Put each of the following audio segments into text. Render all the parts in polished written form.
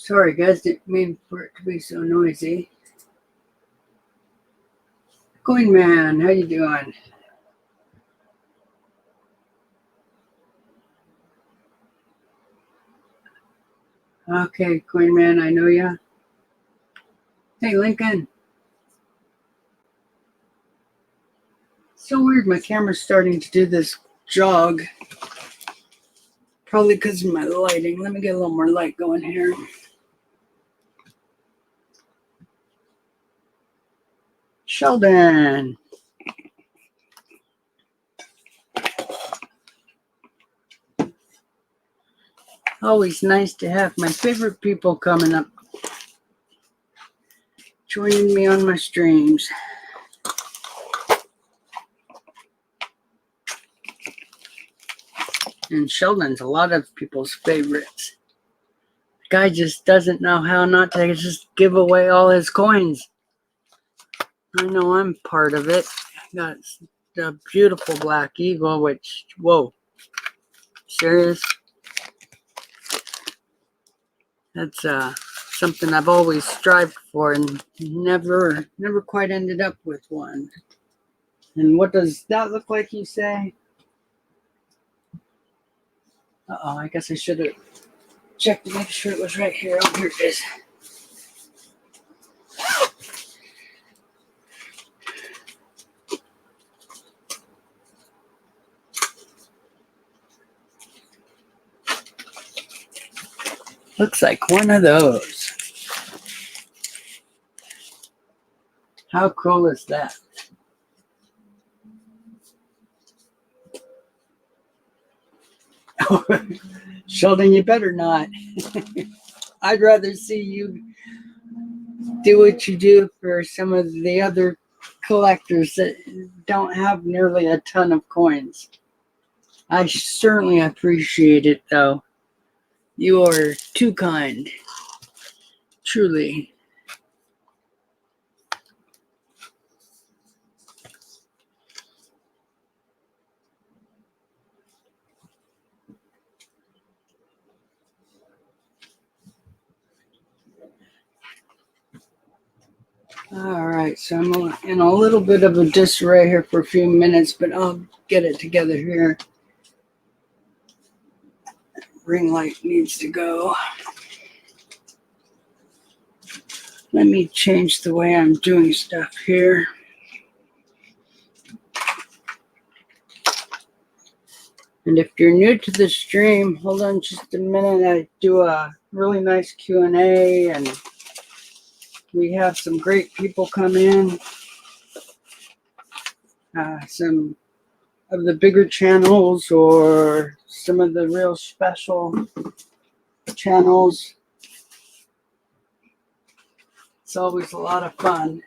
Sorry guys, didn't mean for it to be so noisy. Coin Man, how you doing? Okay, Coin Man, I know ya. Hey Lincoln. So weird, my camera's starting to do this jog. Probably because of my lighting. Let me get a little more light going here. Sheldon. Always nice to have my favorite people coming up, joining me on my streams. And Sheldon's a lot of people's favorites. The guy just doesn't know how not to just give away all his coins. I know I'm part of it. Got the beautiful Black Eagle, which, whoa, serious? That's something I've always strived for and never quite ended up with one. And what does that look like, you say? Uh-oh, I guess I should have checked to make sure it was right here. Oh, here it is. Looks like one of those. How cool is that? Sheldon, you better not. I'd rather see you do what you do for some of the other collectors that don't have nearly a ton of coins. I certainly appreciate it, though. You are too kind. Truly. All right, so I'm in a little bit of a disarray here for a few minutes, but I'll get it together here. Ring light needs to go. Let me change the way I'm doing stuff here. And if you're new to the stream, hold on just a minute. I do a really nice Q&A, and we have some great people come in. Some of the bigger channels or some of the real special channels. It's always a lot of fun.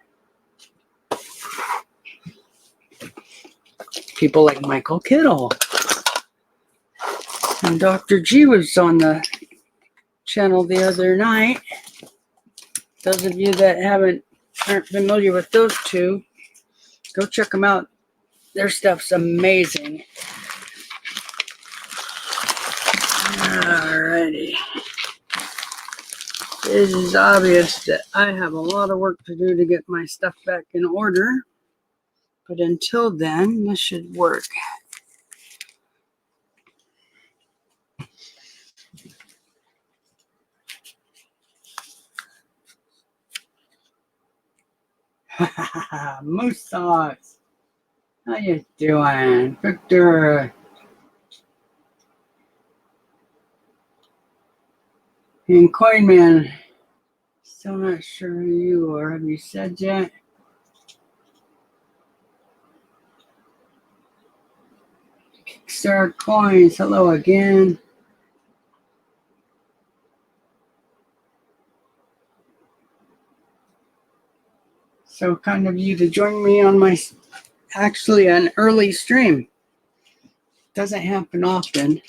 People like Michael Kittle. And Dr. G was on the channel the other night. Those of you that aren't familiar with those two, go check them out. Their stuff's amazing. Alrighty. It is obvious that I have a lot of work to do to get my stuff back in order. But until then, this should work. Moose Sauce. How you doing? Victor. And Coin Man. Still not sure who you are. Have you said yet? Kickstarter Coins. Hello again. So kind of you to join me on my, actually an early stream. Doesn't happen often.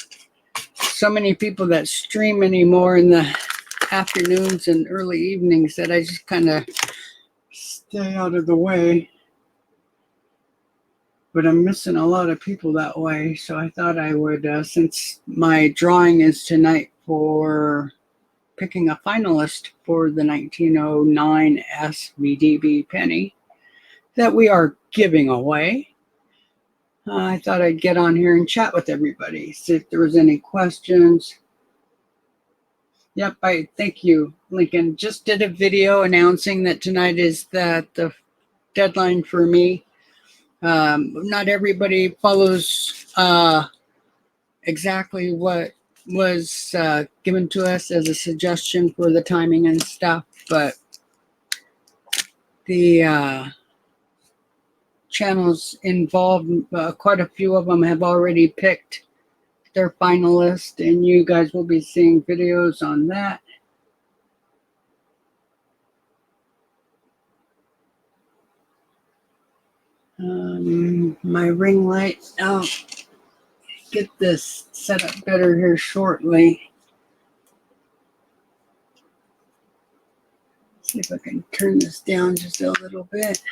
So many people that stream anymore in the afternoons and early evenings that I just kind of stay out of the way. But I'm missing a lot of people that way. So I thought I would, since my drawing is tonight for picking a finalist for the 1909 SVDB penny that we are giving away. I thought I'd get on here and chat with everybody, see if there was any questions. Yep, I thank you, Lincoln. Just did a video announcing that tonight is the deadline for me. Not everybody follows exactly what was given to us as a suggestion for the timing and stuff, but the channels involved, quite a few of them have already picked their finalist, and you guys will be seeing videos on that. My ring light, I'll get this set up better here shortly. See if I can turn this down just a little bit.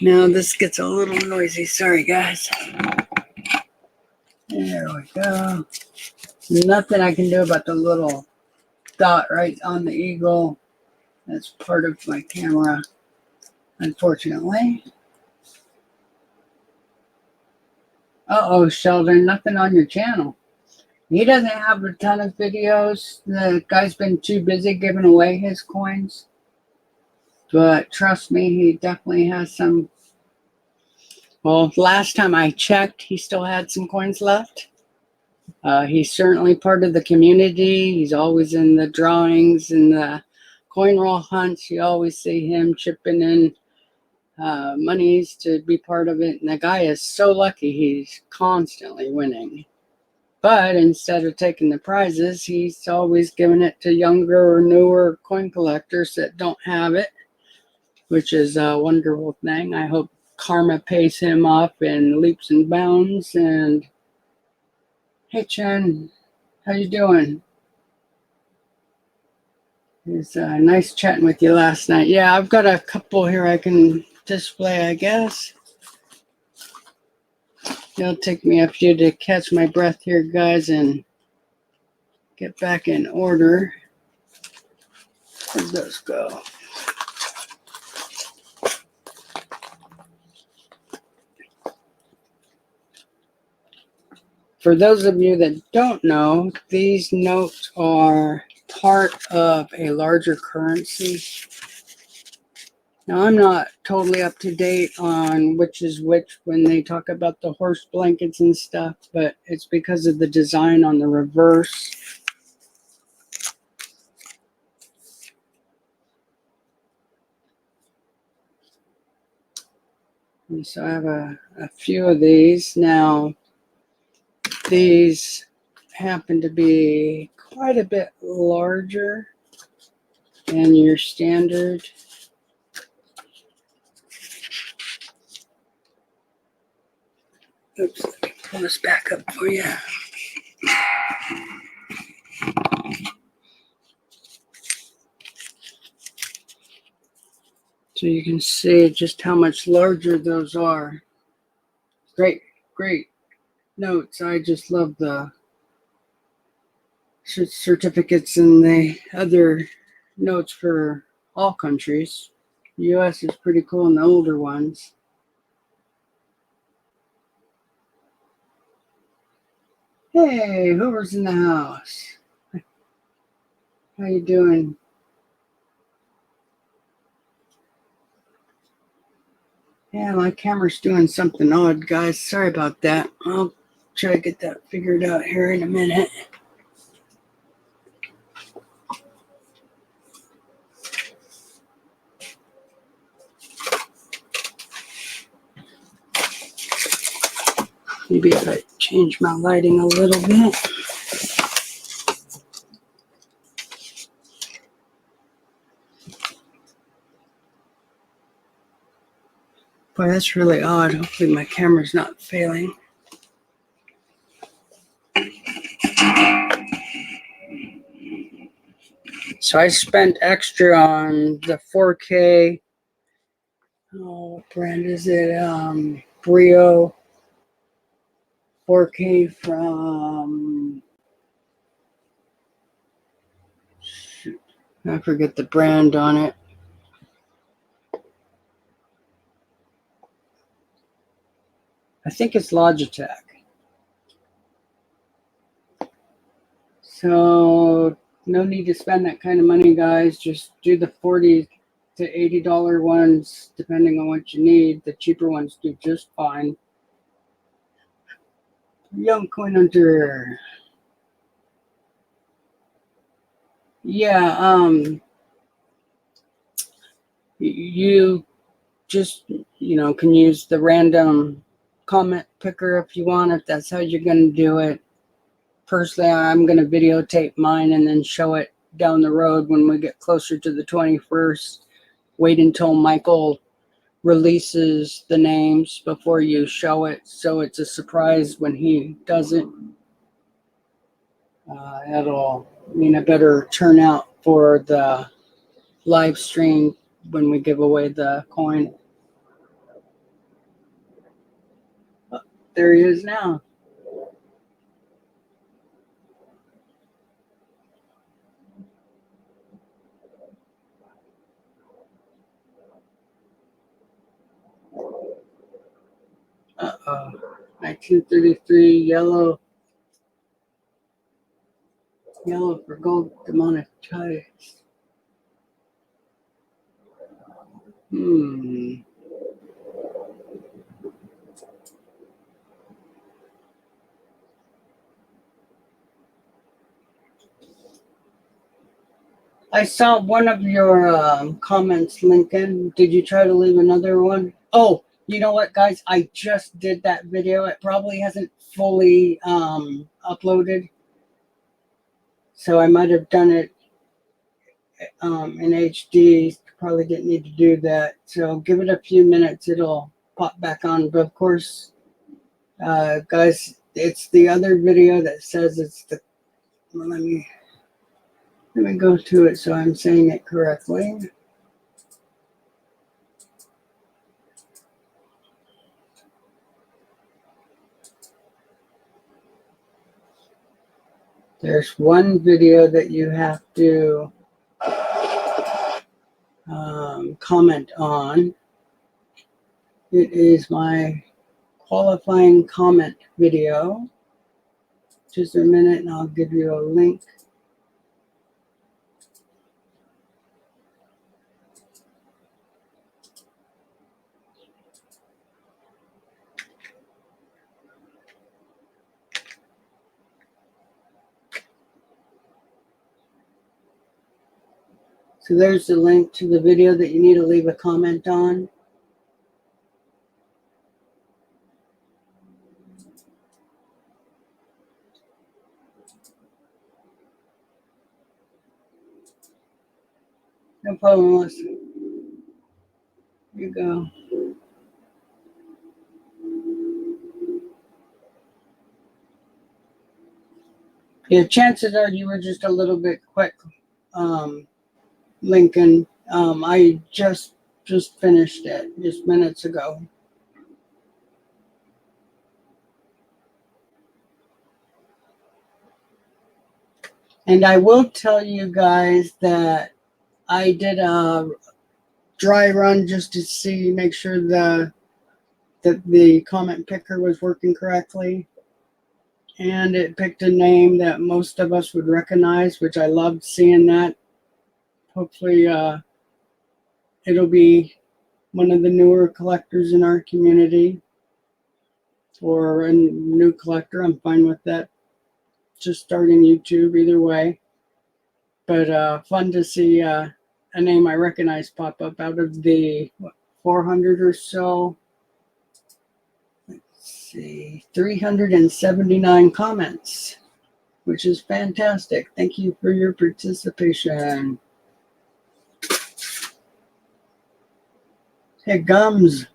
Now this gets a little noisy. Sorry, guys. There we go. Nothing I can do about the little dot right on the eagle. That's part of my camera, unfortunately. Uh-oh, Sheldon, nothing on your channel. He doesn't have a ton of videos. The guy's been too busy giving away his coins. But trust me, he definitely has some. Well, last time I checked, he still had some coins left. He's certainly part of the community. He's always in the drawings and the coin roll hunts. You always see him chipping in monies to be part of it. And the guy is so lucky, he's constantly winning. But instead of taking the prizes, he's always giving it to younger or newer coin collectors that don't have it, which is a wonderful thing. I hope karma pays him off in leaps and bounds. And hey, Chen, how you doing? It's nice chatting with you last night. Yeah, I've got a couple here I can display, I guess. It'll take me a few to catch my breath here, guys, and get back in order. Where'd those go? For those of you that don't know, these notes are part of a larger currency. Now, I'm not totally up to date on which is which when they talk about the horse blankets and stuff, but it's because of the design on the reverse. And so I have a few of these. Now, these happen to be quite a bit larger than your standard. Oops, let me pull this back up for you. So you can see just how much larger those are. Great, great notes. I just love the certificates and the other notes for all countries. The U.S. is pretty cool in the older ones. Hey, Hoover's in the house. How you doing? Yeah, my camera's doing something odd, guys. Sorry about that. I'll try to get that figured out here in a minute. Maybe if I change my lighting a little bit. Boy, that's really odd. Hopefully my camera's not failing. So I spent extra on the 4K. Oh, what brand is it? Brio. 4K from, shoot, I forget the brand on it. I think it's Logitech. So no need to spend that kind of money, guys. Just do the $40 to $80 ones, depending on what you need. The cheaper ones do just fine. Young Coin Hunter. Yeah, you just, can use the random comment picker if you want, if that's how you're going to do it. Personally, I'm going to videotape mine and then show it down the road when we get closer to the 21st. Wait until Michael releases the names before you show it, so it's a surprise when he does it. That'll mean a better turnout for the live stream when we give away the coin. Oh, there he is now. Uh-oh. 1933 yellow for gold demonetized. I saw one of your comments, Lincoln. Did you try to leave another one? Oh, you know what, guys? I just did that video. It probably hasn't fully uploaded. So I might have done it in HD. Probably didn't need to do that. So give it a few minutes. It'll pop back on. But of course, guys, it's the other video that says it's the... Well, let me go to it so I'm saying it correctly. There's one video that you have to comment on. It is my qualifying comment video. Just a minute and I'll give you a link. So there's the link to the video that you need to leave a comment on. No problem, Melissa. Here you go. Yeah, chances are you were just a little bit quick, Lincoln. I just finished it just minutes ago. And I will tell you guys that I did a dry run just to see, make sure that the comment picker was working correctly. And it picked a name that most of us would recognize, which I loved seeing that. Hopefully it'll be one of the newer collectors in our community, or a new collector. I'm fine with that. Just starting YouTube, either way. But fun to see a name I recognize pop up out of the 400 or so. Let's see, 379 comments, which is fantastic. Thank you for your participation. Hey, Gums.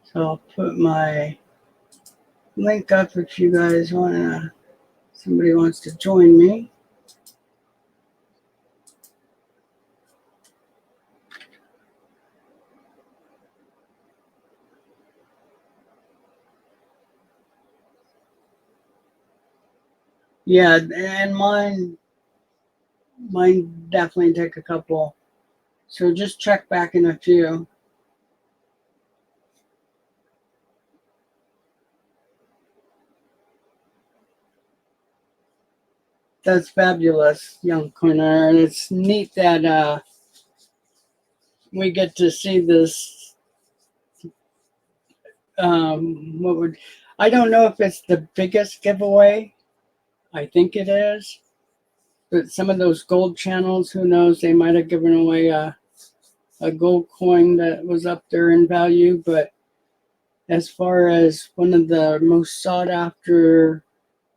So I'll put my link up if you guys somebody wants to join me. Yeah, and mine definitely take a couple. So just check back in a few. That's fabulous, young Quinner, and it's neat that we get to see this. What would I don't know if it's the biggest giveaway. I think it is, but some of those gold channels, who knows? They might have given away a gold coin that was up there in value. But as far as one of the most sought after,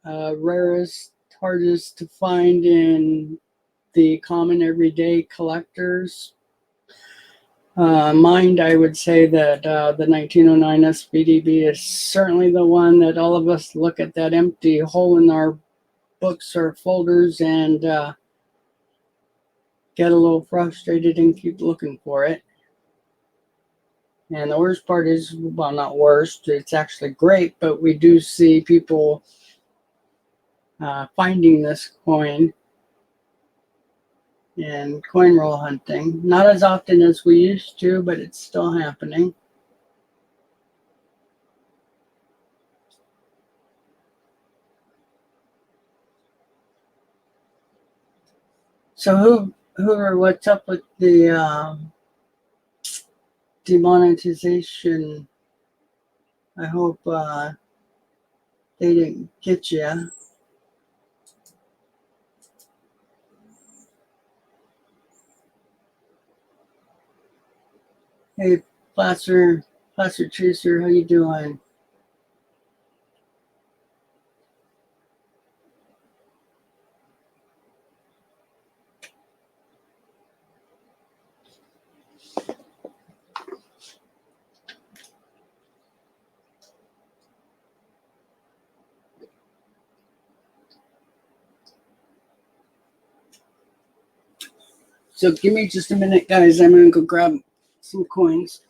rarest, hardest to find in the common everyday collectors mind, I would say that the 1909 SBDB is certainly the one that all of us look at that empty hole in our books or folders and get a little frustrated and keep looking for it. And the worst part is, well, not worst, it's actually great, but we do see people finding this coin and coin roll hunting. Not as often as we used to, but it's still happening. So who or what's up with the demonetization? I hope they didn't get you. Hey, Placer Chaser, how you doing? So give me just a minute, guys. I'm gonna go grab some coins.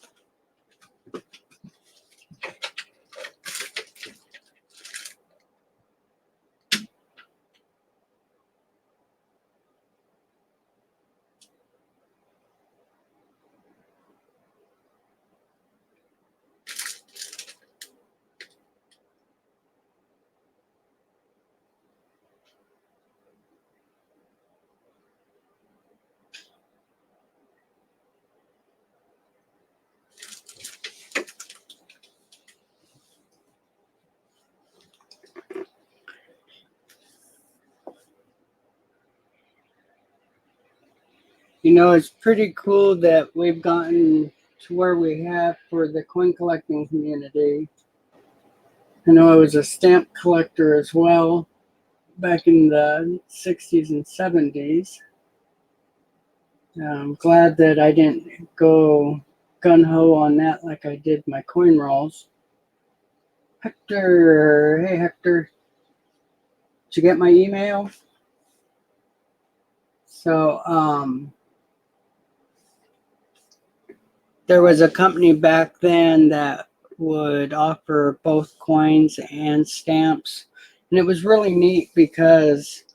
You know, it's pretty cool that we've gotten to where we have for the coin collecting community. I know I was a stamp collector as well back in the 60s and 70s. I'm glad that I didn't go gun ho on that like I did my coin rolls. Hector, hey Hector, did you get my email? So, there was a company back then that would offer both coins and stamps. And it was really neat because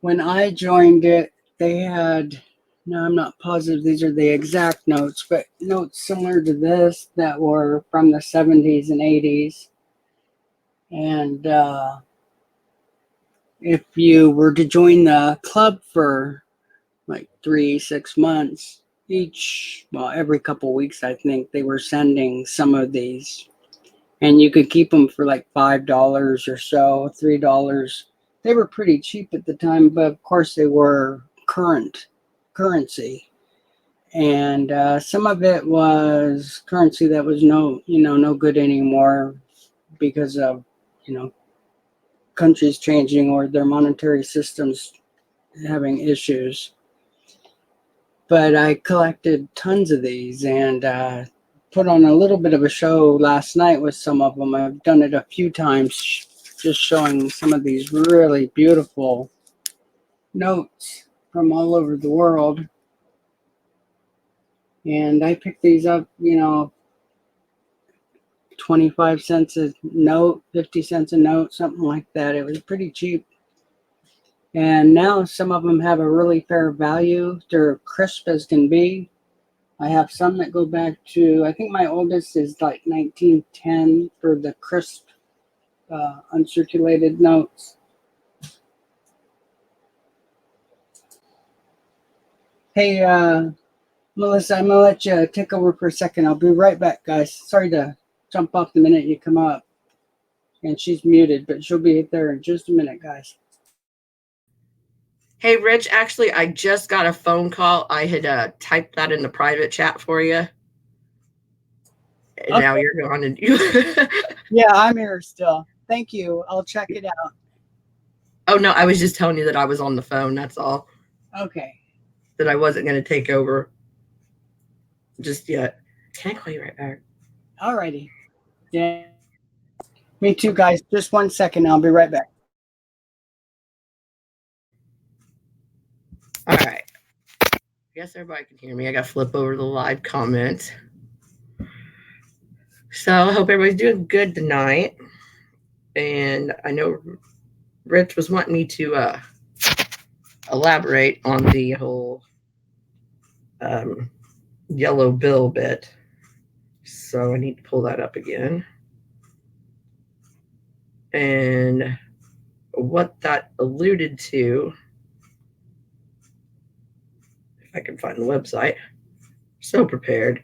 when I joined it, they had, no, I'm not positive these are the exact notes, but notes similar to this that were from the 70s and 80s. And if you were to join the club for like 3 6 months, every couple weeks, I think they were sending some of these, and you could keep them for like $5 or so, $3. They were pretty cheap at the time, but of course they were current currency, and some of it was currency that was no good anymore because of you know countries changing or their monetary systems having issues. But I collected tons of these and put on a little bit of a show last night with some of them. I've done it a few times, just showing some of these really beautiful notes from all over the world. And I picked these up, 25 cents a note, 50 cents a note, something like that. It was pretty cheap. And now some of them have a really fair value. They're crisp as can be. I have some that go back to, I think my oldest is like 1910 for the crisp uncirculated notes. Hey, Melissa, I'm going to let you take over for a second. I'll be right back, guys. Sorry to jump off the minute you come up. And she's muted, but she'll be there in just a minute, guys. Hey, Rich, actually, I just got a phone call. I had typed that in the private chat for you. And now you're gone. And Yeah, I'm here still. Thank you. I'll check it out. Oh, no, I was just telling you that I was on the phone. That's all. Okay. That I wasn't going to take over just yet. Can I call you right back? Alrighty. Yeah. Me too, guys. Just 1 second. I'll be right back. All right. I guess everybody can hear me. I got to flip over the live comments. So I hope everybody's doing good tonight. And I know Rich was wanting me to elaborate on the whole yellow bill bit. So I need to pull that up again. And what that alluded to, if I can find the website, so prepared,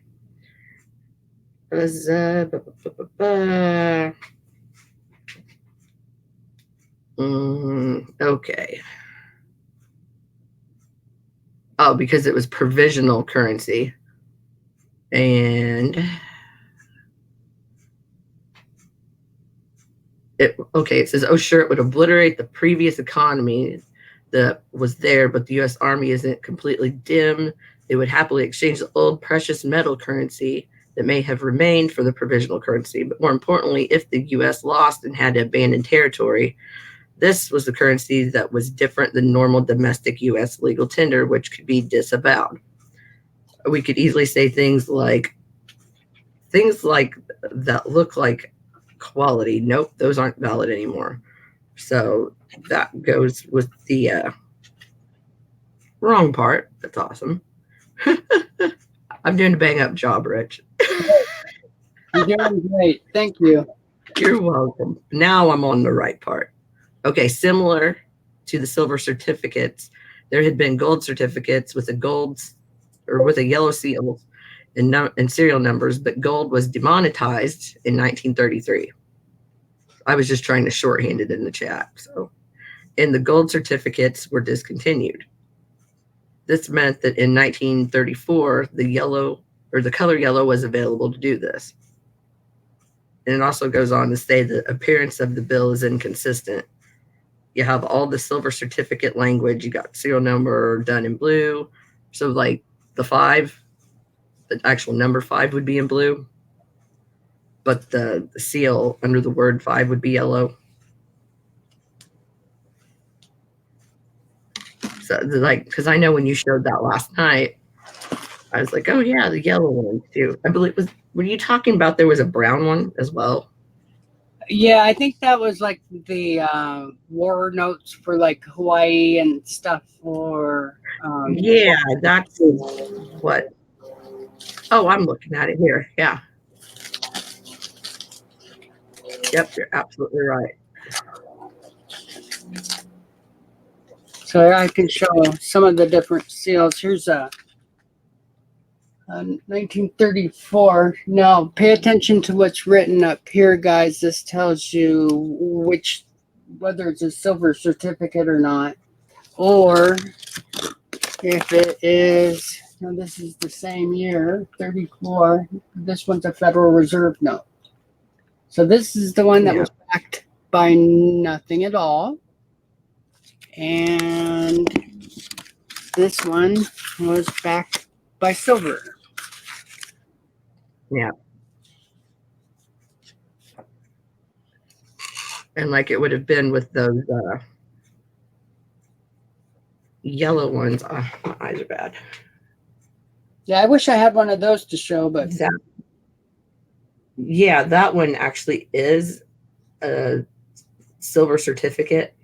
was okay. Oh, because it was provisional currency. And it says, oh, sure, it would obliterate the previous economy that was there, but the U.S. Army isn't completely dim. They would happily exchange the old precious metal currency that may have remained for the provisional currency. But more importantly, if the U.S. lost and had to abandon territory, this was the currency that was different than normal domestic U.S. legal tender, which could be disavowed. We could easily say things like that look like quality. Nope, those aren't valid anymore. So that goes with the wrong part. That's awesome. I'm doing a bang up job, Rich. You're doing great. Thank you. You're welcome. Now I'm on the right part. Okay, similar to the silver certificates, there had been gold certificates with a yellow seal and serial numbers, but gold was demonetized in 1933. I was just trying to shorthand it in the chat. So, and the gold certificates were discontinued. This meant that in 1934, the color yellow was available to do this. And it also goes on to say the appearance of the bill is inconsistent. You have all the silver certificate language. You got serial number done in blue. So like the actual number 5 would be in blue, but the seal under the word 5 would be yellow. So like, because I know when you showed that last night, I was like, oh yeah, the yellow one too. I believe were you talking about there was a brown one as well? Yeah, I think that was like the war notes for like Hawaii and stuff for. Yeah, that's what. Oh, I'm looking at it here. Yeah. Yep, you're absolutely right. So I can show some of the different seals. Here's a 1934. Now, pay attention to what's written up here, guys. This tells you whether it's a silver certificate or not, or if it is. Now, this is the same year, 34. This one's a Federal Reserve note. So this is the one that was backed by nothing at all, and this one was backed by silver. Yeah. And like it would have been with those yellow ones. My eyes are bad. Yeah, I wish I had one of those to show, but yeah, that one actually is a silver certificate.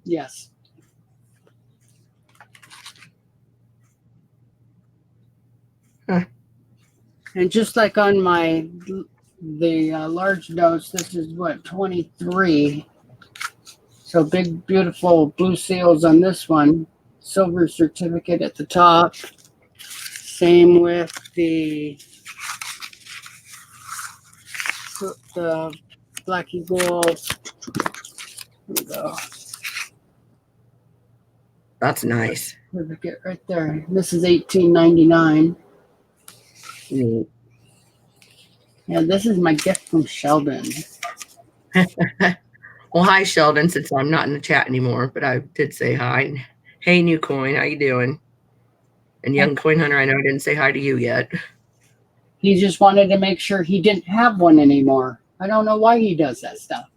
Yes. Huh. And just like on the large notes, this is what 23. So big, beautiful blue seals on this one. Silver certificate at the top. Same with the Black Eagle. Here we go. That's nice. Certificate right there. This is 1899. Neat. Yeah, this is my gift from Sheldon. Well, hi, Sheldon, since I'm not in the chat anymore, but I did say hi. Hey, New Coin, how you doing? And Young Coin Hunter, I know I didn't say hi to you yet. He just wanted to make sure he didn't have one anymore. I don't know why he does that stuff.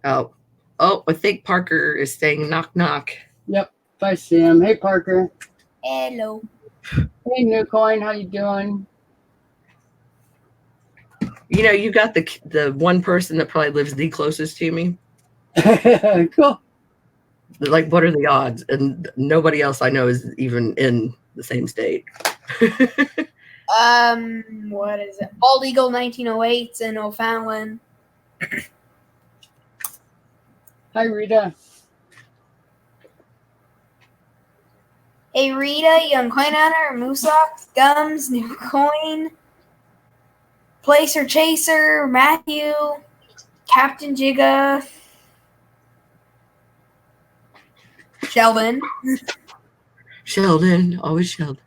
Oh, I think Parker is saying knock, knock. Yep, I see him. Hey, Parker. Hello. Hey, New Coin, how you doing? You know, you got the one person that probably lives the closest to me. Cool. Like, what are the odds? And nobody else I know is even in the same state. What is it? Bald Eagle 1908's in O'Fallon. Hi, Rita. Hey, Rita, Young Coin Hunter, Moosox, Gums, New Coin, Placer Chaser, Matthew, Captain Jigga, Sheldon. Sheldon, always Sheldon.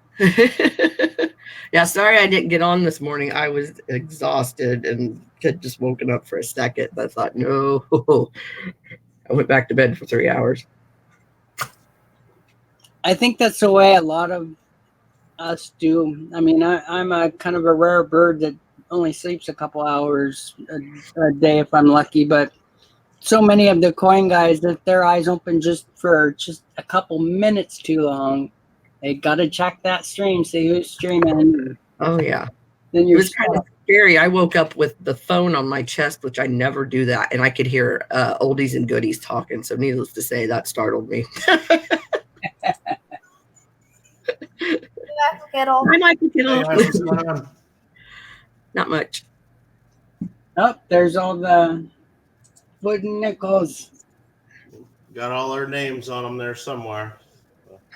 Yeah, sorry I didn't get on this morning. I was exhausted and had just woken up for a second. I thought, no. I went back to bed for 3 hours. I think that's the way a lot of us do. I mean, I'm a kind of a rare bird that only sleeps a couple hours a day if I'm lucky, but so many of the coin guys that their eyes open just for just a couple minutes too long. They gotta check that stream, see who's streaming. Oh, yeah. Then It you're was kind of scary. I woke up with the phone on my chest, which I never do that, and I could hear oldies and goodies talking. So needless to say, that startled me. I might get Hey off. guys, what's going on? Not much. oh, there's all the wooden nickels. Got all our names on them there somewhere.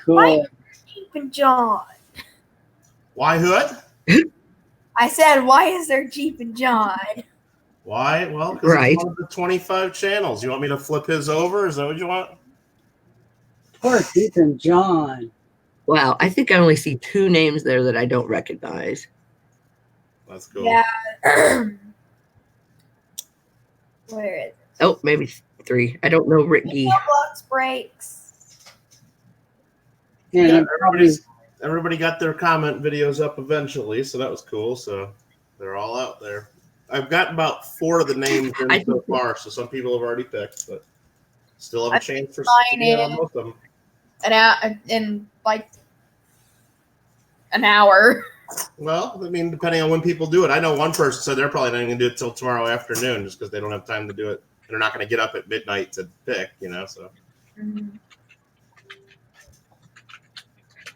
Cool. Jeep and John. Why Hood? I said, why is there Jeep and John? Why? Well, because Right. it's one of the 25 channels. You want me to flip his over? Is that what you want? Poor Ethan John. Wow, I think I only see 2 names there that I don't recognize. That's cool. Yeah. Where is it? Oh, maybe 3. I don't know Rick Gee. Blocks breaks. Yeah, Everybody got their comment videos up eventually, so that was cool. So they're all out there. I've got about 4 of the names in so far, so some people have already picked, but still have a chance for most of them. In like an hour. Well, I mean, depending on when people do it. I know one person said they're probably not going to do it till tomorrow afternoon just because they don't have time to do it. And they're not going to get up at midnight to pick, so. Mm-hmm.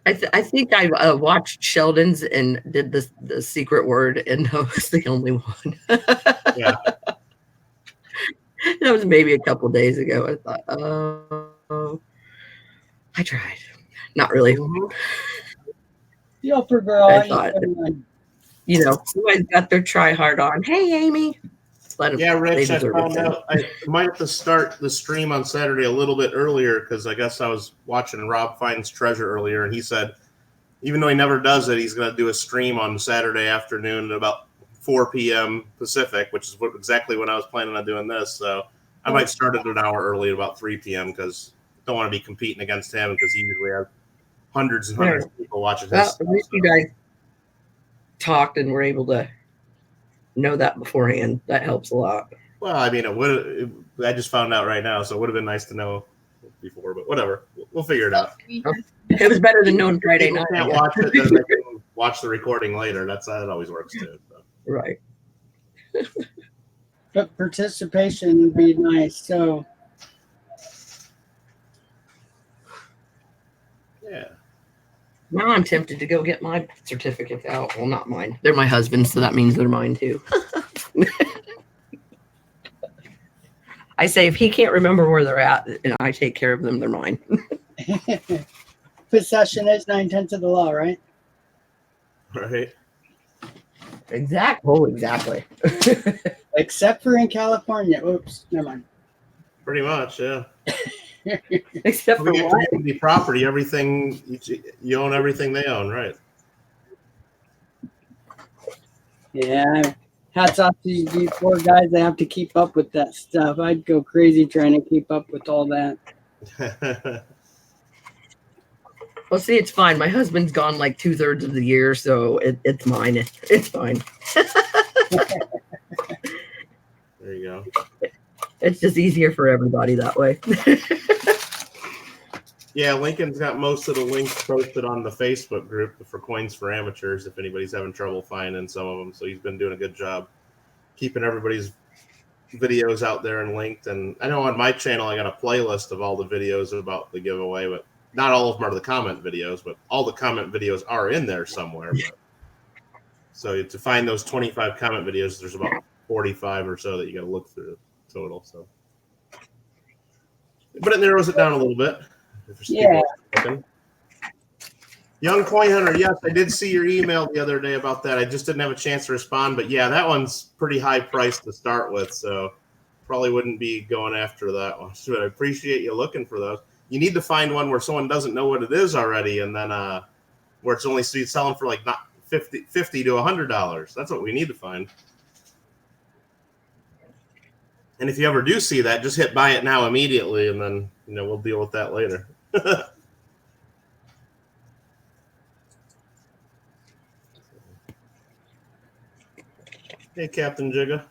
I think I watched Sheldon's and did the secret word, and I was the only one. Yeah. That was maybe a couple days ago. I thought, oh, I tried. Not really. Mm-hmm. the upper girl. I thought, somebody's got their try hard on. Hey, Amy. Let them, yeah, Rich, I deserve found it. out I might have to start the stream on Saturday a little bit earlier because I guess I was watching Rob Finds Treasure earlier, and he said even though he never does it, he's going to do a stream on Saturday afternoon at about 4 p.m. Pacific, which is exactly when I was planning on doing this. So I might start it an hour early at about 3 p.m. because I don't want to be competing against him because he usually has hundreds and hundreds of people watching his Well, stuff. at least you guys talked and were able to know that beforehand. That helps a lot. Well, I mean, I just found out right now, so it would have been nice to know before, but whatever. We'll figure it out. It was better than knowing Friday People night. can't watch it, then they can watch the recording later. That's how it always works too. So. Right. But participation would be nice. So Now I'm tempted to go get my certificates out. Well, not mine. They're my husband's, so that means they're mine too. I say if he can't remember where they're at and I take care of them, they're mine. Possession is 9/10 of the law, right? Right. Exactly. Except for in California. Oops, never mind. Pretty much, yeah. Except for We get what? community property, everything you own, everything they own, right? Yeah. Hats off to you poor guys that have to keep up with that stuff. I'd go crazy trying to keep up with all that. Well, see, it's fine. My husband's gone like 2/3 of the year, so it's mine. It's fine. There you go. It's just easier for everybody that way. Yeah, Lincoln's got most of the links posted on the Facebook group for Coins for Amateurs if anybody's having trouble finding some of them. So he's been doing a good job keeping everybody's videos out there and linked. And I know on my channel I got a playlist of all the videos about the giveaway, but not all of them are the comment videos, but all the comment videos are in there somewhere. But, so to find those 25 comment videos, there's about 45 or so that you got to look through total. So, but it narrows it down a little bit. Yeah. Young Coin Hunter, yes, I did see your email the other day about that. I just didn't have a chance to respond, but yeah, that one's pretty high price to start with, so probably wouldn't be going after that one. So I appreciate you looking for those. You need to find one where someone doesn't know what it is already, and then where it's only selling for like not $50 to $100. That's what we need to find. And if you ever do see that, just hit buy it now immediately, and then we'll deal with that later. Hey, Captain Jigga.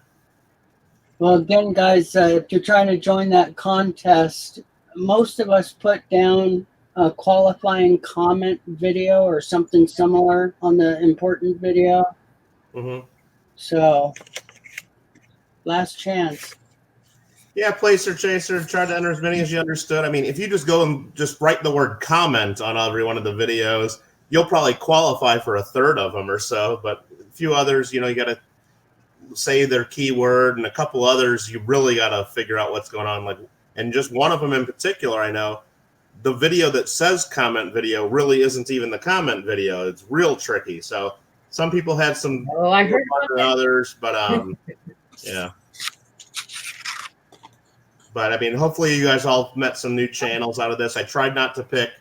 Well, again, guys, if you're trying to join that contest, most of us put down a qualifying comment video or something similar on the important video. Mm-hmm. So, last chance. Yeah, Placer Chaser, try to enter as many as you understood. I mean, if you just go and just write the word comment on every one of the videos, you'll probably qualify for a third of them or so. But a few others, you got to say their keyword, and a couple others, you really got to figure out what's going on. And just one of them in particular, I know, the video that says comment video really isn't even the comment video. It's real tricky. So some people had some I heard than others, but yeah. But I mean, hopefully you guys all met some new channels out of this. I tried not to pick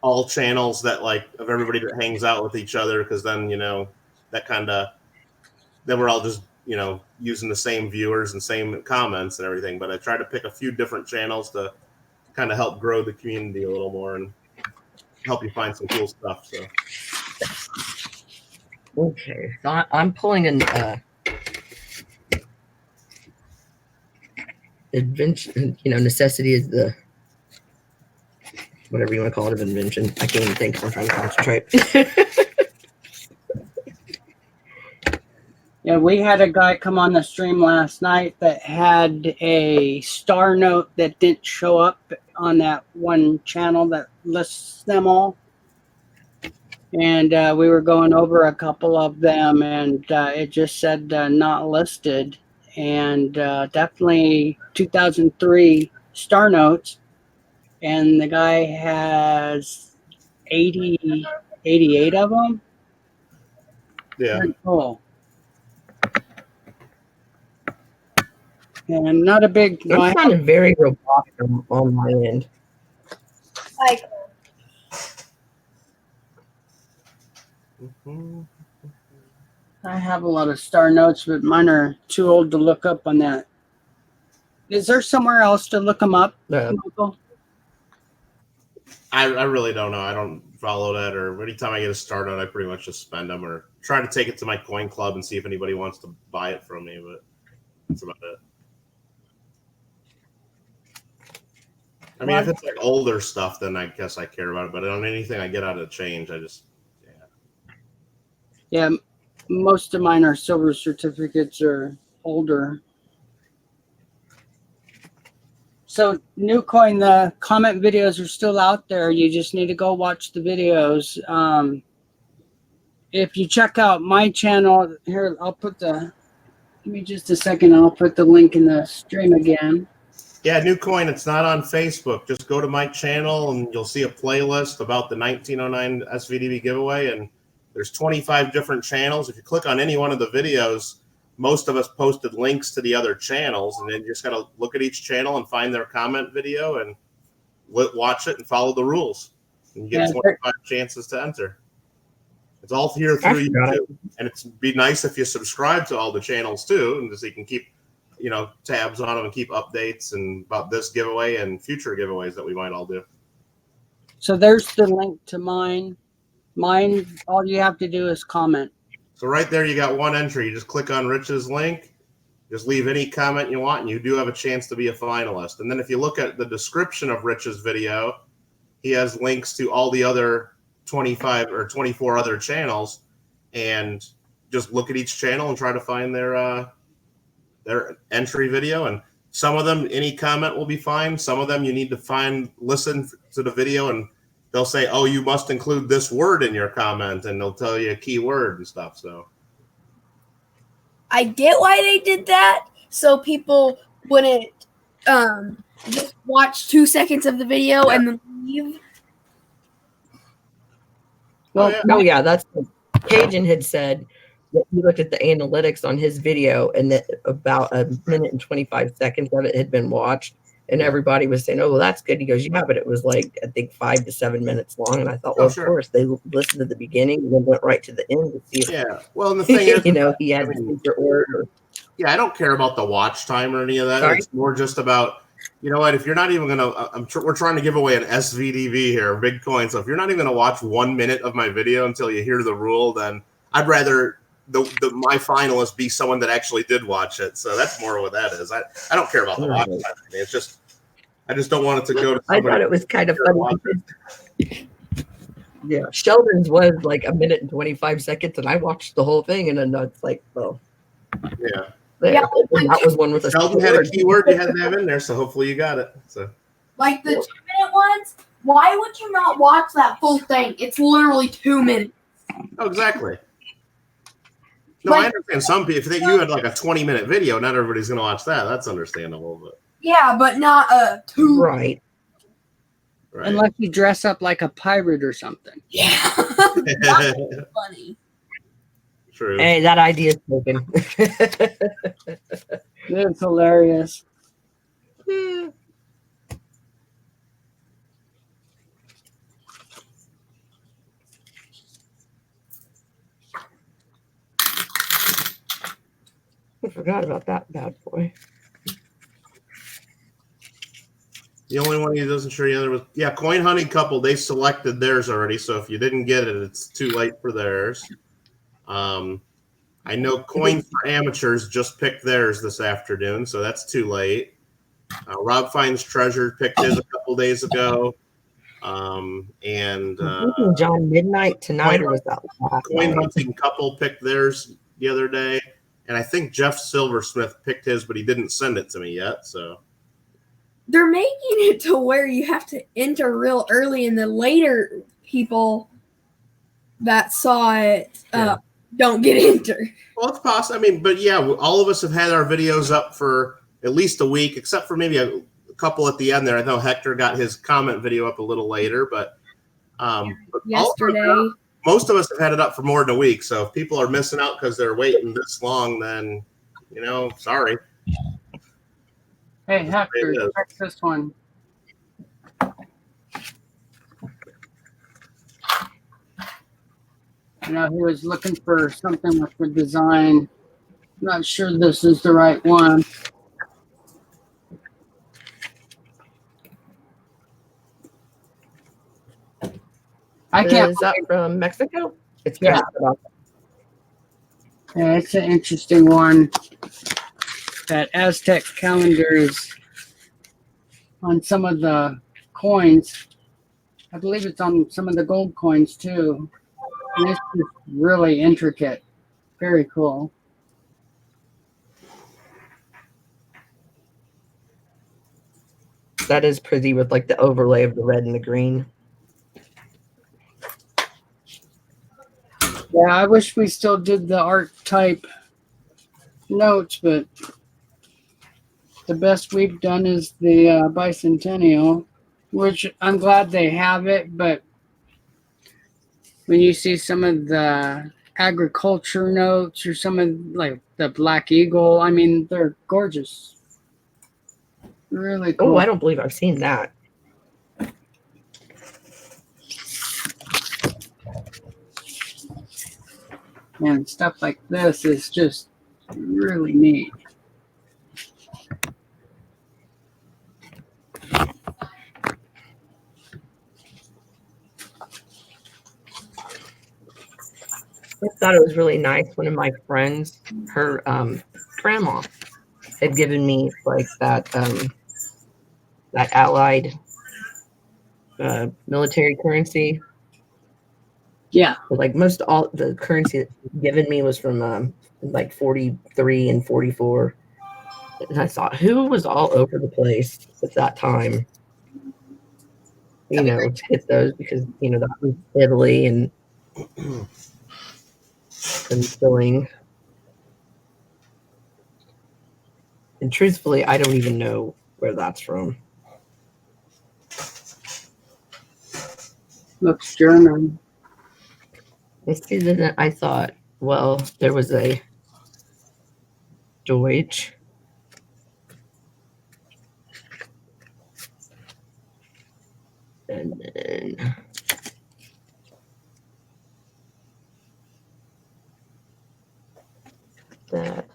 all channels that of everybody that hangs out with each other, because then that kind of then we're all just using the same viewers and same comments and everything. But I tried to pick a few different channels to kind of help grow the community a little more and help you find some cool stuff. So okay, so I'm pulling an invention. Necessity is the whatever you want to call it of invention. I can't even think. I'm trying to concentrate. Yeah, we had a guy come on the stream last night that had a star note that didn't show up on that one channel that lists them all. And we were going over a couple of them, and it just said not listed. And definitely 2003 star notes. And the guy has 88 of them. yeah. Very cool. And not a big. That sounded very robotic on my end. Like, I have a lot of star notes, but mine are too old to look up on that. Is there somewhere else to look them up, Michael? I really don't know. I don't follow that, or anytime I get a start on, I pretty much just spend them or try to take it to my coin club and see if anybody wants to buy it from me. But that's about it. I mean, if it's older stuff, then I guess I care about it. But on anything I get out of change, I just Yeah, most of mine are silver certificates or older. So new coin, the comment videos are still out there. You just need to go watch the videos. If you check out my channel here, I'll put the. Give me just a second. I'll put the link in the stream again. Yeah, new coin. It's not on Facebook. Just go to my channel and you'll see a playlist about the 1909 SVDB giveaway. And there's 25 different channels. If you click on any one of the videos, most of us posted links to the other channels, and then you just got to look at each channel and find their comment video and watch it and follow the rules. And you get 25 chances to enter. It's all here through YouTube, and it'd be nice if you subscribe to all the channels too, and so you can keep, tabs on them and keep updates and about this giveaway and future giveaways that we might all do. So there's the link to mine. Mine, all you have to do is comment. So right there, you got one entry. You just click on Rich's link, just leave any comment you want, and you do have a chance to be a finalist. And then if you look at the description of Rich's video, he has links to all the other 25 or 24 other channels, and just look at each channel and try to find their entry video. And some of them, any comment will be fine. Some of them you need to listen to the video, and they'll say, oh, you must include this word in your comment, and they'll tell you a key word and stuff. So I get why they did that, so people wouldn't just watch 2 seconds of the video and then leave. Well, Oh yeah, that's what Cajun had said. That he looked at the analytics on his video, and that about 1minute and 25 seconds of it had been watched, and everybody was saying, "Oh, well, that's good." He goes, "Yeah, but it was like I think 5 to 7 minutes long." And I thought, well, of course, they listened to the beginning and then went right to the end to see if, well, and the thing is, he had to use your order. Yeah, I don't care about the watch time or any of that. Sorry? It's more just about, you know what, if you're not even going to, we're trying to give away an SVDV here, big coin. So if you're not even going to watch 1 minute of my video until you hear the rule, then I'd rather my finalist be someone that actually did watch it. So that's more what that is. I don't care about the watch time. It's just, I just don't want it to go to somebody. I thought it was kind of funny. Yeah, Sheldon's was like 1minute and 25 seconds, and I watched the whole thing, and then it's like, well, yeah. That was one with a Sheldon had a keyword you had to have in there, so hopefully you got it. So, like the 2-minute ones, why would you not watch that full thing? It's literally 2 minutes. Oh, exactly. No, I understand some people. If you had like a 20-minute video, not everybody's going to watch that. That's understandable. But yeah, but not a 2. Right. Unless you dress up like a pirate or something. Yeah. That's funny. True. Hey, that idea is taken. It's hilarious. Yeah. I forgot about that bad boy. The only one he doesn't show you was, Coin Hunting Couple. They selected theirs already, so if you didn't get it, it's too late for theirs. I know Coin for Amateurs just picked theirs this afternoon, so that's too late. Rob Finds Treasure picked his a couple days ago. And John Midnight tonight, or was that Coin Hunting Couple picked theirs the other day. And I think Jeff Silversmith picked his, but he didn't send it to me yet. So they're making it to where you have to enter real early, and the later people that saw it don't get entered. Well, it's possible. I mean, but yeah, all of us have had our videos up for at least a week, except for maybe a couple at the end there. I know Hector got his comment video up a little later, but yesterday. Most of us have had it up for more than a week. So if people are missing out because they're waiting this long, then, sorry. Hey, Hector, check this one. He was looking for something with the design. Not sure this is the right one. Is that from Mexico? It's Yeah, it's an interesting one. That Aztec calendar is on some of the coins. I believe it's on some of the gold coins too. And it's just really intricate. Very cool. That is pretty with like the overlay of the red and the green. Yeah, I wish we still did the art type notes, but the best we've done is the bicentennial, which I'm glad they have it. But when you see some of the agriculture notes or some of like the Black Eagle, I mean, they're gorgeous. Really Oh, cool. I don't believe I've seen that. And stuff like this is just really neat. I thought it was really nice. One of my friends, her grandma, had given me like that that Allied military currency. Yeah. But like most all the currency that she'd given me was from like 43 and 44. And I thought, who was all over the place at that time, you know, to get those because, you know, that was Italy and filling. And truthfully, I don't even know where that's from. Looks German. I thought, well, there was a Deutsch. And then that.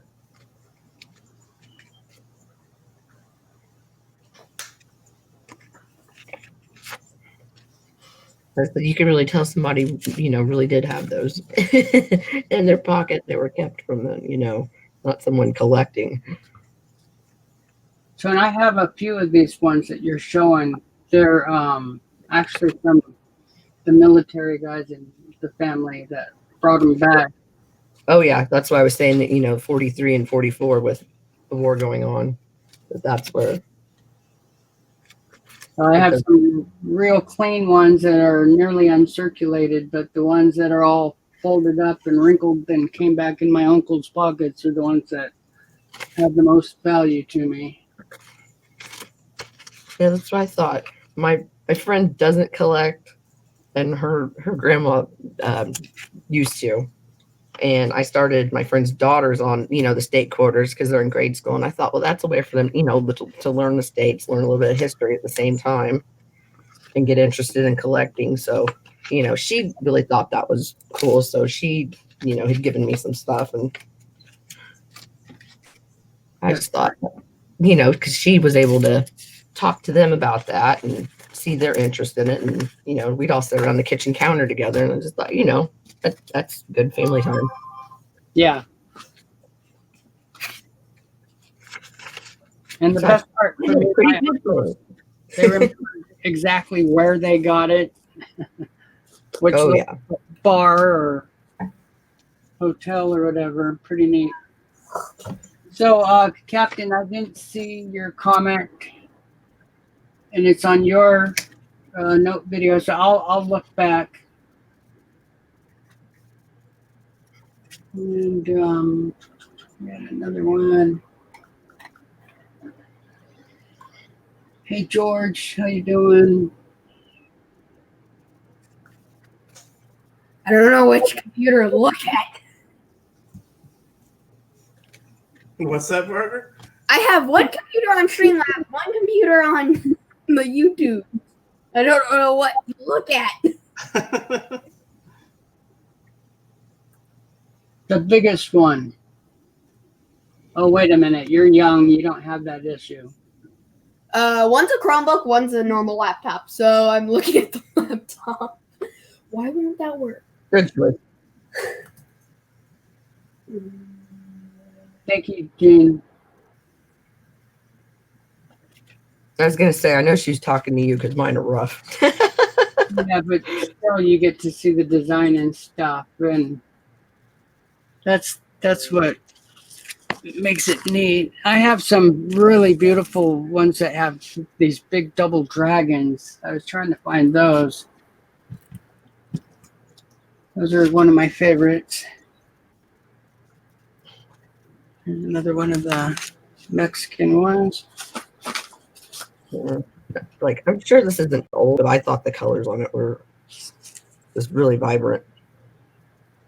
But you can really tell somebody, you know, really did have those in their pocket. They were kept from them, you know, not someone collecting. So, and I have a few of these ones that you're showing. They're actually from the military guys in the family that brought them back. Oh yeah, that's why I was saying that, you know, 43 and 44 with the war going on. That's where. So I have some real clean ones that are nearly uncirculated, but the ones that are all folded up and wrinkled and came back in my uncle's pockets are the ones that have the most value to me. Yeah, that's what I thought. My friend doesn't collect, and her grandma used to. And I started my friend's daughters on, you know, the state quarters because they're in grade school. And I thought, well, that's a way for them, you know, to learn the states, learn a little bit of history at the same time and get interested in collecting. So, you know, she really thought that was cool. So she, you know, had given me some stuff. And I just thought, you know, because she was able to talk to them about that and see their interest in it. And, you know, we'd all sit around the kitchen counter together. And I just thought, you know, that's good family time. Yeah. And the best part for me, they remember exactly where they got it, which bar or hotel or whatever. Pretty neat. So, Captain, I didn't see your comment, and it's on your note video, so I'll look back. And another one. Hey George, how you doing? I don't know which computer to look at. What's that, Margaret? I have one computer on Streamlabs, one computer on the YouTube. I don't know what to look at. The biggest one. Oh, wait a minute. You're young. You don't have that issue. One's a Chromebook, one's a normal laptop. So I'm looking at the laptop. Why won't that work? Bridgewood. Thank you, Jean. I was gonna say, I know she's talking to you because mine are rough. Yeah, but still, you get to see the design and stuff, and that's what makes it neat. I have some really beautiful ones that have these big double dragons. I was trying to find those. Those are one of my favorites. Here's another one of the Mexican ones. Yeah. Like, I'm sure this isn't old, but I thought the colors on it were just really vibrant.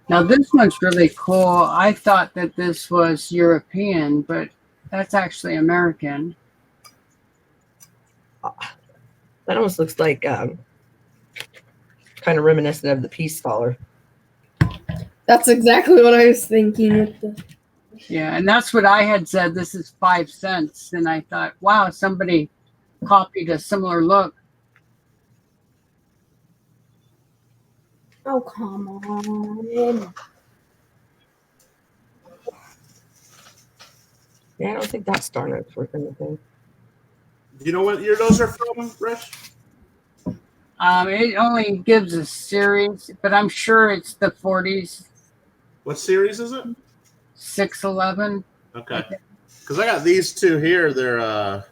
Now this one's really cool. I thought that this was European, but that's actually American. That almost looks like kind of reminiscent of the Peace Scholar. That's exactly what I was thinking with the Yeah, and that's what I had said. This is 5 cents. And I thought, wow, somebody copied a similar look. Oh, come on. Yeah, I don't think that Star Note's worth anything. Do you know what year those are from, Rich? It only gives a series, but I'm sure it's the 40s, What series is it? 611. Okay. Because I got these two here. They're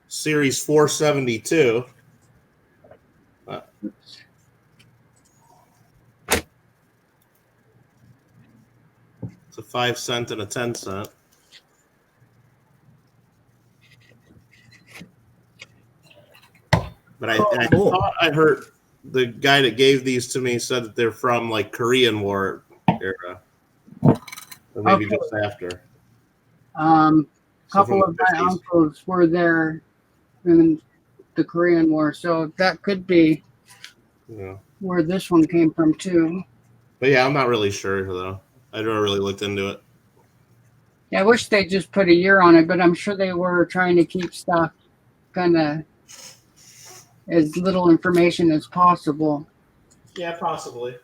series 472. It's a 5 cent and a 10 cent. But I thought I heard the guy that gave these to me said that they're from like Korean War era, or maybe Okay. just after. A So couple from of the my 50s. uncles were there in the Korean War, so that could be Yeah. where this one came from too. But yeah, I'm not really sure though. I never really looked into it. Yeah, I wish they just put a year on it, but I'm sure they were trying to keep stuff kind of as little information as possible. Yeah, possibly.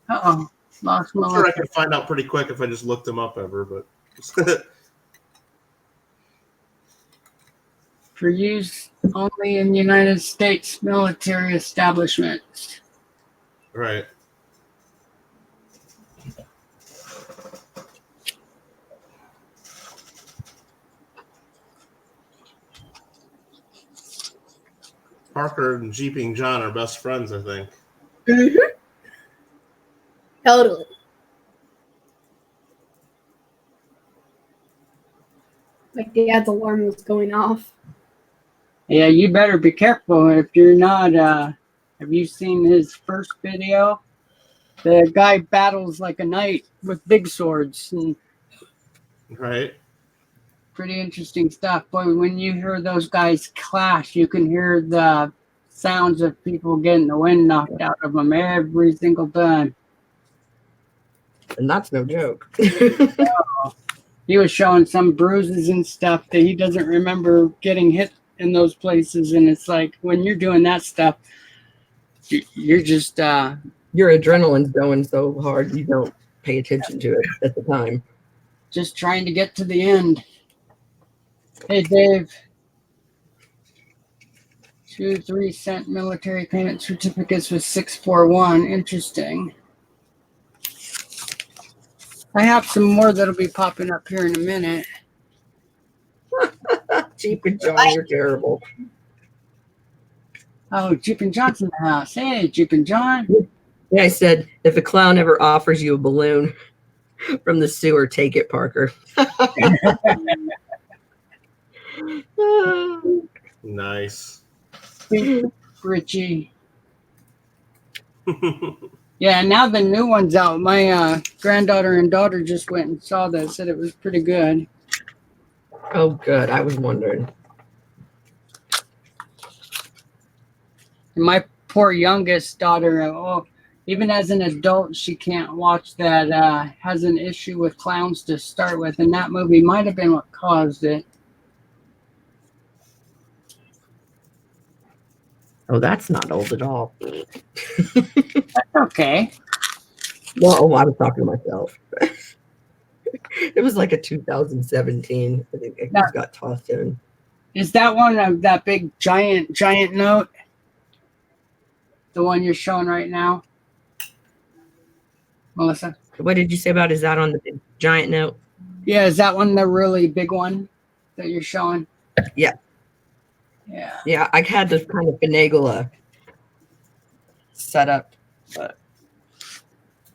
Uh-oh, lost my I'm sure I look. could find out pretty quick if I just looked them up ever, but For use only in United States military establishments. right. Parker and Jeeping John are best friends, I think. Mm-hmm. Totally. My dad's alarm was going off. Yeah, you better be careful if you're not. Have you seen his first video? The guy battles like a knight with big swords and Right. pretty interesting stuff. Boy, when you hear those guys clash, you can hear the sounds of people getting the wind knocked out of them every single time. And that's no joke. He was showing some bruises and stuff that he doesn't remember getting hit in those places. And it's like when you're doing that stuff, you're just Your adrenaline's going so hard you don't pay attention to it at the time. just trying to get to the end. Hey, Dave. 2 3-cent military payment certificates with 641. Interesting. I have some more that'll be popping up here in a minute. Cheap and John, you're terrible. Oh, Jeep and John's in the house. Hey, Jeep and John. Yeah, I said, if a clown ever offers you a balloon from the sewer, take it, Parker. Nice. Richie. Yeah, now the new one's out. My granddaughter and daughter just went and saw this, said it was pretty good. Oh, good. I was wondering. And my poor youngest daughter, oh, even as an adult, she can't watch that, has an issue with clowns to start with. And that movie might have been what caused it. Oh, that's not old at all. That's okay. Well, I was talking to myself. It was like a 2017. I think it No. just got tossed in. Is that one of that big giant note? The one you're showing right now? Melissa? What did you say about? Is that on the big giant note? Yeah, is that one the really big one that you're showing? Yeah. Yeah. Yeah, I had to kind of finagle a setup, but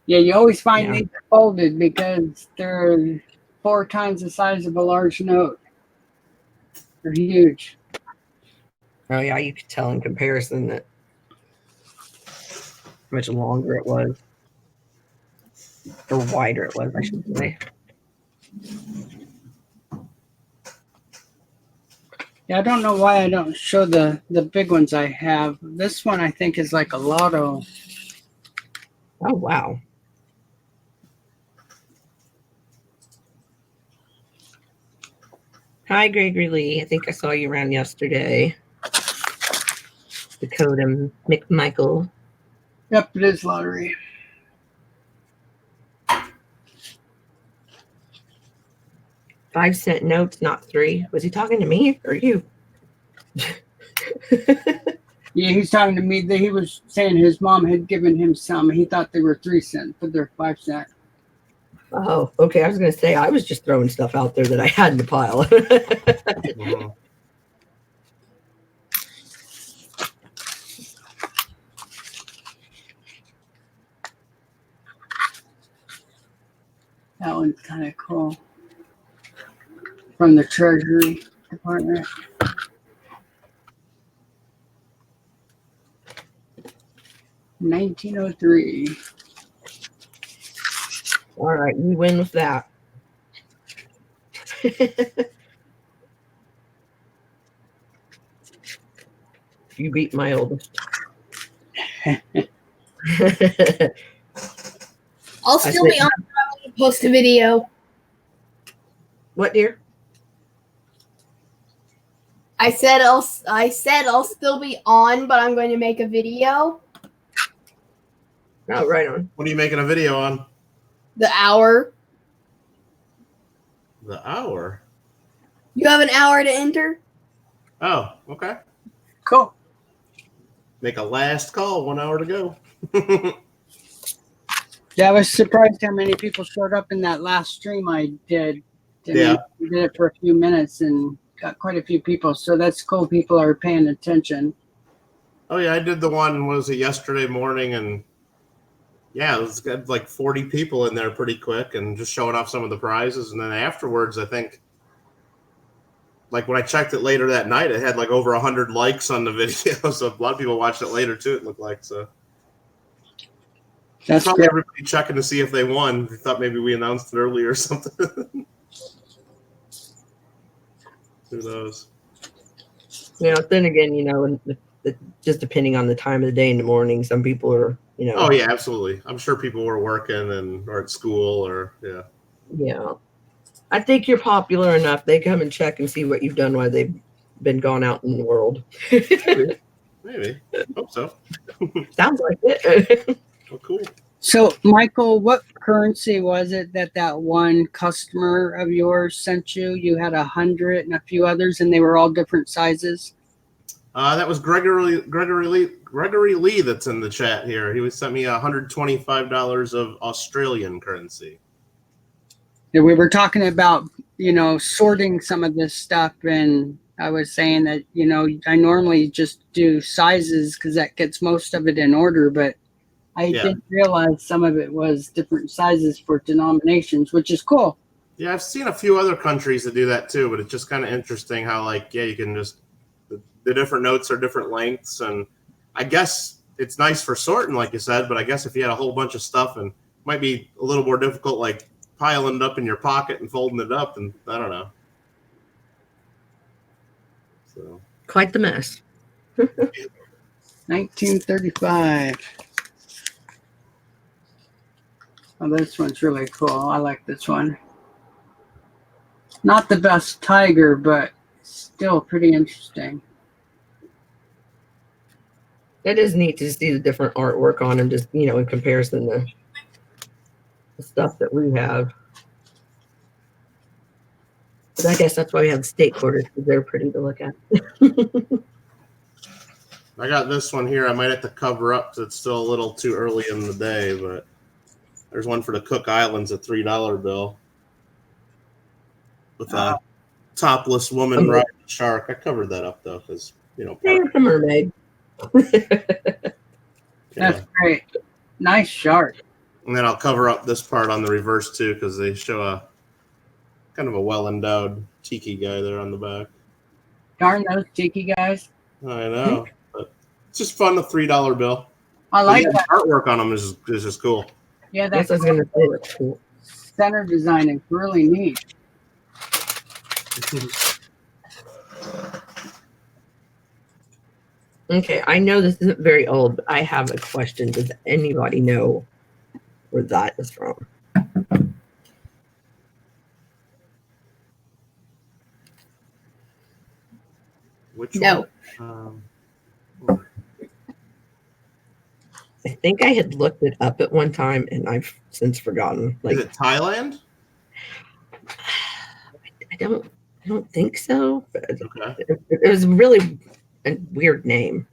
Yeah, you always find Yeah. these folded because they're 4 times the size of a large note. They're huge. oh yeah, you could tell in comparison that how much longer it was, or wider it was, I should say. Yeah, I don't know why I don't show the big ones I have. This one I think is like a lotto. Oh wow. Hi, Gregory Lee. I think I saw you around yesterday. Dakota McMichael. Yep, it is lottery. 5-cent notes, not 3. Was he talking to me or you? Yeah, he's talking to me that he was saying his mom had given him some. He thought they were 3 cents, but they're 5 cents. Oh, okay. I was going to say, I was just throwing stuff out there that I had in the pile. Mhm. That one's kind of cool. From the Treasury Department. $1903. All right, you win with that. You beat my oldest. I'll still be on to post a video. What, dear? I said I'll still be on, but I'm going to make a video. Oh, right on. What are you making a video on? The hour. The hour. You have an hour to enter. Oh, okay. Cool. Make a last call. 1 hour to go. Yeah, I was surprised how many people showed up in that last stream I did. Yeah. We did it for a few minutes and got quite a few people. So that's cool. People are paying attention. Oh yeah, I did the one. Was it yesterday morning? And yeah, it was got like 40 people in there pretty quick, and just showing off some of the prizes. And then afterwards, I think, like when I checked it later that night, it had like over 100 likes on the video. So a lot of people watched it later too. It looked like so. That's Probably great. everybody checking to see if they won. They thought maybe we announced it earlier or something. Who knows? Then again, just depending on the time of the day in the morning, some people are, Oh yeah, absolutely. I'm sure people were working or at school or yeah. Yeah. I think you're popular enough. They come and check and see what you've done while they've been gone out in the world. Maybe. Hope so. Sounds like it. Well, cool. So, Michael, what currency was it that one customer of yours sent you? You had 100 and a few others, and they were all different sizes. That was Gregory Lee that's in the chat here. He sent me $125 of Australian currency. And we were talking about, sorting some of this stuff, and I was saying that, I normally just do sizes because that gets most of it in order, but I didn't realize some of it was different sizes for denominations, which is cool. Yeah, I've seen a few other countries that do that too, but it's just kind of interesting how, you can just, the different notes are different lengths. And I guess it's nice for sorting, like you said, but I guess if you had a whole bunch of stuff, and it might be a little more difficult, like piling it up in your pocket and folding it up, and I don't know. So Quite the mess. 1935. Oh, this one's really cool. I like this one. Not the best tiger, but still pretty interesting. It is neat to see the different artwork on them, just, in comparison to the stuff that we have. But I guess that's why we have state quarters, because they're pretty to look at. I got this one here. I might have to cover up because it's still a little too early in the day, but There's one for the Cook Islands, a $3 bill with a topless woman riding a shark. I covered that up though, because There's the mermaid. That's great. Nice shark. And then I'll cover up this part on the reverse too, because they show a kind of a well-endowed tiki guy there on the back. Darn those tiki guys. I know, but it's just fun. A $3 bill. I like the that. artwork on them is just cool. Yeah, That's that's what I was gonna say. That's cool. center design is really neat. Okay, I know this isn't very old, but I have a question. Does anybody know where that is from? Which No. one? I think I had looked it up at one time, and I've since forgotten. Like, Is it Thailand? I don't think so. But Okay. it was really a weird name.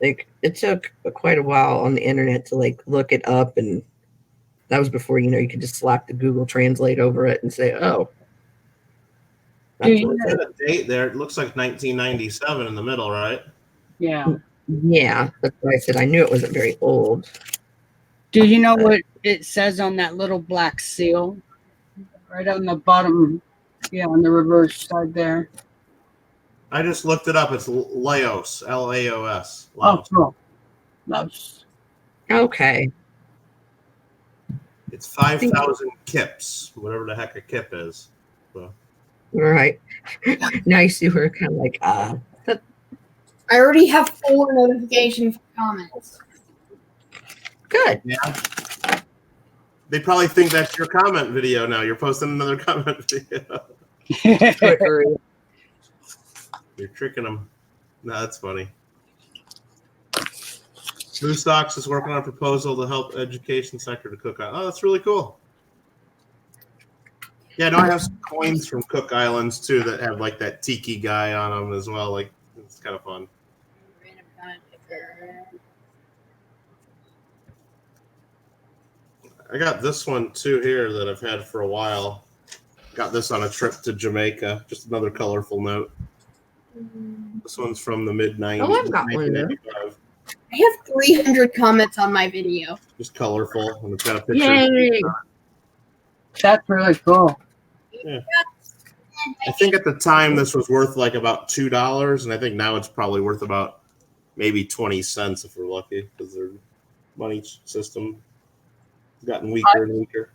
Like, it took quite a while on the internet to like look it up, and that was before you could just slap the Google Translate over it and say, "Oh." Do you what it Got a date there. It looks like 1997 in the middle, right? Yeah. is. Yeah, that's why I said I knew it wasn't very old. Do you know what it says on that little black seal? Right on the bottom, on the reverse side there. I just looked it up. It's Laos, Laos. Oh, cool. Loves. Okay. It's 5,000 kips, whatever the heck a kip is. So. All right. Now you see where it's kind of like, I already have 4 notifications for comments. good. Yeah. They probably think that's your comment video now. You're posting another comment video. Trickery. You're tricking them. No, that's funny. Blue Sox is working on a proposal to help education sector to Cook Islands. Oh, that's really cool. Yeah, no, I have some coins from Cook Islands too that have like that tiki guy on them as well. Like, it's kind of fun. I got this one too here that I've had for a while. Got this on a trip to Jamaica. Just another colorful note. This one's from the mid-90s. Oh, I've got one there. 1995. I have 300 comments on my video. Just colorful, and it's got a picture. Yay! That's really cool. I think at the time this was worth like about $2, and I think now it's probably worth about maybe 20 cents if we're lucky, because their money system has gotten weaker and weaker.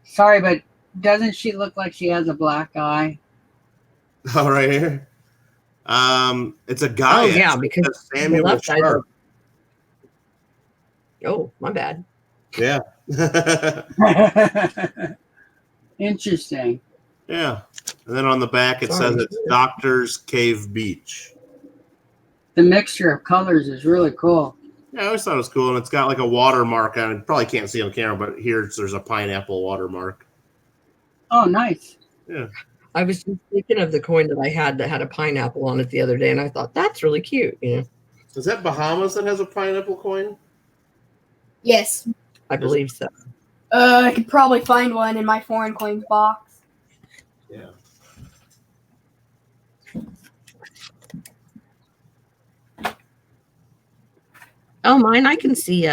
Sorry, but doesn't she look like she has a black eye? Oh, right here. It's a guy. Oh, yeah, actually. because It's Samuel the left eye's Sharp. Oh, my bad. Yeah. Interesting. Yeah. And then on the back it Sorry. says it's Doctor's Cave Beach. The mixture of colors is really cool. Yeah, I always thought it was cool, and it's got like a watermark on it. Probably can't see on camera, but here there's a pineapple watermark. Oh, nice. Yeah. I was just thinking of the coin that I had that had a pineapple on it the other day, and I thought that's really cute. Is that Bahamas that has a pineapple coin? Yes. I believe so. I could probably find one in my foreign coins box. Yeah. Oh, mine, I can see.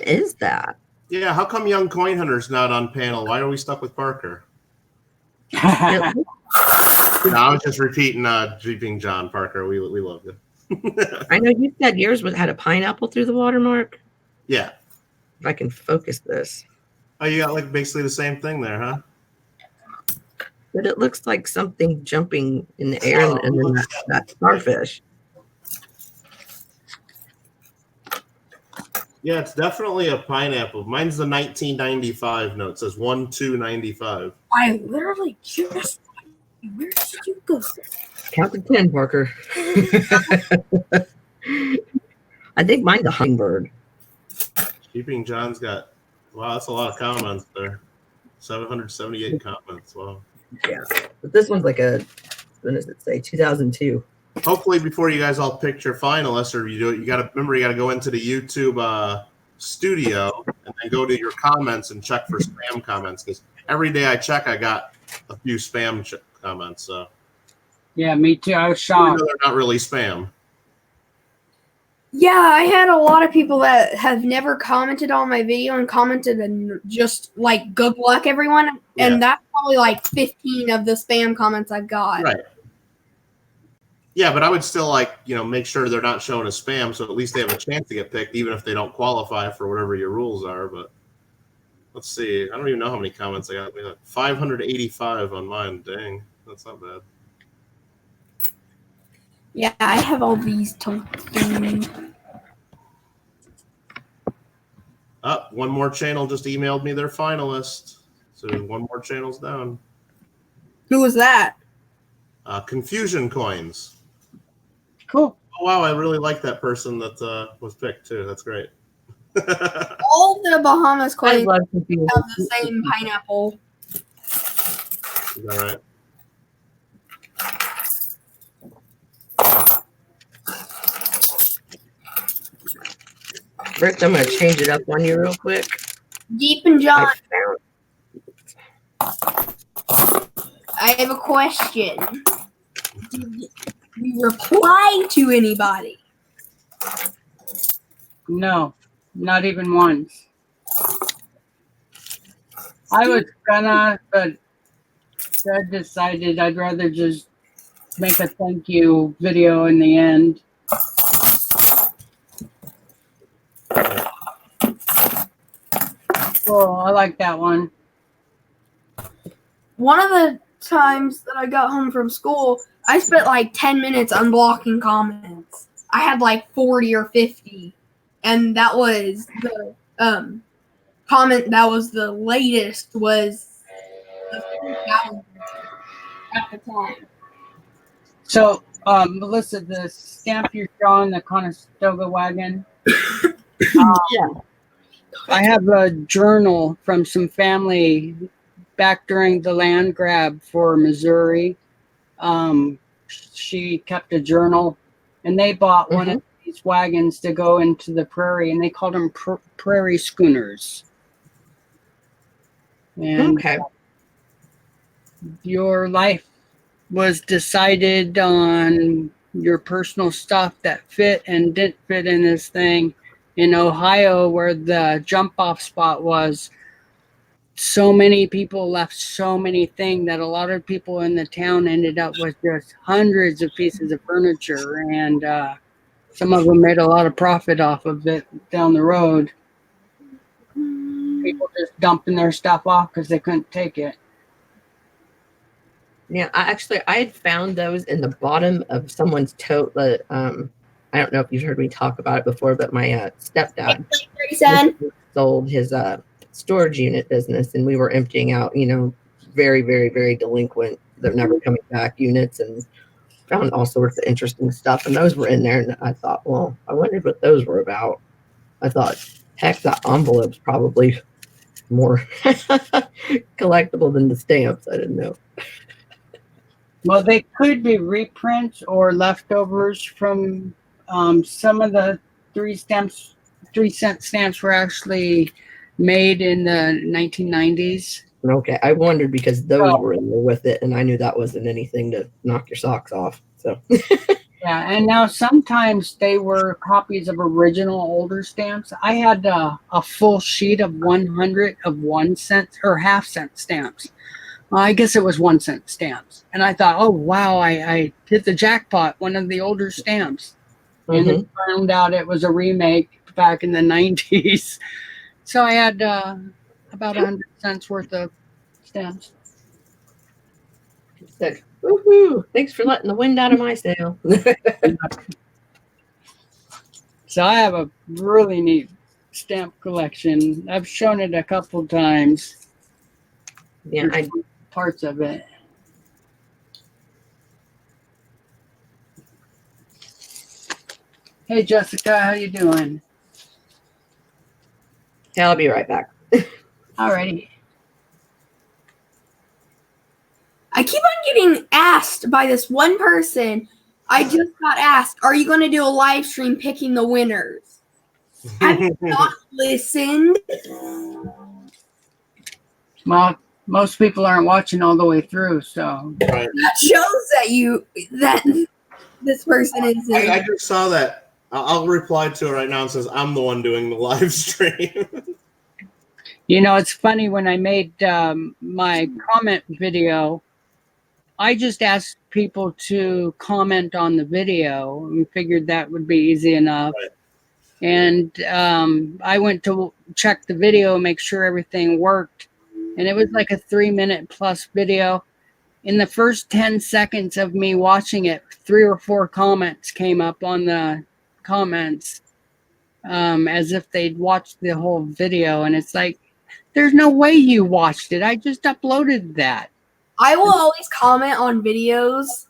Is that? Yeah, how come Young Coin Hunter's not on panel? Why are we stuck with Parker? It, No, I was just repeating Jeeping John Parker. We love you. I know you said yours had a pineapple through the watermark. Yeah. If I can focus this. Oh, you got like basically the same thing there, huh? But it looks like something jumping in the air and then that starfish. Yeah, it's definitely a pineapple. Mine's the 1995 note. It says 1295. I literally just. Where did you go? Count to 10, Parker. I think mine's a hummingbird. Jeeping John's got, wow, that's a lot of comments there. 778 comments. Wow. Yeah. But this one's like when does it say? 2002. Hopefully, before you guys all pick your finalists or you do it, you got to remember you got to go into the YouTube studio and and go to your comments and check for spam comments, because every day I check, I got a few spam comments. So Yeah, me too. I was even shocked. though they're not really spam. Yeah, I had a lot of people that have never commented on my video and commented and just like good luck everyone, Yeah. and that's probably like 15 of the spam comments I've got. Right. Yeah, but I would still make sure they're not showing as spam, so at least they have a chance to get picked, even if they don't qualify for whatever your rules are. But let's see. I don't even know how many comments I got. We got 585 on mine. Dang, that's not bad. Yeah, I have all these to One more channel just emailed me their finalist. So one more channel's down. Who was that? Confusion Coins. Cool. Oh, wow, I really like that person that was picked, too. That's great. All the Bahamas I coins love Confusion. have the same pineapple. Is that right? First, I'm going to change it up on you real quick. Deep and John, I found I have a question. Did we reply to anybody? No, not even once. I was gonna, but I decided I'd rather just make a thank you video in the end. Cool, I like that one. One of the times that I got home from school, I spent like 10 minutes unblocking comments. I had like 40 or 50. And that was the comment that was the latest was the 3,000 at the time. So, Melissa, the stamp you're showing, the Conestoga wagon, Yeah. I have a journal from some family back during the land grab for Missouri. She kept a journal, and they bought one of these wagons to go into the prairie, and they called them prairie schooners. And Okay. your life was decided on your personal stuff that fit and didn't fit in this thing. In Ohio, where the jump off spot was, so many people left so many things that a lot of people in the town ended up with just hundreds of pieces of furniture, and some of them made a lot of profit off of it down the road. People just dumping their stuff off because they couldn't take it. Yeah, I had found those in the bottom of someone's tote. I don't know if you've heard me talk about it before, but my stepdad sold his storage unit business, and we were emptying out, very, very, very delinquent, they're never coming back units, and found all sorts of interesting stuff. And those were in there, and I thought, well, I wondered what those were about. I thought, heck, that envelope's probably more collectible than the stamps. I didn't know. Well, they could be reprints or leftovers from some of the 3-cent stamps were actually made in the 1990s. Okay, I wondered because those were in there with it, and I knew that wasn't anything to knock your socks off. So yeah, and now sometimes they were copies of original older stamps. I had a full sheet of 100 of 1 cent or half-cent stamps. Well, I guess it was 1 cent stamps, and I thought, oh wow, I hit the jackpot, one of the older stamps, and then found out it was a remake back in the 90s. So I had about 100 cents worth of stamps. Said, woohoo, thanks for letting the wind out of my sail. So I have a really neat stamp collection. I've shown it a couple times. Yeah, Parts of it. Hey Jessica, how you doing? Yeah, I'll be right back. Alrighty. I keep on getting asked by this one person. I just got asked, are you going to do a live stream picking the winners? Have you not listened? Well, most people aren't watching all the way through, so Right. That shows that this person is. I just saw that. I'll reply to it right now and says I'm the one doing the live stream. you know it's funny when I made my comment video. I just asked people to comment on the video and figured that would be easy enough. Right. And I went to check the video, make sure everything worked. And it was like a 3-minute plus video. In the first 10 seconds of me watching it, 3 or 4 comments came up on the comments as if they'd watched the whole video. And it's like, there's no way you watched it. I just uploaded that. I will always comment on videos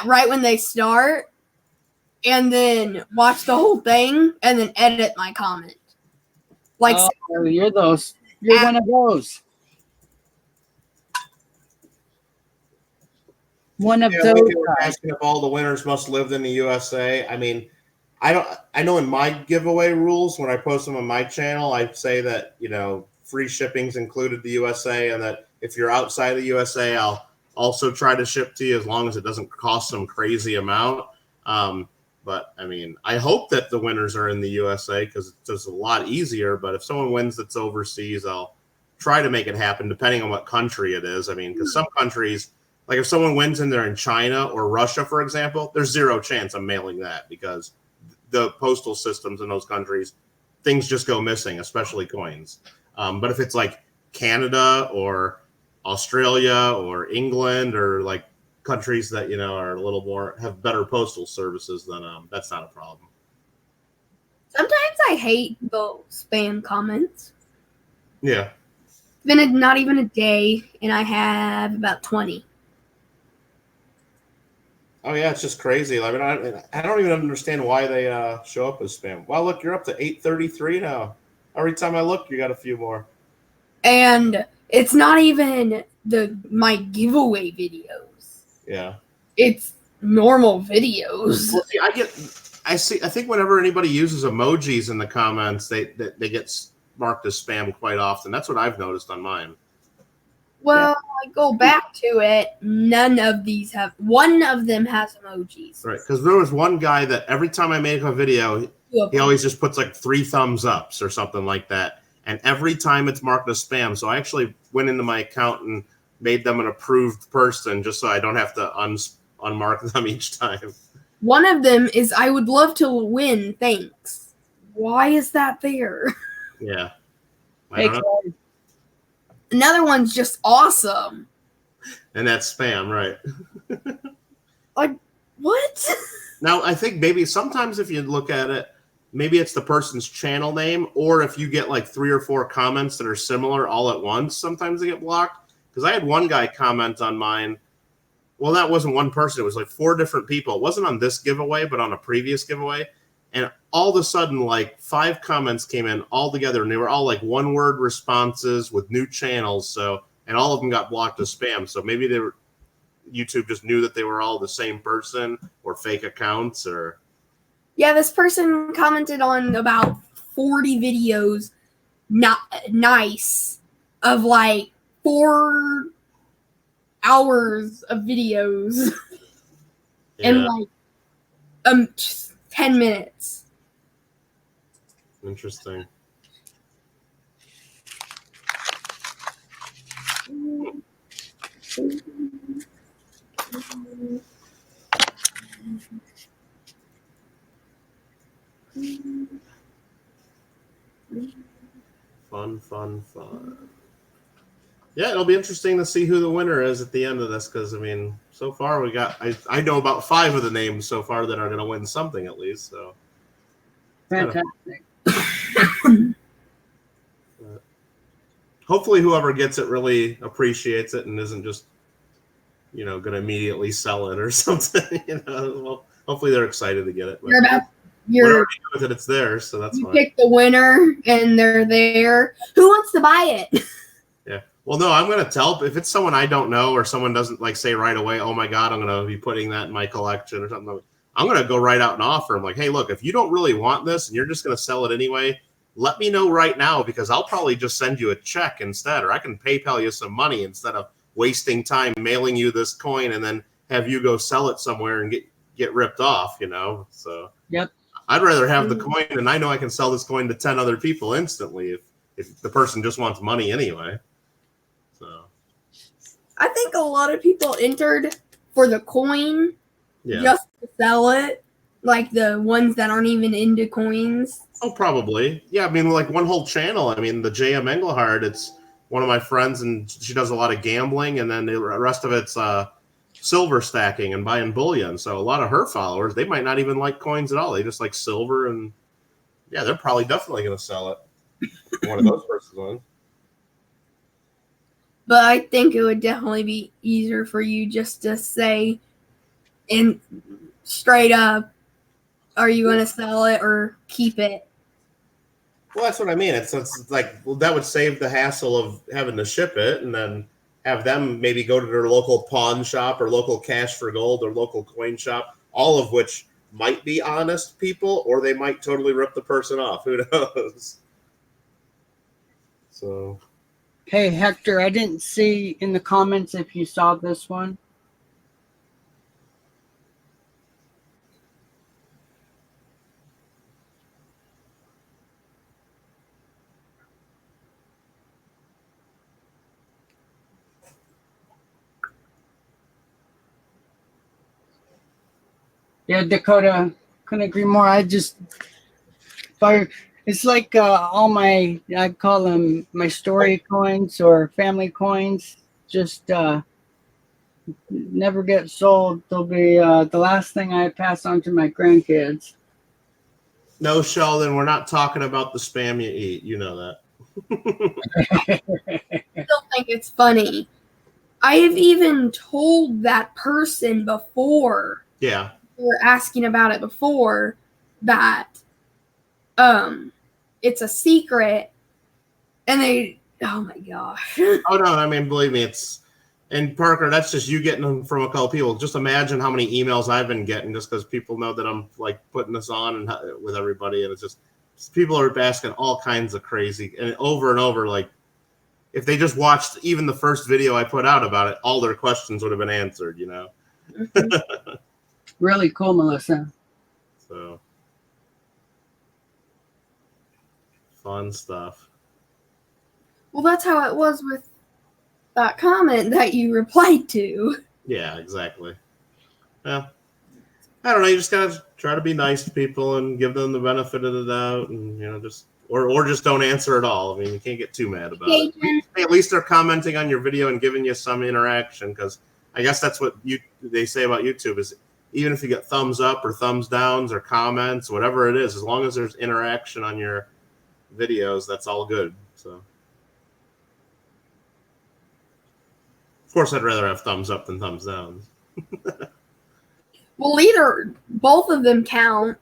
right when they start, and then watch the whole thing, and then edit my comment. Like, oh, you're those. You're one of those. One of those. Asking if all the winners must live in the USA. I mean, I know in my giveaway rules when I post them on my channel, I say that free shipping's included the USA, and that if you're outside the USA, I'll also try to ship to you as long as it doesn't cost some crazy amount. But I mean, I hope that the winners are in the USA because it's just a lot easier. But if someone wins that's overseas, I'll try to make it happen depending on what country it is. I mean, because some countries, like if someone wins and they're in China or Russia, for example, there's zero chance I'm mailing that because the postal systems in those countries, things just go missing, especially coins. But if it's like Canada or Australia or England or like countries that are a little more have better postal services, then that's not a problem. sometimes I hate the spam comments. Yeah. It's been not even a day, and I have about 20. Oh yeah, it's just crazy. I mean, I don't even understand why they show up as spam. Well, look, you're up to 833 now. Every time I look, you got a few more. And it's not even my giveaway videos. Yeah. It's normal videos. Well, see, I think whenever anybody uses emojis in the comments, they get marked as spam quite often. That's what I've noticed on mine. Well, I go back to it. None of these have. One of them has emojis. Right, because there was one guy that every time I make a video, he always just puts like 3 thumbs ups or something like that. And every time it's marked as spam. So I actually went into my account and made them an approved person just so I don't have to unmark them each time. One of them is I would love to win. Thanks. Why is that there? Yeah. I don't know. Another one's just awesome. And that's spam, right? Like, what? Now, I think maybe sometimes if you look at it, maybe it's the person's channel name, or if you get like 3 or 4 comments that are similar all at once, sometimes they get blocked. Because I had one guy comment on mine. Well, that wasn't one person. It was like 4 different people. It wasn't on this giveaway, but on a previous giveaway. And all of a sudden, like 5 comments came in all together, and they were all like 1-word responses with new channels. So, and all of them got blocked as spam. So maybe YouTube just knew that they were all the same person or fake accounts or. Yeah, this person commented on about 40 videos, not nice, of like 4 hours of videos in like 10 minutes. Interesting. Fun. Yeah, it'll be interesting to see who the winner is at the end of this because, I mean, so far we got, I know about 5 of the names so far that are going to win something at least. So Fantastic. Hopefully whoever gets it really appreciates it and isn't just, going to immediately sell it or something. Well, hopefully they're excited to get it. Whatever you do with it, it's theirs, so that's fine. Pick the winner and they're there. Who wants to buy it? Yeah. Well, no, I'm going to tell if it's someone I don't know or someone doesn't like say right away, oh my God, I'm going to be putting that in my collection or something. I'm going to go right out and offer them like, hey, look, if you don't really want this and you're just going to sell it anyway, let me know right now, because I'll probably just send you a check instead, or I can PayPal you some money instead of wasting time mailing you this coin and then have you go sell it somewhere and get ripped off, you know? So Yep. I'd rather have the coin, and I know I can sell this coin to 10 other people instantly if the person just wants money anyway. So I think a lot of people entered for the coin just to sell it, like the ones that aren't even into coins. Oh, probably. Yeah, I mean, like one whole channel. I mean, the J.M. Engelhard, it's one of my friends, and she does a lot of gambling, and then the rest of it's silver stacking and buying bullion. So a lot of her followers, they might not even like coins at all. They just like silver, and yeah, they're probably definitely going to sell it. One of those versus ones. But I think it would definitely be easier for you just to say, and straight up, are you going to sell it or keep it? Well, that's what I mean. It's like, well, that would save the hassle of having to ship it, and then have them maybe go to their local pawn shop or local Cash for Gold or local coin shop, all of which might be honest people, or they might totally rip the person off. Who knows? So, Hey, Hector, I didn't see in the comments if you saw this one. Yeah, Dakota, couldn't agree more. It's like all my, I call them my story coins or family coins, just never get sold. They'll be the last thing I pass on to my grandkids. no, Sheldon, we're not talking about the spam you eat. You know that. I still think it's funny. I have even told that person before. Yeah. We were asking about it before that it's a secret, and they, oh my gosh. Oh no, I mean, believe me, and Parker, that's just you getting them from a couple people. Just imagine how many emails I've been getting just because people know that I'm like putting this on and with everybody, and it's just people are asking all kinds of crazy and over, like if they just watched even the first video I put out about it, all their questions would have been answered, you know. Mm-hmm. Really cool, Melissa. So fun stuff. Well, that's how it was with that comment that you replied to. Yeah, exactly. Yeah. I don't know. You just gotta try to be nice to people and give them the benefit of the doubt, and just or just don't answer at all. I mean, you can't get too mad about it. Hey, at least they're commenting on your video and giving you some interaction, because I guess that's what they say about YouTube is even if you get thumbs up or thumbs downs or comments, whatever it is, as long as there's interaction on your videos, that's all good. So, of course, I'd rather have thumbs up than thumbs down. Well, both of them count.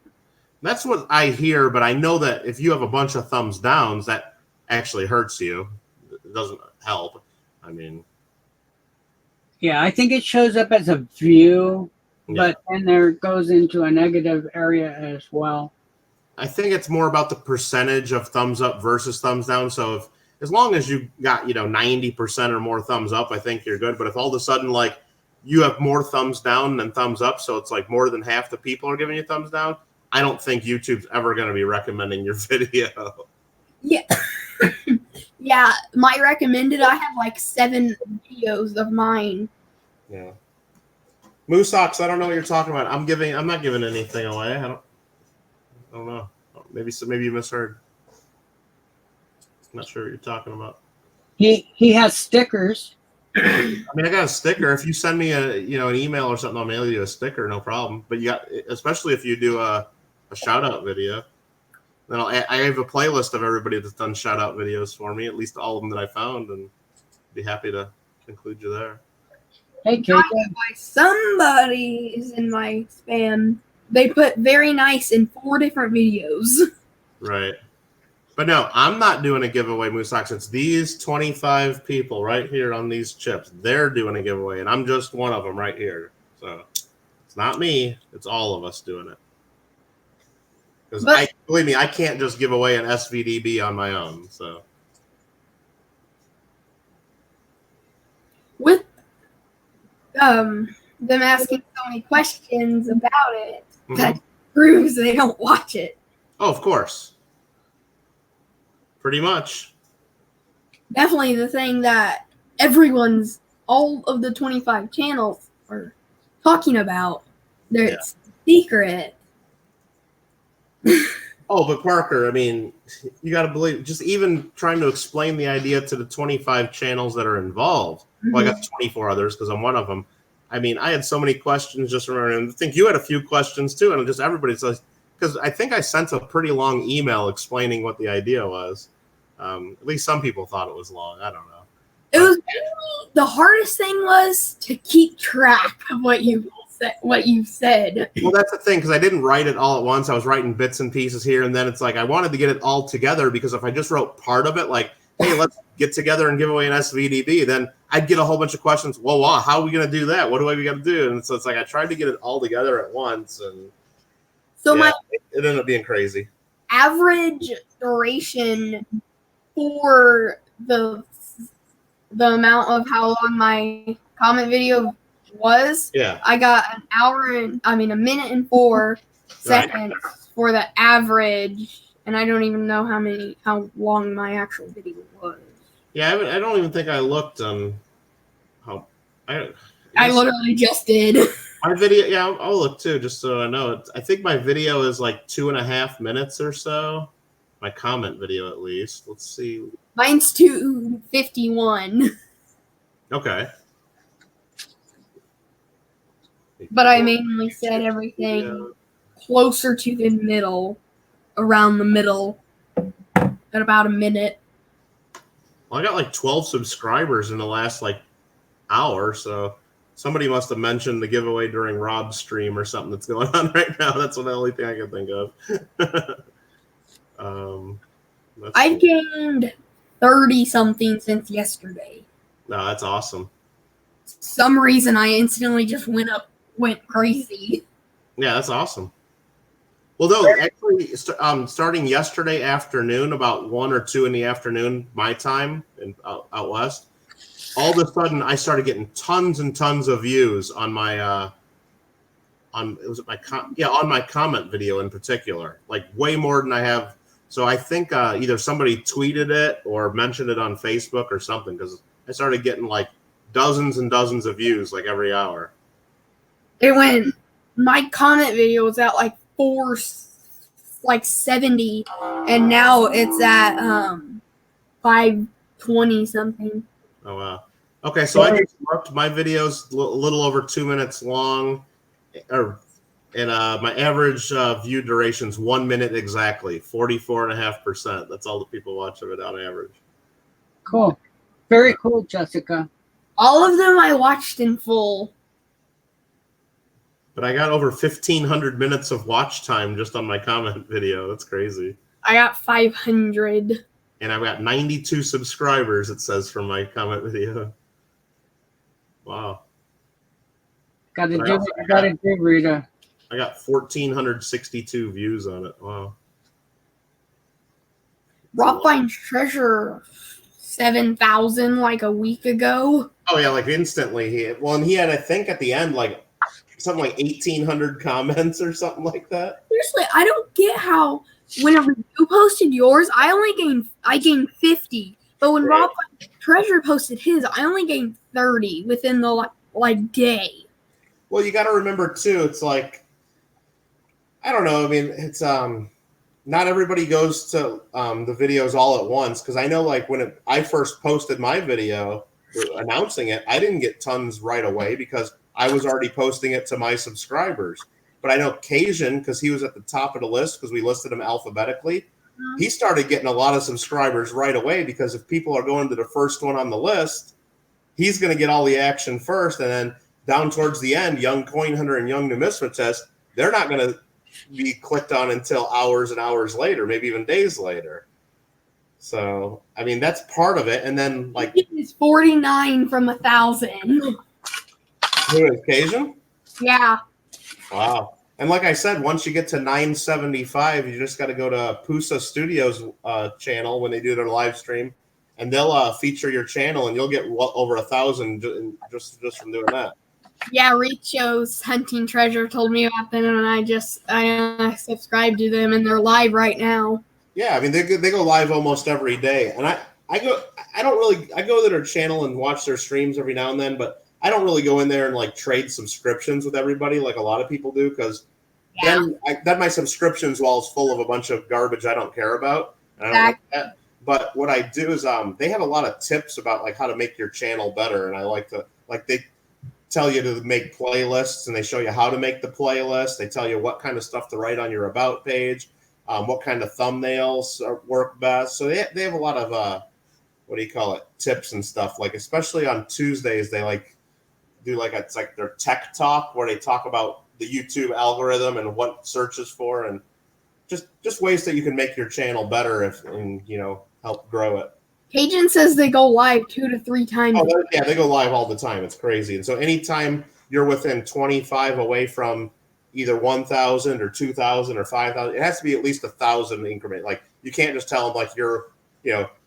That's what I hear, but I know that if you have a bunch of thumbs downs, that actually hurts you. It doesn't help. I mean, Yeah, I think it shows up as a view, yeah. but then there goes into a negative area as well. I think it's more about the percentage of thumbs up versus thumbs down. So as long as you got 90% or more thumbs up, I think you're good. But if all of a sudden like you have more thumbs down than thumbs up, so it's like more than half the people are giving you thumbs down, I don't think YouTube's ever going to be recommending your video. Yeah. Yeah, my recommended, I have like 7 videos of mine. Yeah. Moosox, I don't know what you're talking about. I'm not giving anything away. I don't know. Maybe you misheard. I'm not sure what you're talking about. He has stickers. I mean, I got a sticker. If you send me an email or something, I'll mail you a sticker, no problem. But especially if you do a shout out video, then I have a playlist of everybody that's done shout out videos for me, at least all of them that I found, and be happy to include you there. Hey, KJ. Somebody is in my spam. They put very nice in 4 different videos. Right. But no, I'm not doing a giveaway, Moosox. It's these 25 people right here on these chips. They're doing a giveaway, and I'm just one of them right here. So it's not me. It's all of us doing it. Because believe me, I can't just give away an SVDB on my own. So with them asking so many questions about it, that proves they don't watch it. Oh, of course. Pretty much. Definitely the thing that all of the 25 channels are talking about. It's secret. Oh, but Parker, I mean, you got to believe, just even trying to explain the idea to the 25 channels that are involved. Well, I got 24 others because I'm one of them. I mean, I had so many questions just remembering. And I think you had a few questions too, and just everybody says, because I think I sent a pretty long email explaining what the idea was. At least some people thought it was long. I don't know. It was mainly, the hardest thing was to keep track of what you said. Well, that's the thing, because I didn't write it all at once. I was writing bits and pieces here, and then it's like I wanted to get it all together, because if I just wrote part of it, like, hey, let's get together and give away an SVDB, then I'd get a whole bunch of questions. Well, wow, how are we going to do that? What do we got to do? And so it's like I tried to get it all together at once, and So it ended up being crazy. Average duration for the amount of how long my comment video was, I got a minute and 4 seconds for the average, and I don't even know how long my actual video was. Yeah, I don't even think I looked on how. I literally just did. My video, I'll look too, just so I know. I think my video is like 2.5 minutes or so. My comment video, at least. Let's see. Mine's 2:51. Okay. But I mainly said everything closer to the middle, around the middle, at about a minute. Well, I got like 12 subscribers in the last like hour, so somebody must have mentioned the giveaway during Rob's stream or something that's going on right now. That's the only thing I can think of. I've gained 30-something since yesterday. No, that's awesome. Some reason I instantly just went crazy. Yeah, that's awesome. Well, though, actually, starting yesterday afternoon, about 1 or 2 in the afternoon, my time out west, all of a sudden I started getting tons and tons of views on my on my comment video in particular, like way more than I have. So I think either somebody tweeted it or mentioned it on Facebook or something, because I started getting like dozens and dozens of views like every hour. My comment video was at like 470, and now it's at 520 something. Oh wow. Okay, so I just looked. My video's a little over 2 minutes long, and my average view duration's 1 minute exactly, 44.5%. That's all the people watch of it on average. Cool. Very cool, Jessica. All of them I watched in full. But I got over 1,500 minutes of watch time just on my comment video. That's crazy. I got 500. And I've got 92 subscribers, it says, from my comment video. Wow. Gotta do what you gotta do, Rita. I got 1,462 views on it. Wow. Rob finds treasure 7,000 like a week ago. Oh yeah, like instantly. He had, I think, at the end, like something like 1,800 comments or something like that. Seriously, I don't get how whenever you posted yours, I gained 50, but when Rob finds treasure posted his, I only gained 30 within the like day. Well, you got to remember too. It's like, I don't know. I mean, it's not everybody goes to the videos all at once, because I know like when I first posted my video announcing it, I didn't get tons right away because I was already posting it to my subscribers. But I know Cajun, because he was at the top of the list because we listed him alphabetically, he started getting a lot of subscribers right away, because if people are going to the first one on the list, he's going to get all the action first, and then down towards the end, Young Coin Hunter and Young Numismatist, they're not going to be clicked on until hours and hours later, maybe even days later. So, I mean, that's part of it. And then, like, it's 49 from 1,000. Who is Cajun? Yeah. Wow. And like I said, once you get to 975, you just got to go to Pusa Studios channel when they do their live stream, and they'll feature your channel, and you'll get over 1,000 just from doing that. Yeah, Richo's Hunting Treasure told me about them, and I subscribe to them, and they're live right now. Yeah, I mean they go live almost every day, and I go to their channel and watch their streams every now and then, but I don't really go in there and like trade subscriptions with everybody like a lot of people do, because then my subscriptions wall is full of a bunch of garbage I don't care about, and I don't like that. But what I do is they have a lot of tips about like how to make your channel better, and I like to they tell you to make playlists, and they show you how to make the playlist. They tell you what kind of stuff to write on your about page, what kind of thumbnails work best. So they have a lot of tips and stuff. Like especially on Tuesdays, they do it's like their tech talk where they talk about the YouTube algorithm and what searches for, and just ways that you can make your channel better and help grow it. Cajun says they go live 2 to 3 times. Oh, yeah, they go live all the time. It's crazy. And so anytime you're within 25 away from either 1,000 or 2,000 or 5,000, it has to be at least 1,000 increment. Like you can't just tell them like you're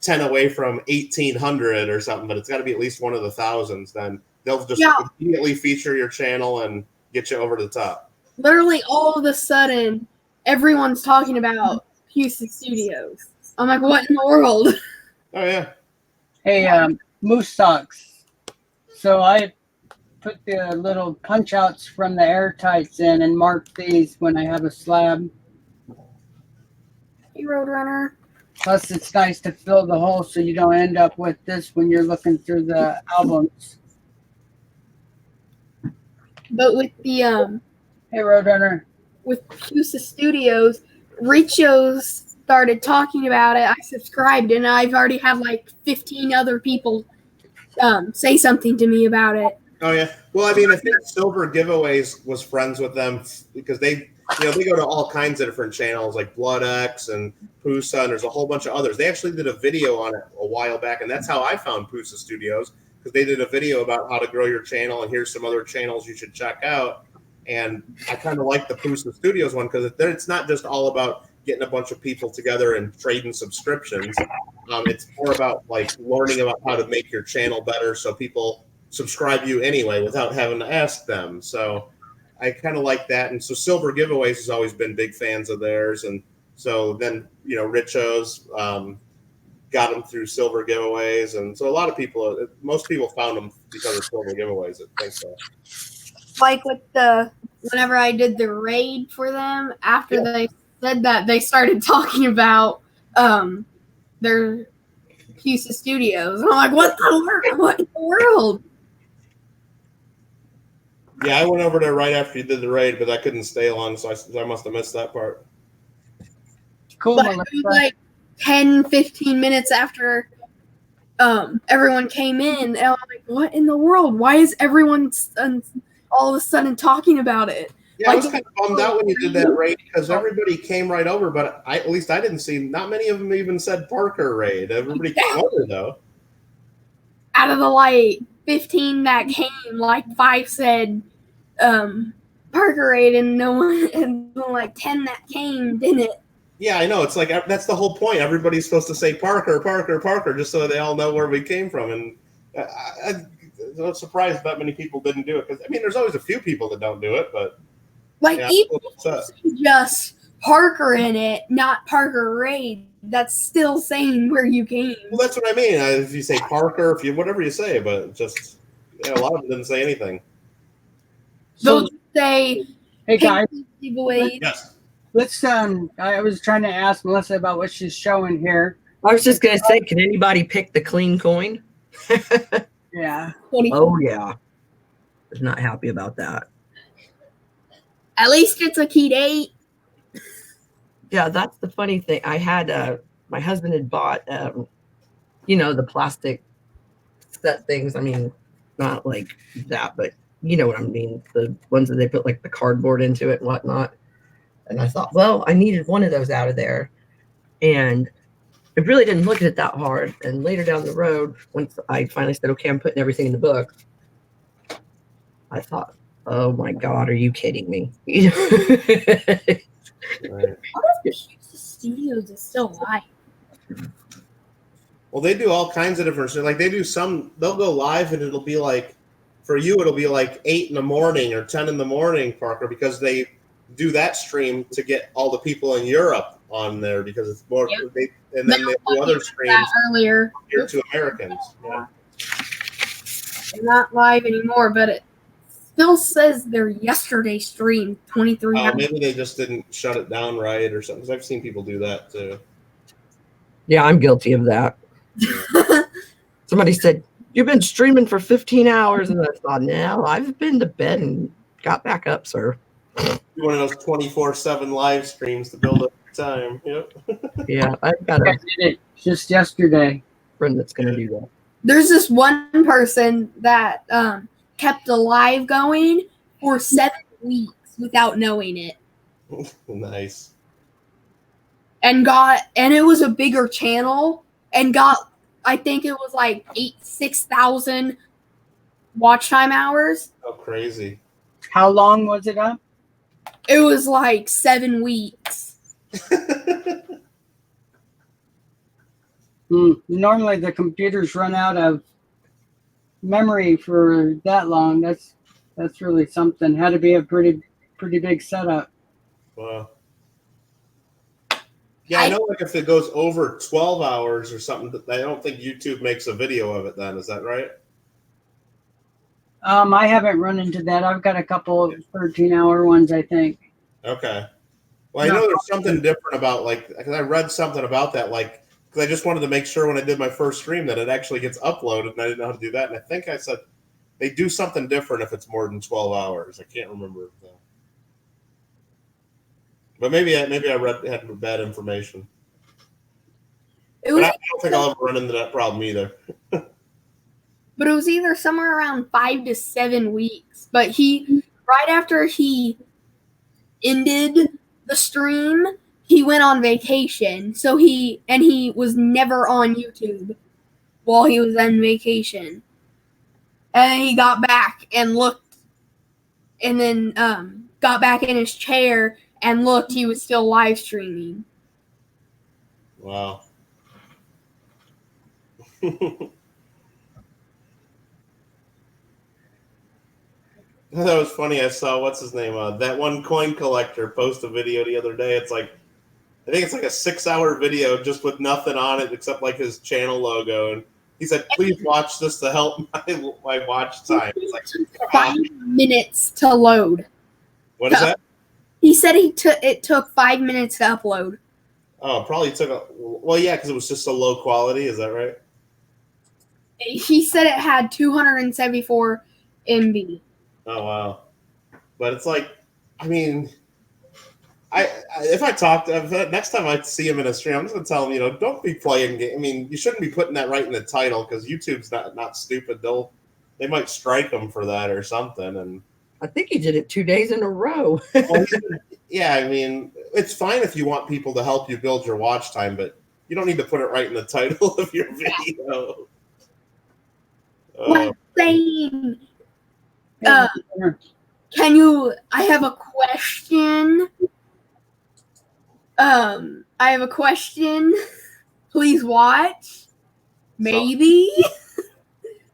10 away from 1,800 or something, but it's got to be at least one of the thousands. Then they'll just immediately feature your channel and get you over the top. Literally all of a sudden, everyone's talking about Houston Studios. I'm like, what in the world? Oh, yeah. Hey, moose socks. So I put the little punch outs from the air tights in and mark these when I have a slab. Hey, Roadrunner. Plus, it's nice to fill the hole so you don't end up with this when you're looking through the albums. But with the Hey, Roadrunner. with Pusa Studios, Richo's started talking about it. I subscribed, and I've already had like 15 other people say something to me about it. Oh yeah. Well, I mean, I think Silver Giveaways was friends with them because they go to all kinds of different channels like Blood X and Pusa, and there's a whole bunch of others. They actually did a video on it a while back, and that's how I found Pusa Studios, because they did a video about how to grow your channel, and here's some other channels you should check out. And I kind of like the Pusa Studios one because it's not just all about getting a bunch of people together and trading subscriptions. It's more about like learning about how to make your channel better so people subscribe you anyway without having to ask them. So I kind of like that. And so Silver Giveaways has always been big fans of theirs. And so then, Richo's got them through Silver Giveaways. And so most people found them because of Silver Giveaways. I think so. Like whenever I did the raid for them, after they said that, they started talking about their Pusa Studios. And I'm like, what in the world? Yeah, I went over there right after you did the raid, but I couldn't stay long, so I must have missed that part. Cool. But it was like 10, 15 minutes after everyone came in, and I'm like, what in the world? Why is everyone all of a sudden talking about it? Yeah, I was kind of bummed out when you did that raid because everybody came right over, but at least I didn't see, not many of them even said Parker raid. Everybody came over, though. Out of the 15 that came, 5 said Parker raid, and no one, and 10 that came didn't. Yeah, I know. It's like that's the whole point. Everybody's supposed to say Parker, Parker, Parker, just so they all know where we came from. And I'm surprised that many people didn't do it because there's always a few people that don't do it, but. Even just Parker in it, not Parker raid, that's still saying where you came. Well, that's what I mean. If you say Parker, whatever you say, but just a lot of them didn't say anything. They'll say, hey guys, yes. Let's I was trying to ask Melissa about what she's showing here. I was just gonna say, can anybody pick the clean coin? Yeah. Oh yeah. I was not happy about that. At least it's a keyed 8. Yeah, that's the funny thing. I had my husband had bought the plastic set things. Not like that, but you know what I mean. The ones that they put like the cardboard into it and whatnot. And I thought, well, I needed one of those out of there. And I really didn't look at it that hard. And later down the road, once I finally said, okay, I'm putting everything in the book, I thought, Oh my God, are you kidding me? Right. What if the Studios is still live? Well, they do all kinds of different shit. Like they do some, they'll go live and it'll be like, for you, it'll be like 8 in the morning or 10 in the morning, Parker, because they do that stream to get all the people in Europe on there because it's more. Yep. And then they do other streams Earlier. here to Americans. Yeah. They're not live anymore, but it still says their yesterday stream 23 hours. Maybe they just didn't shut it down right or something. Because I've seen people do that too. Yeah, I'm guilty of that. Somebody said, "You've been streaming for 15 hours." And I thought, no, I've been to bed and got back up, sir. One of those 24/7 live streams to build up your time. Yep. Yeah, I've got I a did it just yesterday. friend that's going to do that. There's this one person that kept a live going for 7 weeks without knowing it. Nice. And it was a bigger channel and got, I think it was like 6,000 watch time hours. Oh, crazy. How long was it up? It was like 7 weeks. Normally the computers run out of memory for that long. That's really something. Had to be a pretty big setup. Wow. Yeah, I know. Like if it goes over 12 hours or something, I don't think YouTube makes a video of it. Then is that right? I haven't run into that. I've got a couple of 13-hour ones, I think. Okay. Well, I know there's something different about because I read something about that, because I just wanted to make sure when I did my first stream that it actually gets uploaded, and I didn't know how to do that. And I think I said they do something different if it's more than 12 hours. I can't remember though. But maybe I had bad information. But I don't think I'll ever run into that problem either. But it was either somewhere around 5 to 7 weeks. But right after he ended the stream, he went on vacation. So he was never on YouTube while he was on vacation. And he got back and looked, and then got back in his chair and looked. He was still live streaming. Wow. That was funny. I saw what's his name, that one coin collector post a video the other day. It's like, I think it's like a 6-hour video just with nothing on it except like his channel logo, and he said, "Please watch this to help my watch time." It's like 5 minutes to load. What is that? He said it took 5 minutes to upload. Oh, probably took yeah, because it was just so low quality. Is that right? He said it had 274 MB. Oh wow! But it's like, I mean, if I talk to next time I see him in a stream, I'm just gonna tell him, don't be playing game. I mean, you shouldn't be putting that right in the title because YouTube's not stupid. They might strike him for that or something. And I think he did it 2 days in a row. Yeah, I mean, it's fine if you want people to help you build your watch time, but you don't need to put it right in the title of your video. One thing. Can you? I have a question. I have a question. Please watch. Maybe.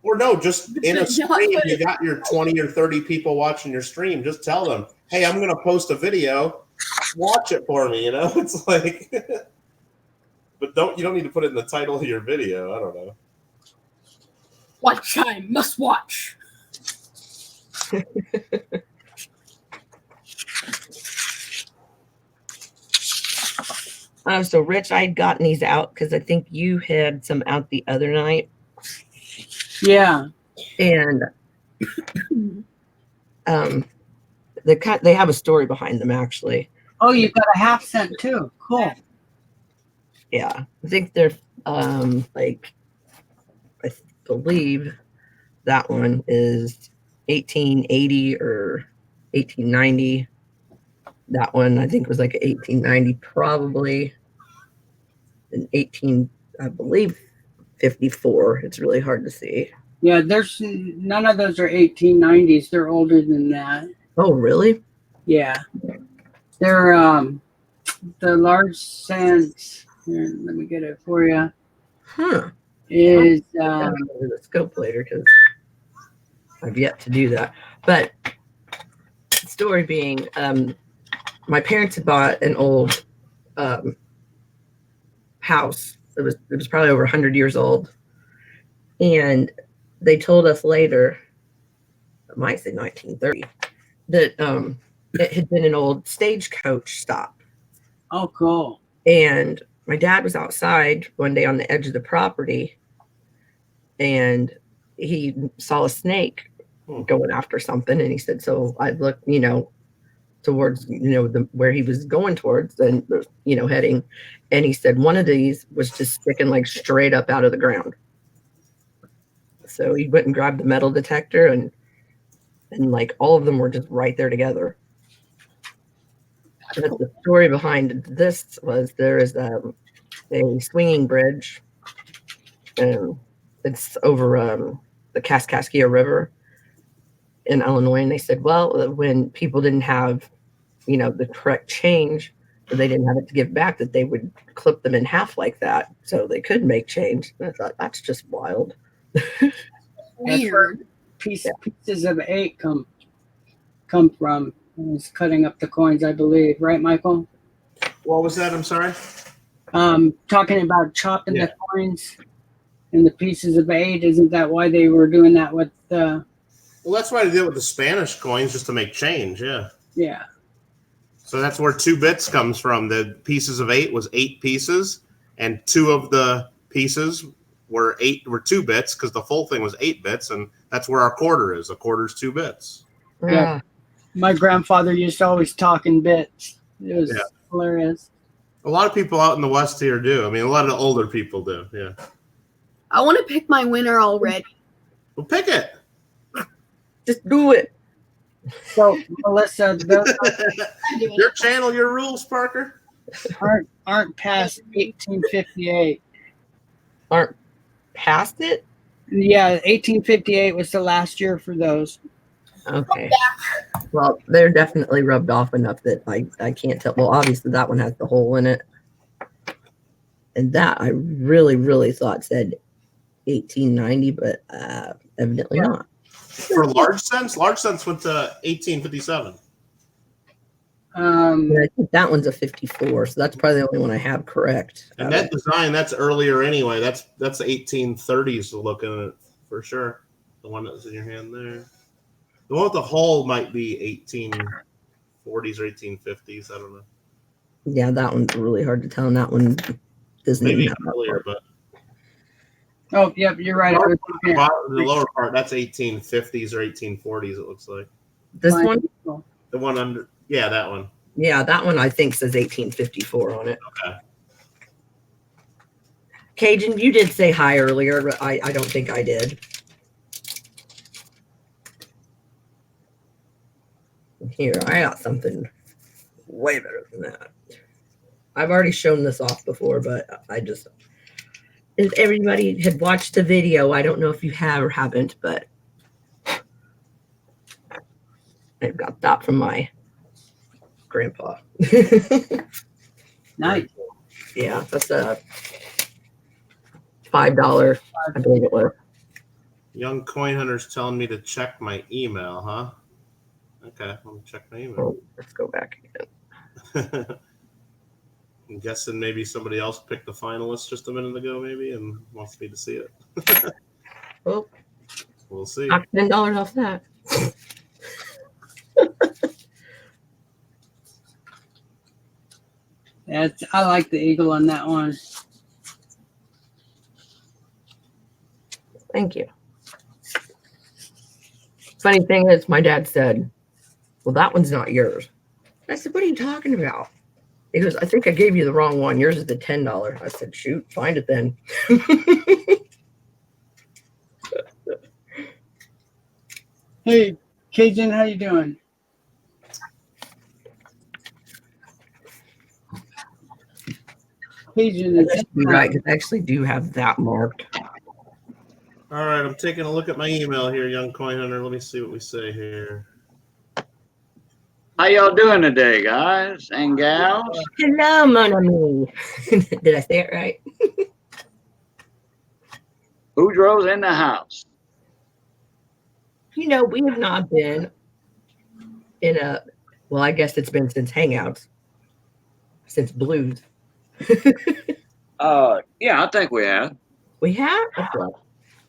Or no, just in a stream, you got your 20 or 30 people watching your stream. Just tell them, "Hey, I'm going to post a video. Watch it for me." It's like, but you don't need to put it in the title of your video. I don't know. Watch time. Must watch. So Rich, I'd gotten these out because I think you had some out the other night. Yeah. And they have a story behind them actually. Oh, you got a half cent too. Cool. Yeah. I think they're I believe that one is 1880 or 1890. That one I think was like 1890 probably. In 18, I believe 54. It's really hard to see. Yeah, there's none of those are 1890s. They're older than that. Oh, really? Yeah, they're the large sense. Here, let me get it for you. Huh. Is I'll go to the scope later because I've yet to do that. But the story being, my parents had bought an old house. It was probably over 100 years old, and they told us later, I might say 1930, that it had been an old stagecoach stop. oh cool. And my dad was outside one day on the edge of the property, and he saw a snake going after something, and he said, so I looked, towards where he was going towards and heading, and he said one of these was just sticking like straight up out of the ground. So he went and grabbed the metal detector, and like all of them were just right there together. But the story behind this was there is a swinging bridge, and it's over the Kaskaskia River in Illinois, and they said, well, when people didn't have the correct change, or they didn't have it to give back, that they would clip them in half like that so they could make change. And I thought, that's just wild. Weird. Pieces of 8 come from. It's cutting up the coins, I believe, right, Michael? What was that? I'm sorry. Talking about chopping the coins and the pieces of 8. Isn't that why they were doing that with the? Well, that's why they did it with the Spanish coins, just to make change. Yeah. Yeah. So that's where 2 bits comes from. The pieces of 8 was 8 pieces, and 2 of the pieces were 2 bits because the full thing was 8 bits, and that's where our quarter is. A quarter's 2 bits. Yeah. My grandfather used to always talk in bits. It was hilarious. A lot of people out in the West here do. I mean, a lot of the older people do. Yeah. I want to pick my winner already. Well, pick it. Just do it. So, Melissa, those Your channel, your rules, Parker. aren't past 1858. Aren't past it? Yeah, 1858 was the last year for those. Okay. Well, they're definitely rubbed off enough that I can't tell. Well, obviously that one has the hole in it. And that I really, really thought said 1890, but evidently not. For large sense went to 1857. And I think that one's a 54, so that's probably the only one I have correct. And that design, that's earlier anyway. That's 1830s looking at it for sure. The one that's in your hand there. The one with the hole might be 1840s or 1850s. I don't know. Yeah, that one's really hard to tell. And that one doesn't Maybe even have earlier, but Oh, yep, you're right. the lower part, that's 1850s or 1840s, it looks like. This one? The one under, yeah, that one. Yeah, that one I think says 1854 on it. Okay. Cajun, you did say hi earlier, but I don't think I did. Here, I got something way better than that. I've already shown this off before, but if everybody had watched the video, I don't know if you have or haven't, but I've got that from my grandpa. Nice. Yeah, that's a $5, I believe it was. Young Coin Hunter's telling me to check my email, huh? Okay, let me check my email. Oh, let's go back again. I'm guessing maybe somebody else picked the finalist just a minute ago, maybe, and wants me to see it. Well, we'll see. knock $10 off that. I like the eagle on that one. Thank you. Funny thing is, my dad said, well, that one's not yours. I said, what are you talking about? He goes, I think I gave you the wrong one. Yours is the $10. I said, shoot, find it then. Hey, Cajun, how you doing? Cajun, You're right, because I actually do have that marked. All right, I'm taking a look at my email here, Young Coin Hunter. Let me see what we say here. How y'all doing today, guys and gals? Hello, mon ami. Did I say it right? Who drove in the house? You know, we have not been in a, well, I guess it's been since Hangouts, since Blues. Yeah, I think we have. We have? Okay.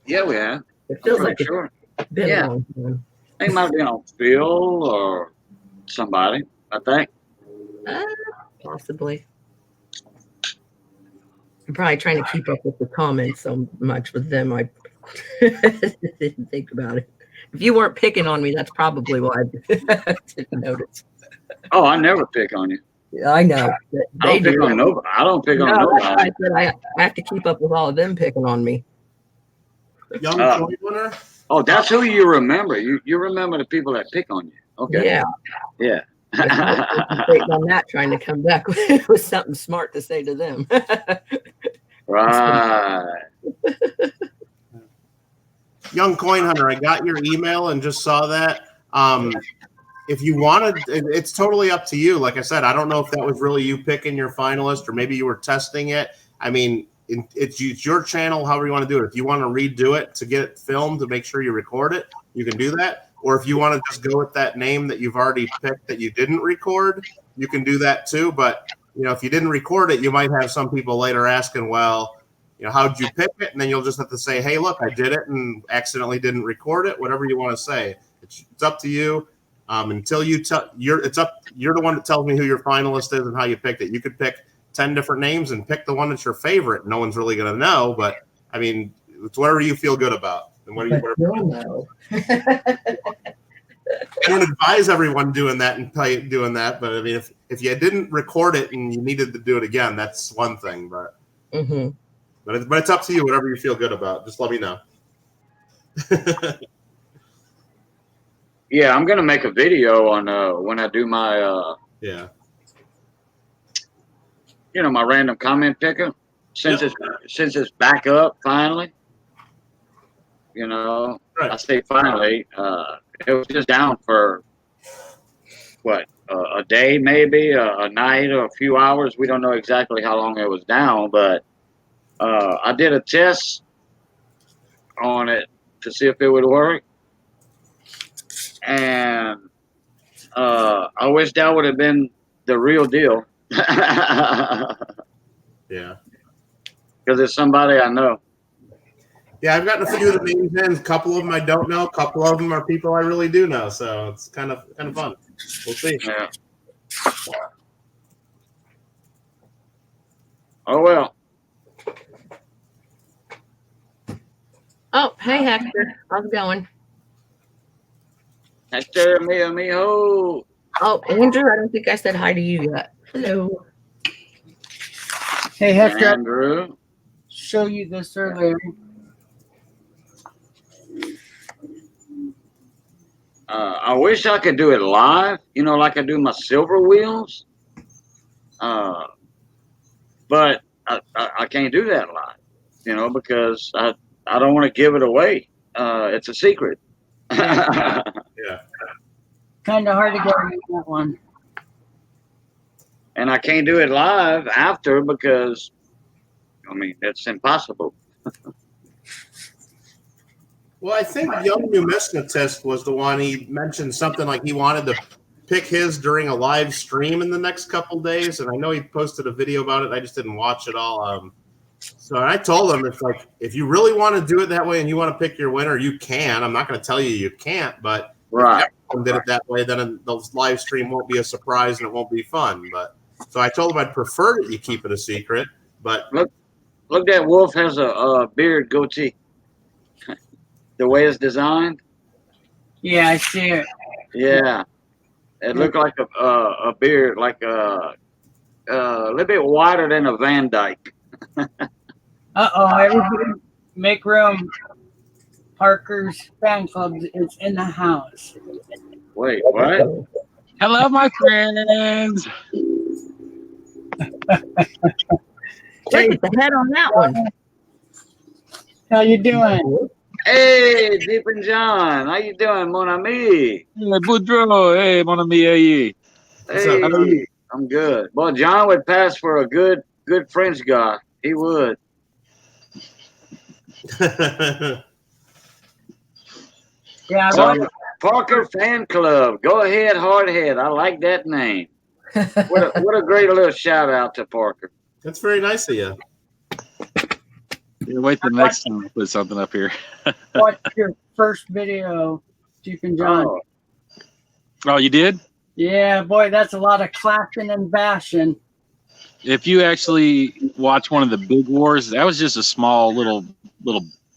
Yeah, we have. It I'm feels pretty like it's sure. been Yeah. a long time. I think it might have been on Phil or somebody, I think. Possibly. I'm probably trying to keep up with the comments so much with them. I didn't think about it. If you weren't picking on me, that's probably why I didn't notice. Oh, I never pick on you. Yeah, I know. I don't pick on nobody. I don't pick on nobody. I said I have to keep up with all of them picking on me. Young Coin Hunter? Oh, that's who you remember. You remember the people that pick on you. Okay. Yeah. Yeah. Concentrating on that, trying to come back with something smart to say to them. Right. Young Coin Hunter, I got your email and just saw that. If you wanted, it's totally up to you. Like I said, I don't know if that was really you picking your finalist or maybe you were testing it. I mean, it's your channel, however you want to do it. If you want to redo it to get it filmed to make sure you record it, you can do that. Or if you want to just go with that name that you've already picked that you didn't record, you can do that too. But, you know, if you didn't record it, you might have some people later asking, well, you know, how'd you pick it? And then you'll just have to say, hey, look, I did it and accidentally didn't record it. Whatever you want to say, it's up to you. Until you tell you're the one that tells me who your finalist is and how you picked it. You could pick 10 different names and pick the one that's your favorite. No one's really going to know, but I mean, it's whatever you feel good about. And whatever know. I don't advise everyone doing that and doing that, but I mean, if you didn't record it and you needed to do it again, that's one thing. But but it's up to you. Whatever you feel good about, just let me know. Yeah, I'm gonna make a video on when I do my yeah, you know, my random comment picker since it's back up finally. You know, right. I say finally. It was just down for what a day, maybe a night, or a few hours. We don't know exactly how long it was down, but I did a test on it to see if it would work, and I wish that would have been the real deal. Yeah, because it's somebody I know. yeah. I've gotten a few of the names in. A couple of them I don't know. A couple of them are people I really do know. So it's kind of fun. We'll see. Yeah. Oh well. Oh, hey Hector, how's it going? Hector, mijo. Oh, Andrew, I don't think I said hi to you yet. Hello. Hey, Hector, Andrew. show you this earlier. I wish I could do it live, you know, like I do my silver wheels. But I can't do that live, you know, because I don't want to give it away. It's a secret. Yeah. Kind of hard to get in that one. And I can't do it live after because, I mean, it's impossible. Well, I think Young Numismatist was the one. He mentioned something like he wanted to pick his during a live stream in the next couple days, and I know he posted a video about it. I just didn't watch it all. So I told him, it's like, if you really want to do it that way and you want to pick your winner, you can. I'm not going to tell you you can't, but Right. if everyone did it that way, then the live stream won't be a surprise and it won't be fun. But so I told him I'd prefer that you keep it a secret. But Look, that wolf has a beard goatee. The way it's designed. Yeah, I see it. Yeah, it looked like a beard, like a little bit wider than a Van Dyke. Everybody make room. Parker's fan club is in the house. Wait, what? Hello, my friends. Take the head on that one. How you doing? Hey, Deep and John, how you doing, mon ami? Hey, Boudreaux. Hey, mon ami. Hey. What's up, Hey, John? I'm good. Well, John would pass for a good French guy. He would. Yeah, So, Parker Fan Club. Go ahead, Hardhead. I like that name. What a great little shout out to Parker. That's very nice of you. yeah, wait the next time I put something up here. watch your first video, Chief and John. Oh, Oh, you did? Yeah, boy, that's a lot of clapping and bashing. If you actually watch one of the big wars, that was just a small little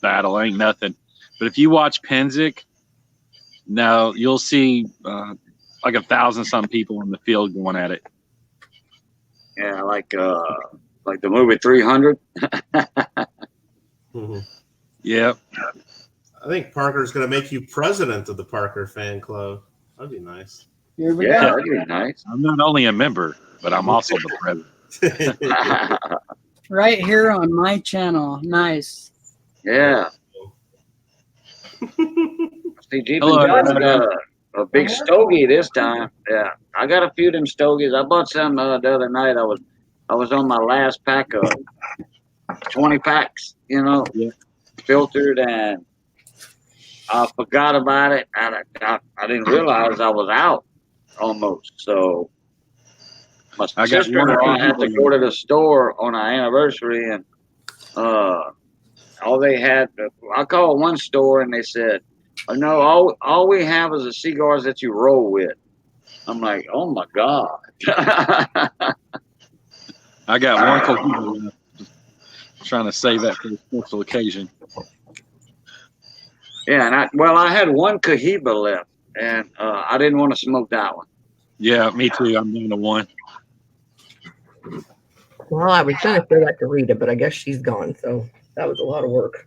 battle. Ain't nothing. But if you watch Penzic, now you'll see like 1,000 some people in the field going at it. yeah, like the movie 300. Mhm. Yep. I think Parker's going to make you president of the Parker Fan Club. That'd be nice. Here we Yeah, go. that'd be nice. I'm not only a member, but I'm also the president. Right here on my channel. Nice. Yeah. See, Deep Hello, and John's everybody. got a big stogie this time. Yeah, I got a few of them stogies. I bought some the other night. I was on my last pack of 20 packs, Yeah. filtered, and I forgot about it. And I didn't realize I was out almost. So my I got sister-in-law one had to go to the store on our anniversary, and all they had, I called one store and they said, oh, no, all we have is the cigars that you roll with. I'm like, oh my God. I got one coquito left. Trying to save that for a special occasion. Yeah, and I had one Cohiba left, and I didn't want to smoke that one. Yeah, me too. I'm down to one. Well, I was going to say that to Rita, but I guess she's gone. So that was a lot of work.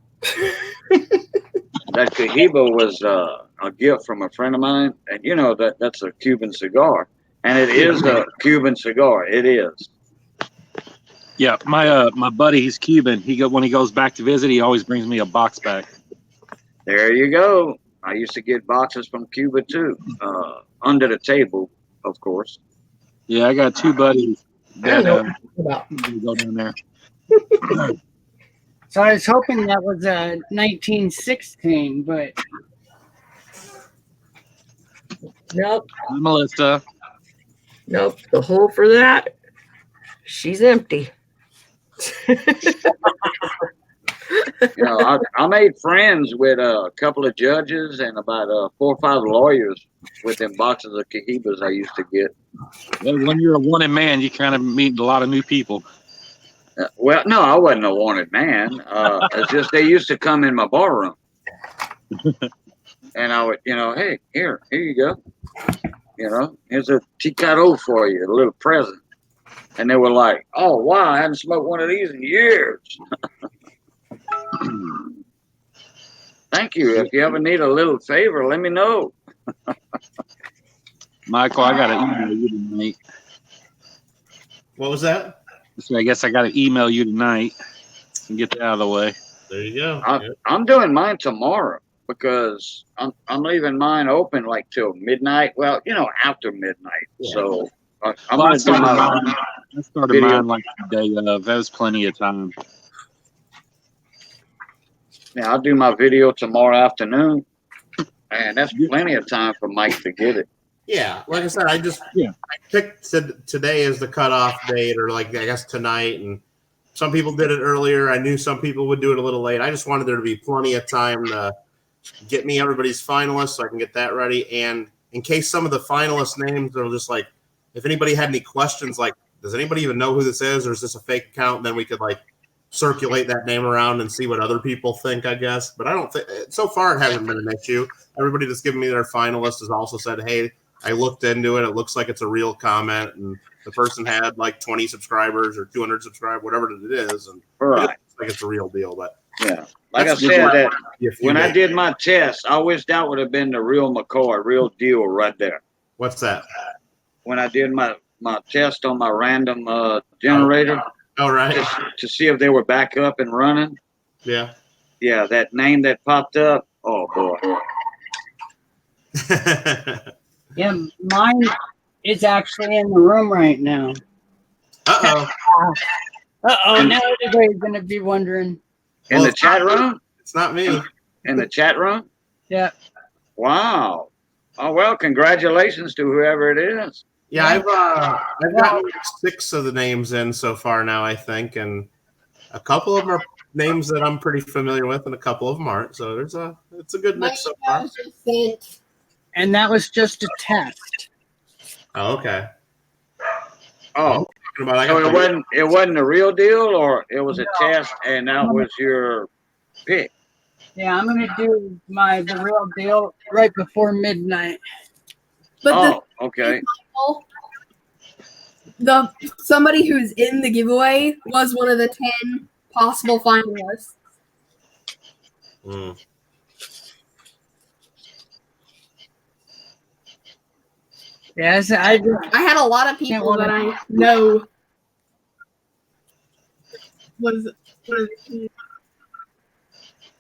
That Cohiba was a gift from a friend of mine, and that's a Cuban cigar, and it is a Cuban cigar. It is. Yeah, my buddy, he's Cuban. When he goes back to visit, he always brings me a box back. There you go. I used to get boxes from Cuba too, under the table, of course. Yeah, I got two buddies that About go down there. So I was hoping that was 1916, but nope, Hi, Melissa. nope. The hole for that, she's empty. I made friends with a couple of judges and about 4 or 5 lawyers with them boxes of Cohibas I used to get. Well, when you're a wanted man, you kind of meet a lot of new people. Well, no, I wasn't a wanted man. It's just they used to come in my barroom. And I would, hey, here you go. Here's a Ticaro for you, a little present. And they were like, oh, wow, I haven't smoked one of these in years. Thank you. If you ever need a little favor, let me know. Michael, I got to email you tonight. What was that? So I guess I got to email you tonight and get that out of the way. There you go. I'm doing mine tomorrow because I'm leaving mine open like till midnight. Well, after midnight. Yeah. So I'm Well, going to do my I started video. mine like the day of. That was plenty of time. Yeah, I'll do my video tomorrow afternoon, and that's plenty of time for Mike to get it. Yeah, like I said, I picked today as the cutoff date, or I guess tonight, and some people did it earlier. I knew some people would do it a little late. I just wanted there to be plenty of time to get me everybody's finalists so I can get that ready. And in case some of the finalist names are just like, if anybody had any questions, like, does anybody even know who this is, or is this a fake account? Then we could circulate that name around and see what other people think, I guess. But I don't think so far it hasn't been an issue. Everybody that's given me their finalist has also said, hey, I looked into it. It looks like it's a real comment, and the person had 20 subscribers or 200 subscribers, whatever it is, and Right. it looks like it's a real deal. But Yeah, like I That's said, good. that when I did my test, I wish that would have been the real McCoy, real deal right there. What's that? When I did my test on my random generator All right. to see if they were back up and running. Yeah. yeah, that name that popped up. Oh boy. Yeah, mine is actually in the room right now. Uh-oh. Now everybody's gonna be wondering. In Well, the chat room? It's not me. In the chat room? Yeah. Wow. Oh well, congratulations to whoever it is. Yeah, I've gotten like 6 of the names in so far now, I think, and a couple of them are names that I'm pretty familiar with, and a couple of them aren't. So it's a good mix so far. And that was just a test. Oh, okay. Oh, I so got it wasn't a real deal, or it was a test, and that was your pick. Yeah, I'm gonna do the real deal right before midnight. But okay. Somebody who's in the giveaway was one of the 10 possible finalists. Yes, I had a lot of people that I know was one of the 10.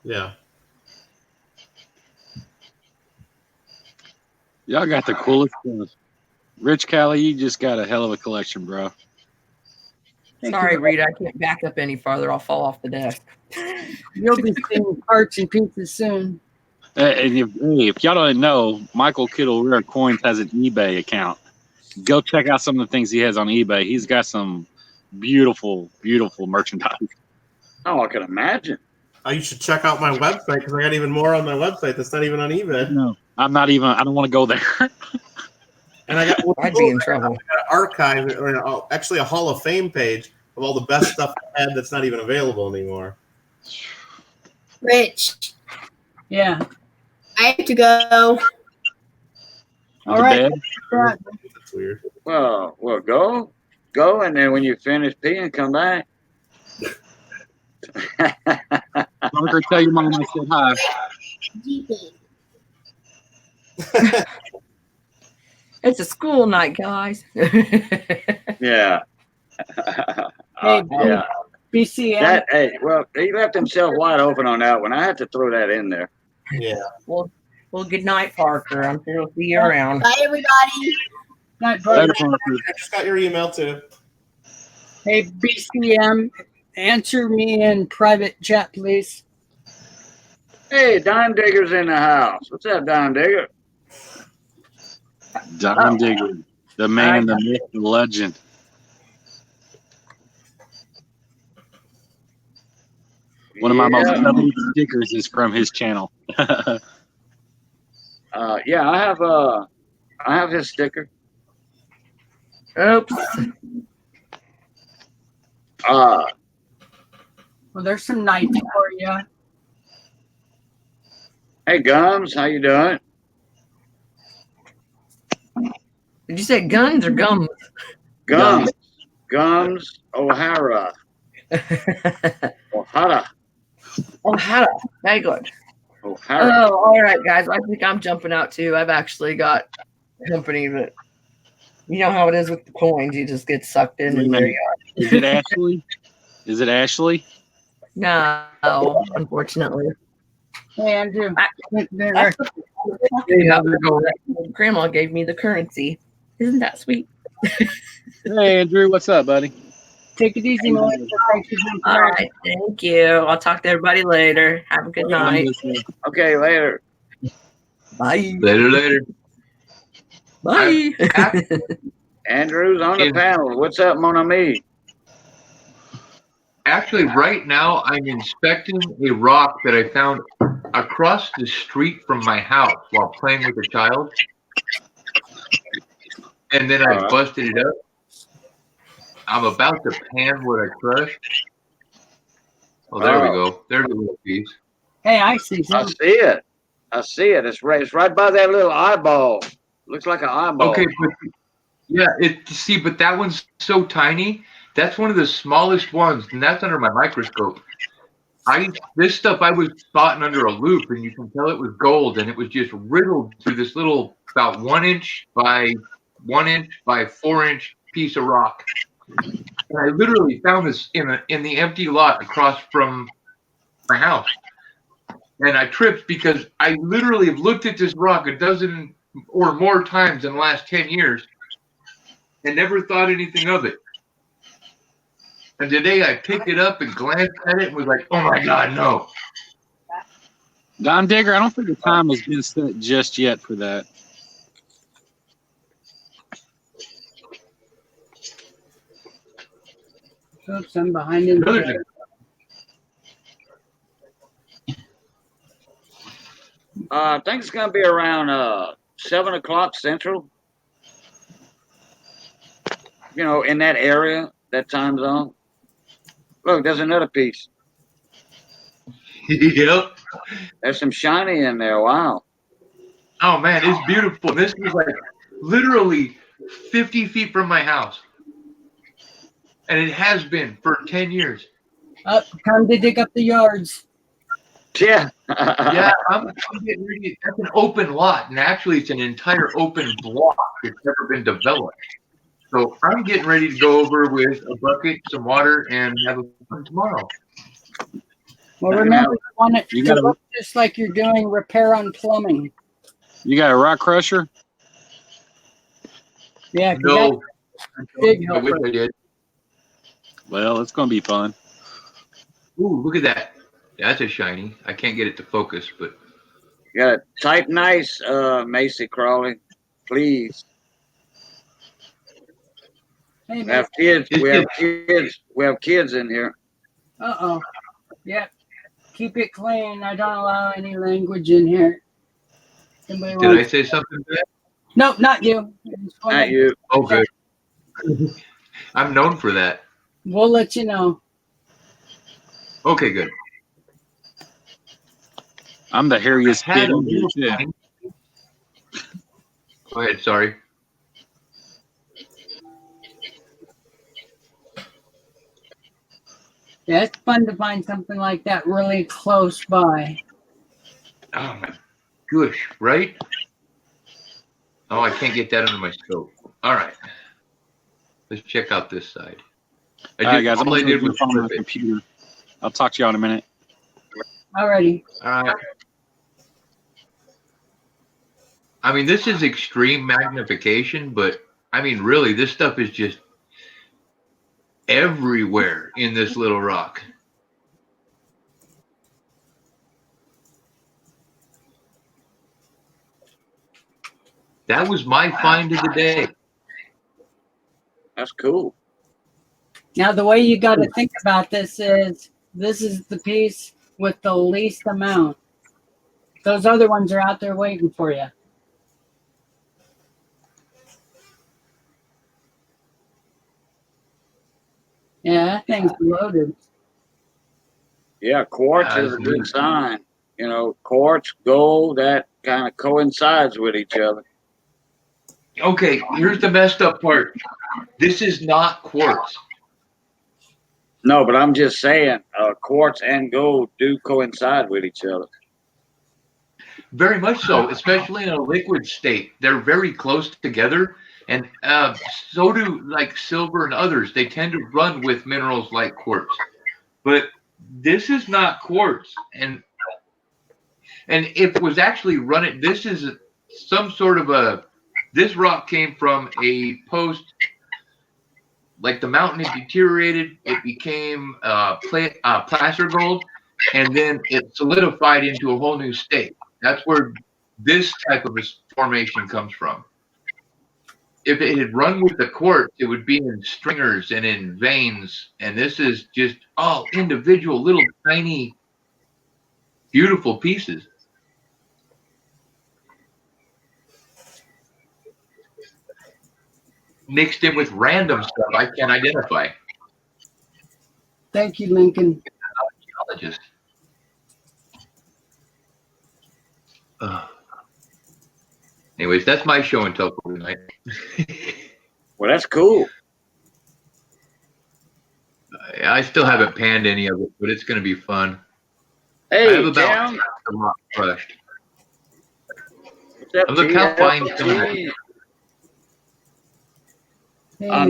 Yeah. Y'all got the coolest stuff. Rich Callie, you just got a hell of a collection, bro. Sorry, Rita, I can't back up any farther. I'll fall off the desk. You'll be seeing parts and pieces soon. And if y'all don't know, Michael Kittle Rare Coins has an eBay account. Go check out some of the things he has on eBay. He's got some beautiful, beautiful merchandise. Oh, I can imagine. Oh, you should check out my website because I got even more on my website that's not even on eBay. No, I don't want to go there. And I got I'd be in trouble. an archive, or actually a Hall of Fame page of all the best stuff I had that's not even available anymore. Rich, Yeah. I have to go. All right. That's weird. Well, go, and then when you finish peeing, come back. Parker, tell your mom I said hi. It's a school night, guys. Yeah. Hey, Yeah. BCM. Well, he left himself wide open on that one. I had to throw that in there. Yeah. Well, good night, Parker. I'm sure we'll see you around. Bye, everybody. Night, buddy. Later, Parker. I just got your email too. Hey, BCM, answer me in private chat, please. Hey, Dime Digger's in the house. What's up, Dime Digger? Dime Digger, the man, the myth, the legend. One of my most coveted stickers is from his channel. Yeah, I have his sticker. Oops. Well, there's some nights for you. Hey, Gums, how you doing? Did you say guns or gums? Gums O'Hara. O'Hara. O'Hara. Very good. O'Hara. Oh, all right, guys. I think I'm jumping out too. I've actually got company, but you know how it is with the coins. You just get sucked in, and there you are. Is it Ashley? Is it Ashley? No, unfortunately. Hey, Andrew. Grandma gave me the currency. Isn't that sweet? Hey, Andrew. What's up, buddy? Take it easy, Melissa. All right. Thank you. I'll talk to everybody later. Have a good night. Okay, later. Bye. Later. Bye. Andrew's on the panel. What's up, mon ami? Actually, right now I'm inspecting a rock that I found across the street from my house while playing with a child. And then I busted it up. I'm about to pan what I crushed. Oh, there we go. There's a little piece. Hey, I see I something. see it. It's right by that little eyeball. Looks like an eyeball. Okay, but yeah, but that one's so tiny. That's one of the smallest ones, and that's under my microscope. This stuff I was spotting under a loop, and you can tell it was gold, and it was just riddled through this little about 1 inch by 1 inch by 4 inch piece of rock. And I literally found this in the empty lot across from my house. And I tripped because I literally have looked at this rock a dozen or more times in the last 10 years and never thought anything of it. And today I picked it up and glanced at it and was like, oh my God, no. Don Digger, I don't think the time has been set just yet for that. Oops, I'm behind in Another the thing. I think it's going to be around 7 o'clock Central. You know, in that area, that time zone. Look, there's another piece. Yep. There's some shiny in there. Wow. Oh man, it's beautiful. This is like literally 50 feet from my house. And it has been for 10 years. Time to dig up the yards. Yeah. Yeah, I'm getting ready. That's an open lot, and actually, it's an entire open block that's never been developed. So I'm getting ready to go over with a bucket, some water, and have a fun tomorrow. Well, remember, you want it You to got a- look just like you're doing repair on plumbing. You got a rock crusher? Yeah, 'cause No, that's big I wish helper. I did. Well, it's going to be fun. Ooh, look at that. That's a shiny. I can't get it to focus, but You got to type nice, Macy Crawley. Please. Hey, We man. have kids. It's We have just- kids. We have kids in here. Uh-oh. Yeah. Keep it clean. I don't allow any language in here. Somebody did I wants- say something bad? No, not you. Just Not wanna- you. Oh, good. I'm known for that. We'll let you know. Okay, good. I'm the hairiest Had kid a in here, little too. shiny. Go ahead, sorry. Yeah, it's fun to find something like that really close by. Oh my gosh, right? Oh, I can't get that under my scope. All right. Let's check out this side. All right, guys, I'm all I going to did go was on my flip it. computer. I'll talk to you in a minute. Alrighty. All right. I mean, this is extreme magnification, but I mean, really, this stuff is just everywhere in this little rock. That was my find of the day. That's cool. Now, the way you got to think about this is the piece with the least amount. Those other ones are out there waiting for you. Yeah, that thing's loaded. Yeah, quartz is a good sign. You know, quartz, gold, that kind of coincides with each other. Okay, here's the messed up part. This is not quartz. No, but I'm just saying, quartz and gold do coincide with each other. Very much so, especially in a liquid state. They're very close together, and so do like silver and others. They tend to run with minerals like quartz. But this is not quartz, and if it was actually running, this is some sort of a. This rock came from a post. Like the mountain had deteriorated, it became placer gold, and then it solidified into a whole new state. That's where this type of a formation comes from. If it had run with the quartz, it would be in stringers and in veins, and this is just all individual little tiny, beautiful pieces. Mixed in with random stuff I can't identify. Thank you, Lincoln. Archaeologist. Anyways, that's my show and tell for tonight. Well, that's cool. I still haven't panned any of it, but it's going to be fun. I Hey, have about Tim. a rock crushed. What's up, Look T? how fine some of that. Hey, I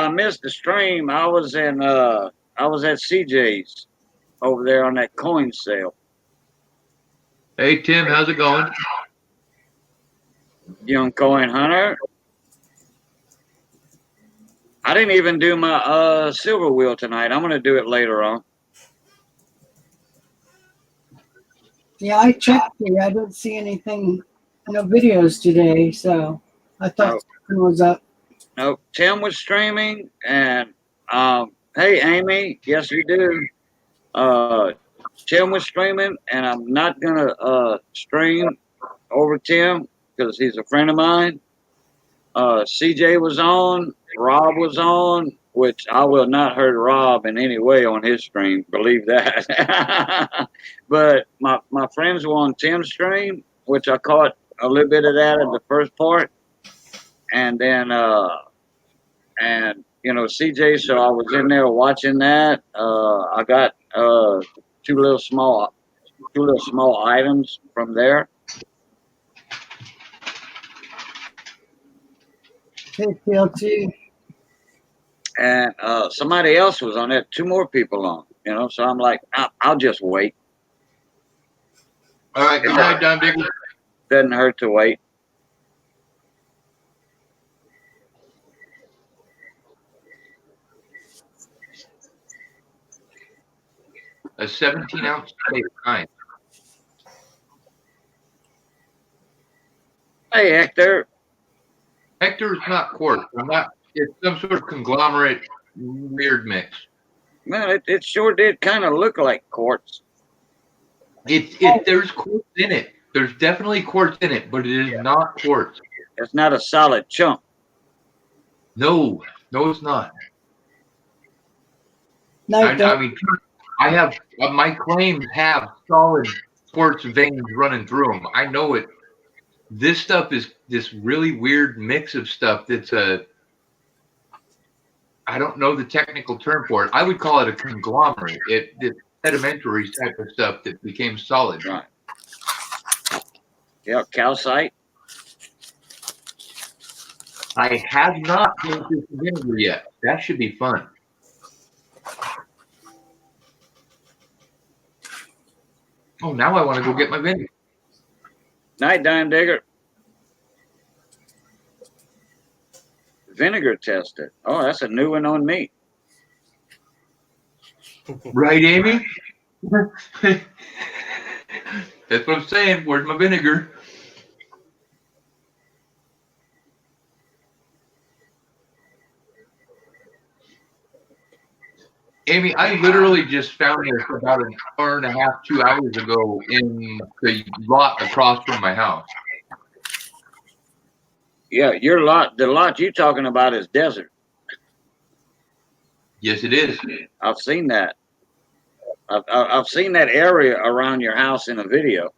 missed the stream. I was at CJ's over there on that coin sale. Hey, Tim, how's it going? Young Coin Hunter. I didn't even do my silver wheel tonight. I'm gonna do it later on. Yeah, I checked here. I don't see anything, no videos today, so I thought No, something was up. no. Tim was streaming, and hey, Amy, yes, you do. Tim was streaming, and I'm not gonna stream over Tim because he's a friend of mine. CJ was on, Rob was on, which I will not hurt Rob in any way on his stream, believe that. But my friends were on Tim's stream, which I caught a little bit of that in the first part, and then and you know CJ, so I was in there watching that. I got two little small items from there. Hey, PLT. And somebody else was on it. Two more people on, you know. So I'm like, I'll just wait. All right, good night, Don Digger. Doesn't hurt to wait. A 17-ounce steak, nice. Hey, Hector. Hector is not quartz. It's some sort of conglomerate, weird mix. Man, it sure did kind of look like quartz. There's quartz in it. There's definitely quartz in it, but it is not quartz. It's not a solid chunk. No, it's not. Night, I mean, I have my claims have solid quartz veins running through them. I know it. This stuff is this really weird mix of stuff that's I don't know the technical term for it. I would call it a conglomerate. It's sedimentary type of stuff that became solid. Right. Yeah, calcite. I have not made this vinegar yet. That should be fun. Oh, now I want to go get my vinegar. Night, Dime Digger. Vinegar tested. Oh, that's a new one on me. Right, Amy? That's what I'm saying. Where's my vinegar? Amy, I literally just found this about an hour and a half, 2 hours ago in the lot across from my house. Yeah, your lot, the lot you're talking about is desert. Yes, it is. I've seen that. I've seen that area around your house in a video.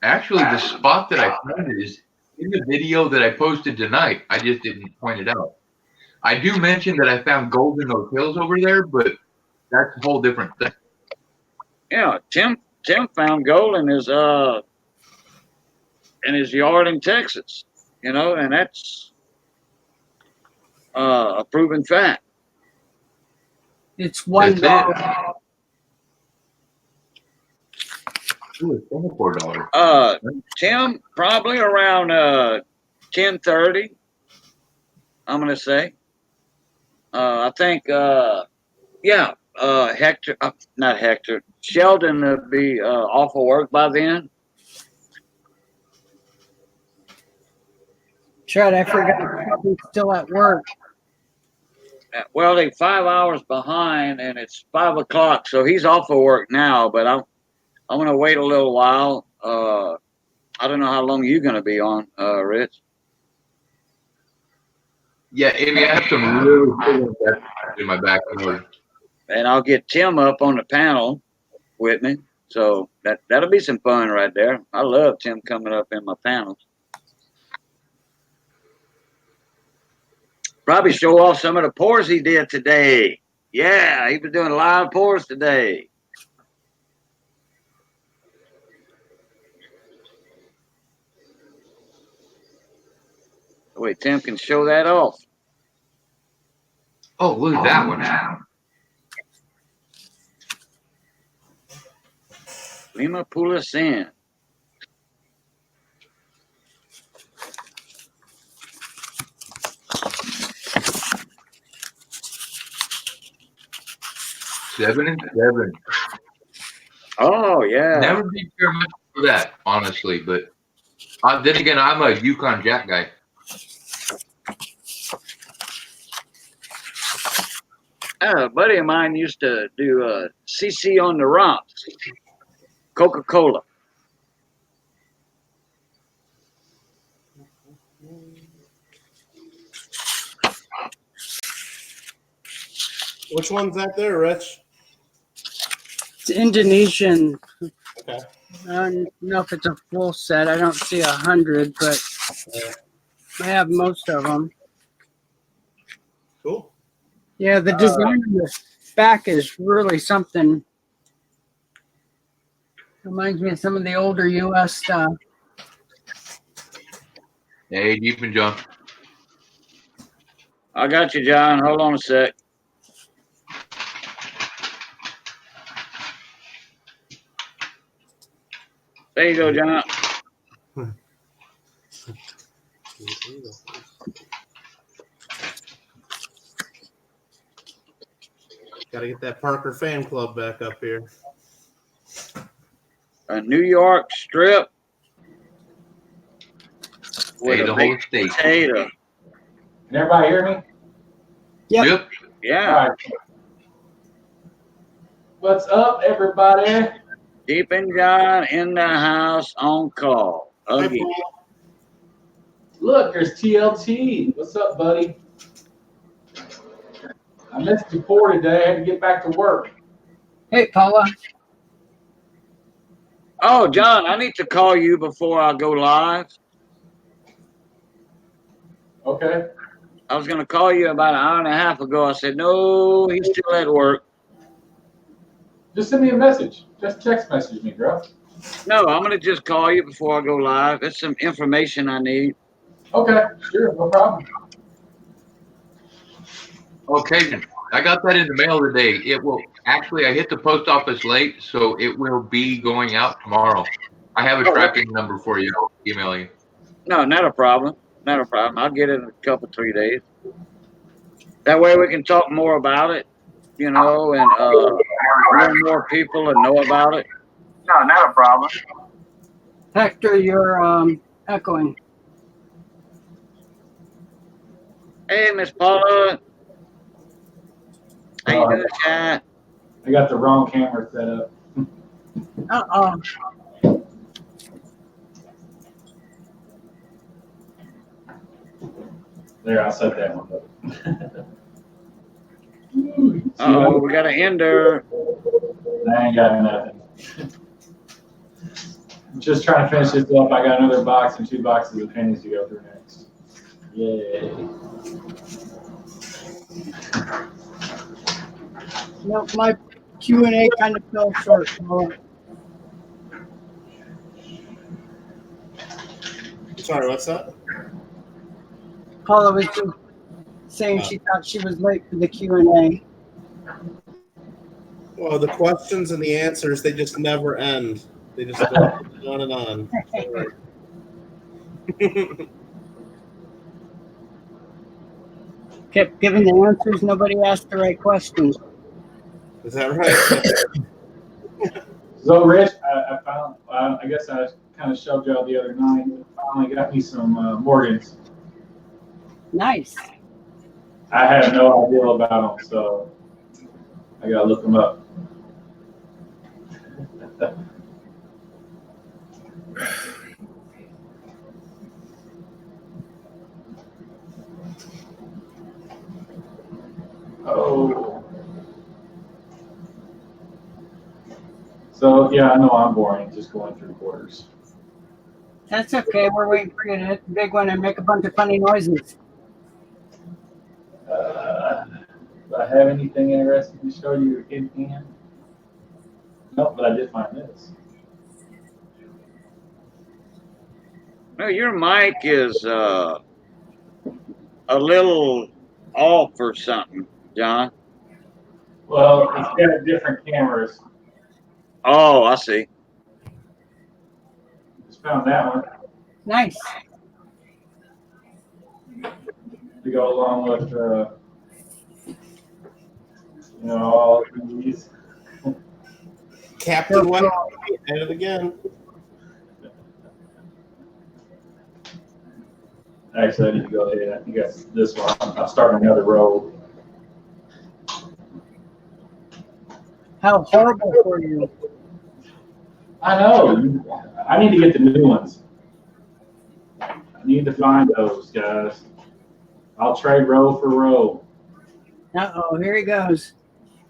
Actually, the spot that I found it is in the video that I posted tonight. I just didn't point it out. I do mention that I found gold in those hills over there, but that's a whole different thing. Yeah, Tim found gold in his yard in Texas. You know, and that's a proven fact. it's $1. Ooh, it's $24. Tim, probably around 10:30. I'm gonna say. I think Hector, not Hector, Sheldon will be off of work by then. Chad, I forgot you're probably still at work. Well, they're 5 hours behind, and it's 5 o'clock, so he's off of work now. But I'm gonna wait a little while. I don't know how long you're gonna be on, Rich. Yeah, Amy, I have some really cool in my backyard. And I'll get Tim up on the panel with me, so that'll be some fun right there. I love Tim coming up in my panels. Probably show off some of the pours he did today. Yeah, he was doing live pours today. Wait, Tim can show that off. Oh, look at that one. Lima, pull us in. Seven and seven. Oh, yeah. Never be fair much for that, honestly. But then again, I'm a Yukon Jack guy. A buddy of mine used to do CC on the rocks, Coca-Cola. Which one's that there, Rich? It's Indonesian. Okay. I don't know if it's a full set. I don't see 100, but I have most of them. Cool. Yeah, the design on the back is really something. Reminds me of some of the older U.S. stuff. Hey, Deep and John. I got you, John. Hold on a sec. There you go, John. Got to get that Parker fan club back up here. A New York strip with Hey, a the big whole state. potato. Can everybody hear me? Yep. Yeah. All right. What's up, everybody? Deep and John in the house on call. Again. Look, there's TLT. What's up, buddy? I missed you for today. I had to get back to work. Hey, Paula. Oh, John, I need to call you before I go live. Okay. I was going to call you about an hour and a half ago. I said, no, he's still at work. Just send me a message. Just text message me, bro. No, I'm going to just call you before I go live. It's some information I need. Okay, sure, no problem. Okay, I got that in the mail today. It will actually. I hit the post office late, so it will be going out tomorrow. I have a tracking number for you. I'll email you. No, not a problem. Not a problem. I'll get it in a couple, 3 days. That way we can talk more about it, you know, and more people and know about it. No, not a problem. Hector, you're echoing. Hey, Miss Paula. How you doing, chat? I got the wrong camera set up. Uh-oh. There, I'll set that one up. Oh, we got an ender. I ain't got nothing. I'm just trying to finish this up. I got another box and 2 boxes of pennies to go through next. Yay. No, my Q&A kind of fell short. Paula. Sorry, what's that? Paula was just saying she thought she was late for the Q&A. Well, the questions and the answers, they just never end. They just go on and on. Kept giving the answers. Nobody asked the right questions. Is that right? So, Rich, I found, I guess I kind of shoved you out the other night. Finally got me some Morgans. Nice. I had no idea about them, so I got to look them up. Oh. So, yeah, I know I'm boring, just going through quarters. That's okay. We're waiting for you to hit the big one and make a bunch of funny noises. Do I have anything interesting to show you in hand? Nope, but I did find this. No, your mic is a little off or something, John. Well, it's got different cameras. Oh, I see. Just found that one Nice. to go along with, all these. Captain West at it again. Actually, I need to go ahead. I think that's this one. I'm starting another row. How horrible for you. I know. I need to get the new ones. I need to find those, guys. I'll trade row for row. Uh-oh, here he goes.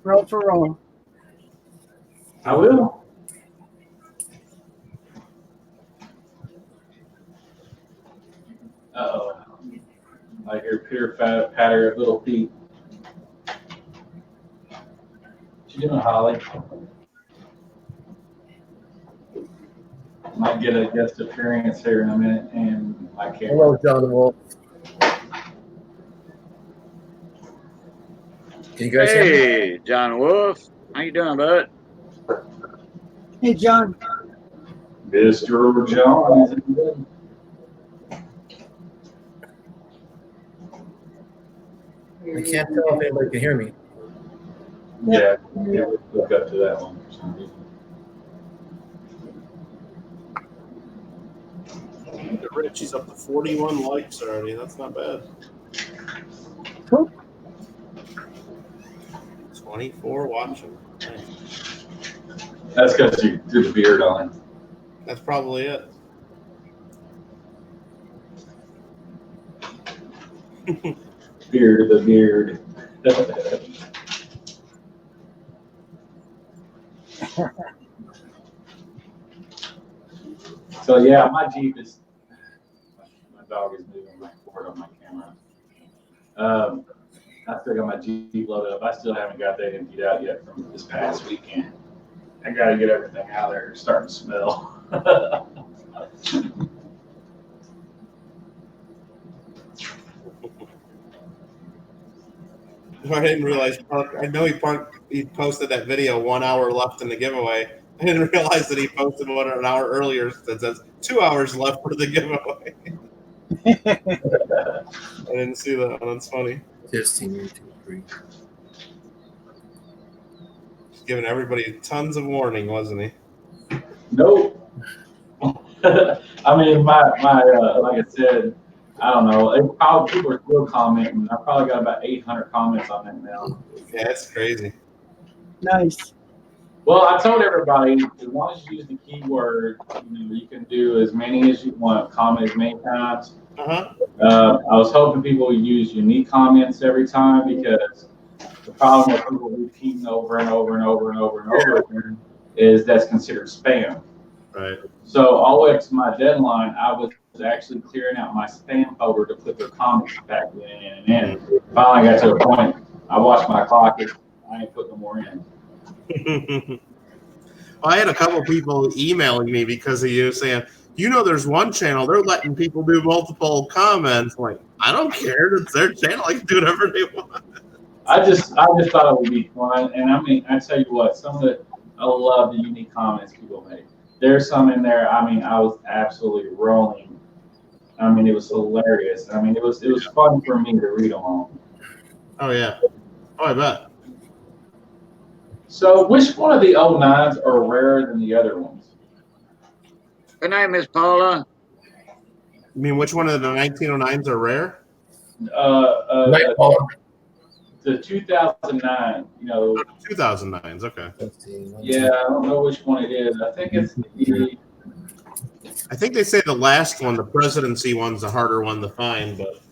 Roll for roll. I will. Uh-oh. I hear pitter patter of little feet. What you doing, Holly? Might get a guest appearance here in a minute, and I can't. Hello, John Wolf. Can you guys hear me? Hey, John Wolf. How you doing, bud? Hey, John. Mr. John. I can't tell if anybody can hear me. Yeah, look up to that one for some reason. Richie's up to 41 likes already. That's not bad. Cool. 24 watching. That's because you did the beard on. That's probably it. The beard. So yeah, my Jeep is. My dog is moving back forward on my camera. I still got my Jeep loaded up. I still haven't got that emptied out yet from this past weekend. I got to get everything out of there. It's starting to smell. I didn't realize Park. I know he posted that video 1 hour left in the giveaway. I didn't realize that he posted one an hour earlier that says 2 hours left for the giveaway. I didn't see that. That's funny. Testing 1, 2, 3. Just giving everybody tons of warning, wasn't he? Nope. I mean, my like I said, I don't know. People are still commenting. I probably got about 800 comments on it now. Yeah, it's crazy. Nice. Well, I told everybody, as long as you use the keyword, you can do as many as you want, comment as many times. Uh-huh. I was hoping people would use unique comments every time, because the problem with people repeating over and over and over and over and over again is that's considered spam. Right. So all the way up to my deadline, I was actually clearing out my spam folder to put their comments back in. Finally got to a point, I watched my clock, I ain't putting no more in. I had a couple people emailing me because of you saying, there's one channel, they're letting people do multiple comments. I'm like, I don't care. It's their channel. I can do whatever they want. I just thought it would be fun. And I mean, I tell you what, I love the unique comments people make. There's some in there, I mean, I was absolutely rolling. I mean, it was hilarious. I mean, it was fun for me to read them all. Oh, yeah. Oh, I bet. So which one of the 09s are rarer than the other ones? Good night, Miss Paula. You mean which one of the 1909s are rare? Night, Paula. The 2009, 2009s, okay. Yeah, I don't know which one it is. I think it's I think they say the last one, the presidency one's a harder one to find, but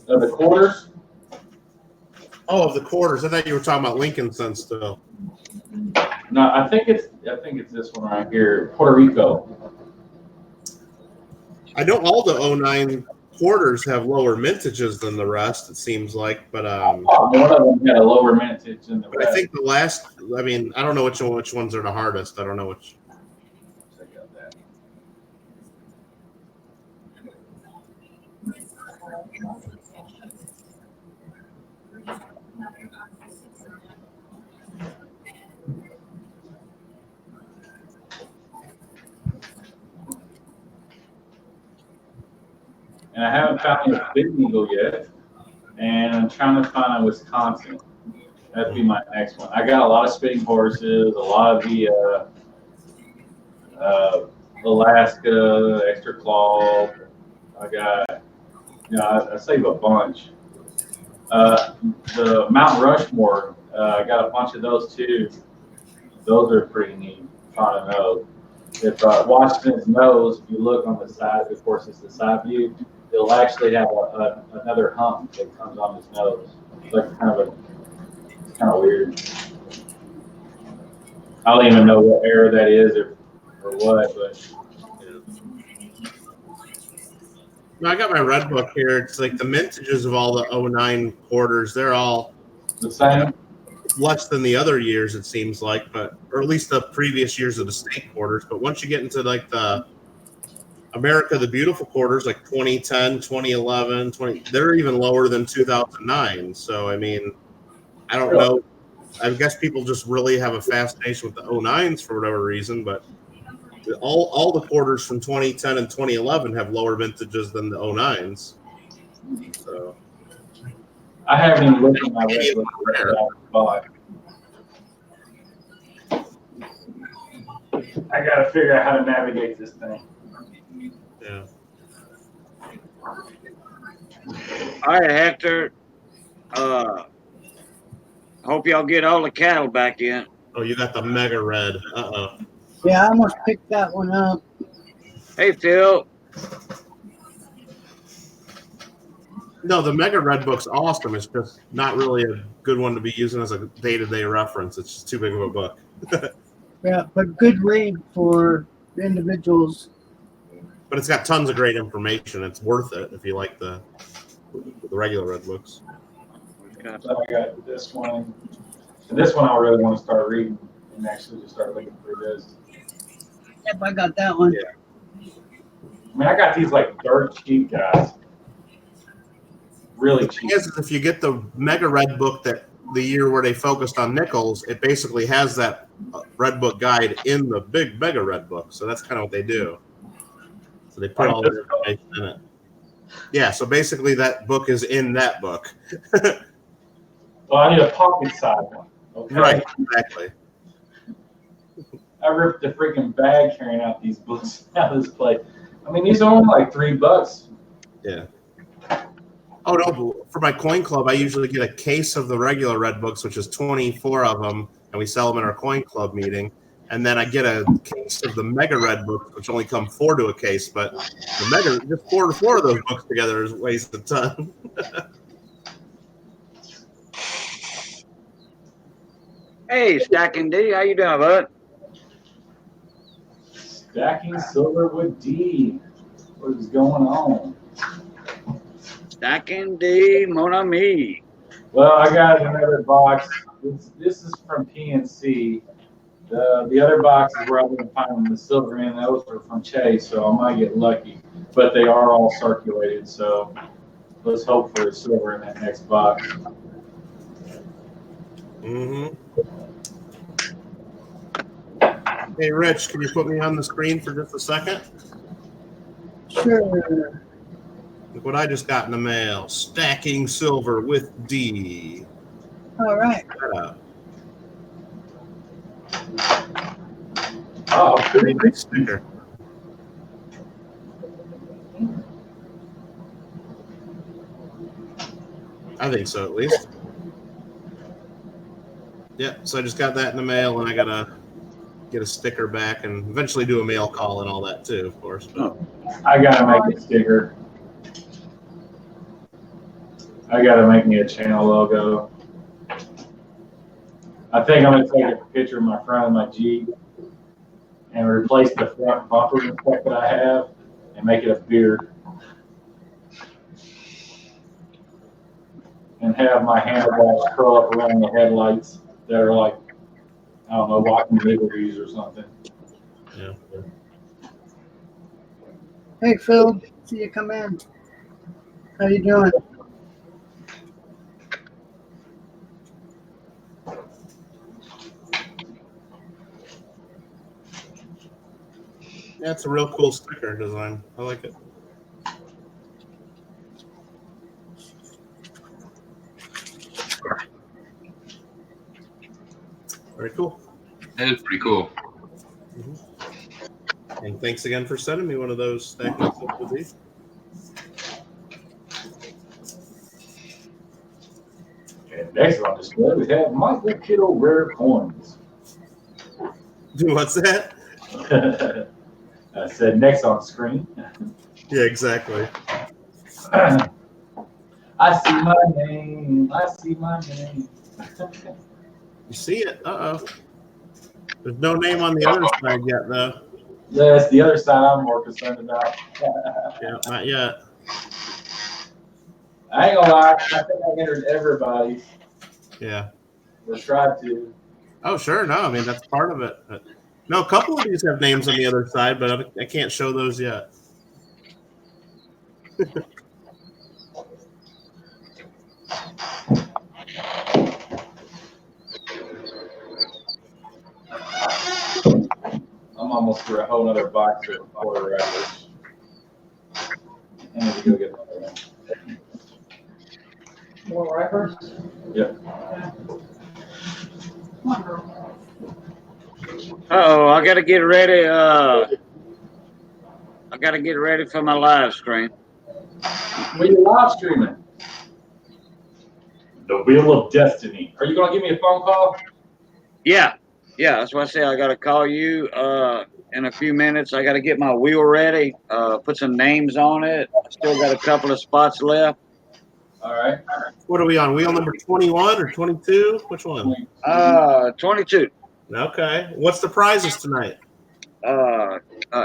the quarters. Oh, of the quarters. I thought you were talking about Lincoln Cents still. No, I think it's this one right here, Puerto Rico. I know all the 09 quarters have lower mintages than the rest, it seems like, but one of them had a lower mintage than the rest. I think the last, I mean, I don't know which ones are the hardest. I don't know which. Check out that. and I haven't found a Big Eagle yet. And I'm trying to find a Wisconsin. That'd be my next one. I got a lot of spitting horses, a lot of the Alaska extra claw. I got, I save a bunch. The Mount Rushmore, I got a bunch of those too. Those are pretty neat. Trying to know if Washington's nose, if you look on the side, of course it's the side view, it'll actually have another hump that comes on his nose. It's like it's kind of weird. I don't even know what era that is or what, but. No, I got my red book here. It's like the mintages of all the 09 quarters. They're all the same. Less than the other years, it seems like, or at least the previous years of the state quarters. But once you get into like the America the Beautiful quarters, like 2010, 2011, they're even lower than 2009. So, I mean, I don't know. I guess people just really have a fascination with the 09s for whatever reason, but all the quarters from 2010 and 2011 have lower vintages than the 09s. So I haven't even looked at my red book. I got to figure out how to navigate this thing. Yeah. All right, Hector. Hope y'all get all the cattle back in. Oh, you got the mega red. Uh-oh. Yeah, I almost picked that one up. Hey, Phil. No, the mega red book's awesome. It's just not really a good one to be using as a day-to-day reference. It's just too big of a book. Yeah, but good read for individuals. But it's got tons of great information. It's worth it if you like the regular red books. So I got this one. And this one I really want to start reading and actually just start looking through this. Yep, I got that one. Yeah. I mean, I got these like dirt cheap guys. Really cheap. The thing is if you get the mega red book that the year where they focused on nickels, it basically has that red book guide in the big mega red book. So that's kind of what they do. So they put all the information in it. Yeah, so basically that book is in that book. Well, I need a pocket size one. Okay. Right, exactly. I ripped the freaking bag carrying out these books out of this place. I mean, these are only like $3. Yeah. Oh no! For my coin club, I usually get a case of the regular red books, which is 24 of them, and we sell them in our coin club meeting. And then I get a case of the mega red books, which only come 4 to a case. But the mega, just 4 of those books together weighs a ton. Hey, Stacking D, how you doing, bud? Stacking silver with D. What is going on? Stacking D, mon ami. Well, I got another box. This is from PNC. The other box is where I've been finding the silver in. Those are from Chase, so I might get lucky. But they are all circulated, so let's hope for a silver in that next box. Mm-hmm. Hey, Rich, can you put me on the screen for just a second? Sure. Look what I just got in the mail. Stacking silver with D. All right. Oh, Pretty nice sticker. I think so, at least. Yeah, so I just got that in the mail, and I gotta get a sticker back, and eventually do a mail call and all that too, of course. But. I gotta make a sticker. I gotta make me a channel logo. I think I'm gonna take a picture of my front of my Jeep and replace the front bumper effect that I have and make it a beard. And have my handlebars curl up around the headlights that are like, I don't know, walking liberties or something. Yeah. Hey, Phil. See you come in. How you doing? Yeah, it's a real cool sticker design. I like it. Very cool. That is pretty cool. And thanks again for sending me one of those stacking stuff with these. And next on display, we have Michael Kittle rare coins. What's that? I said next on screen. Yeah, exactly. I see my name. I see my name. You see it? Uh-oh. There's no name on the other side yet, though. That's the other side I'm more concerned about. Yeah, not yet. I ain't gonna lie. I think I entered everybody's. Yeah. Or tried to. Oh, sure. No, I mean, that's part of it. But, no, a couple of these have names on the other side, but I can't show those yet. I'm almost through a whole other box of quarter wrappers. I need to go get another one. More wrappers? Yep. Oh, I gotta get ready. I gotta get ready for my live stream. What are you live streaming? The Wheel of Destiny. Are you gonna give me a phone call? Yeah, that's what I say. I gotta call you in a few minutes. I gotta get my wheel ready. Put some names on it. I still got a couple of spots left. All right. What are we on? Wheel number 21 or 22? Which one? 22. Okay. What's the prizes tonight?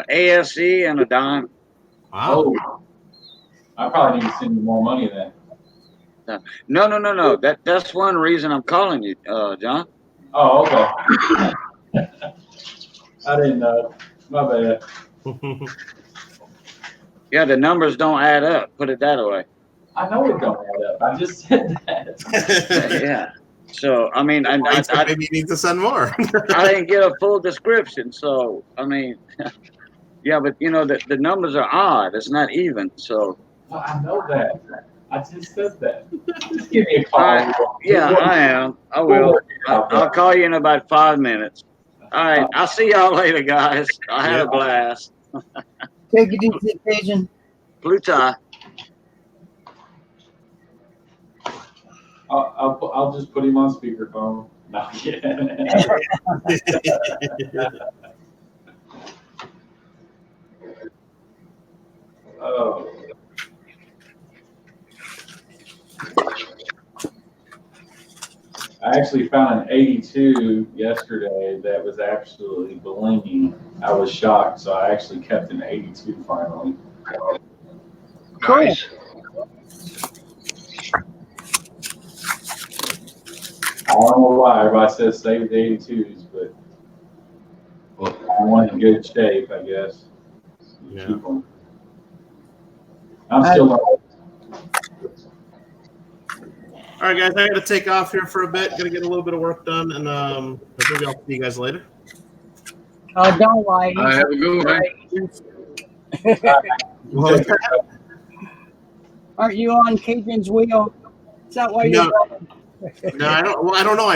ASE and a dime. Wow. Oh, I probably need to send you more money then. No. That's one reason I'm calling you, John. Oh, okay. I didn't know. My bad. Yeah, the numbers don't add up. Put it that way. I know it don't add up. I just said that. Yeah. So I mean, I maybe you need to send more. I didn't get a full description, so I mean, yeah, but you know the numbers are odd. It's not even. So. Well, I know that. I just said that. Just give me a call. Yeah, I am. I will. I'll call you in about 5 minutes. All right. I'll see y'all later, guys. I had a blast. Take it easy, Cajun. Pluto. I'll just put him on speakerphone. No, Oh. I actually found an 82 yesterday that was absolutely blingy. I was shocked, so I actually kept an 82 finally. Nice. I don't know why everybody says save the 82s, but I want in good shape, I guess. Yeah. Keep them. I'm still. All right, guys, I got to take off here for a bit. Got to get a little bit of work done, and maybe I'll see you guys later. Oh, don't lie. I have a good one. Aren't you on Cajun's wheel? Is that why you're? No, I don't. Well, I don't know.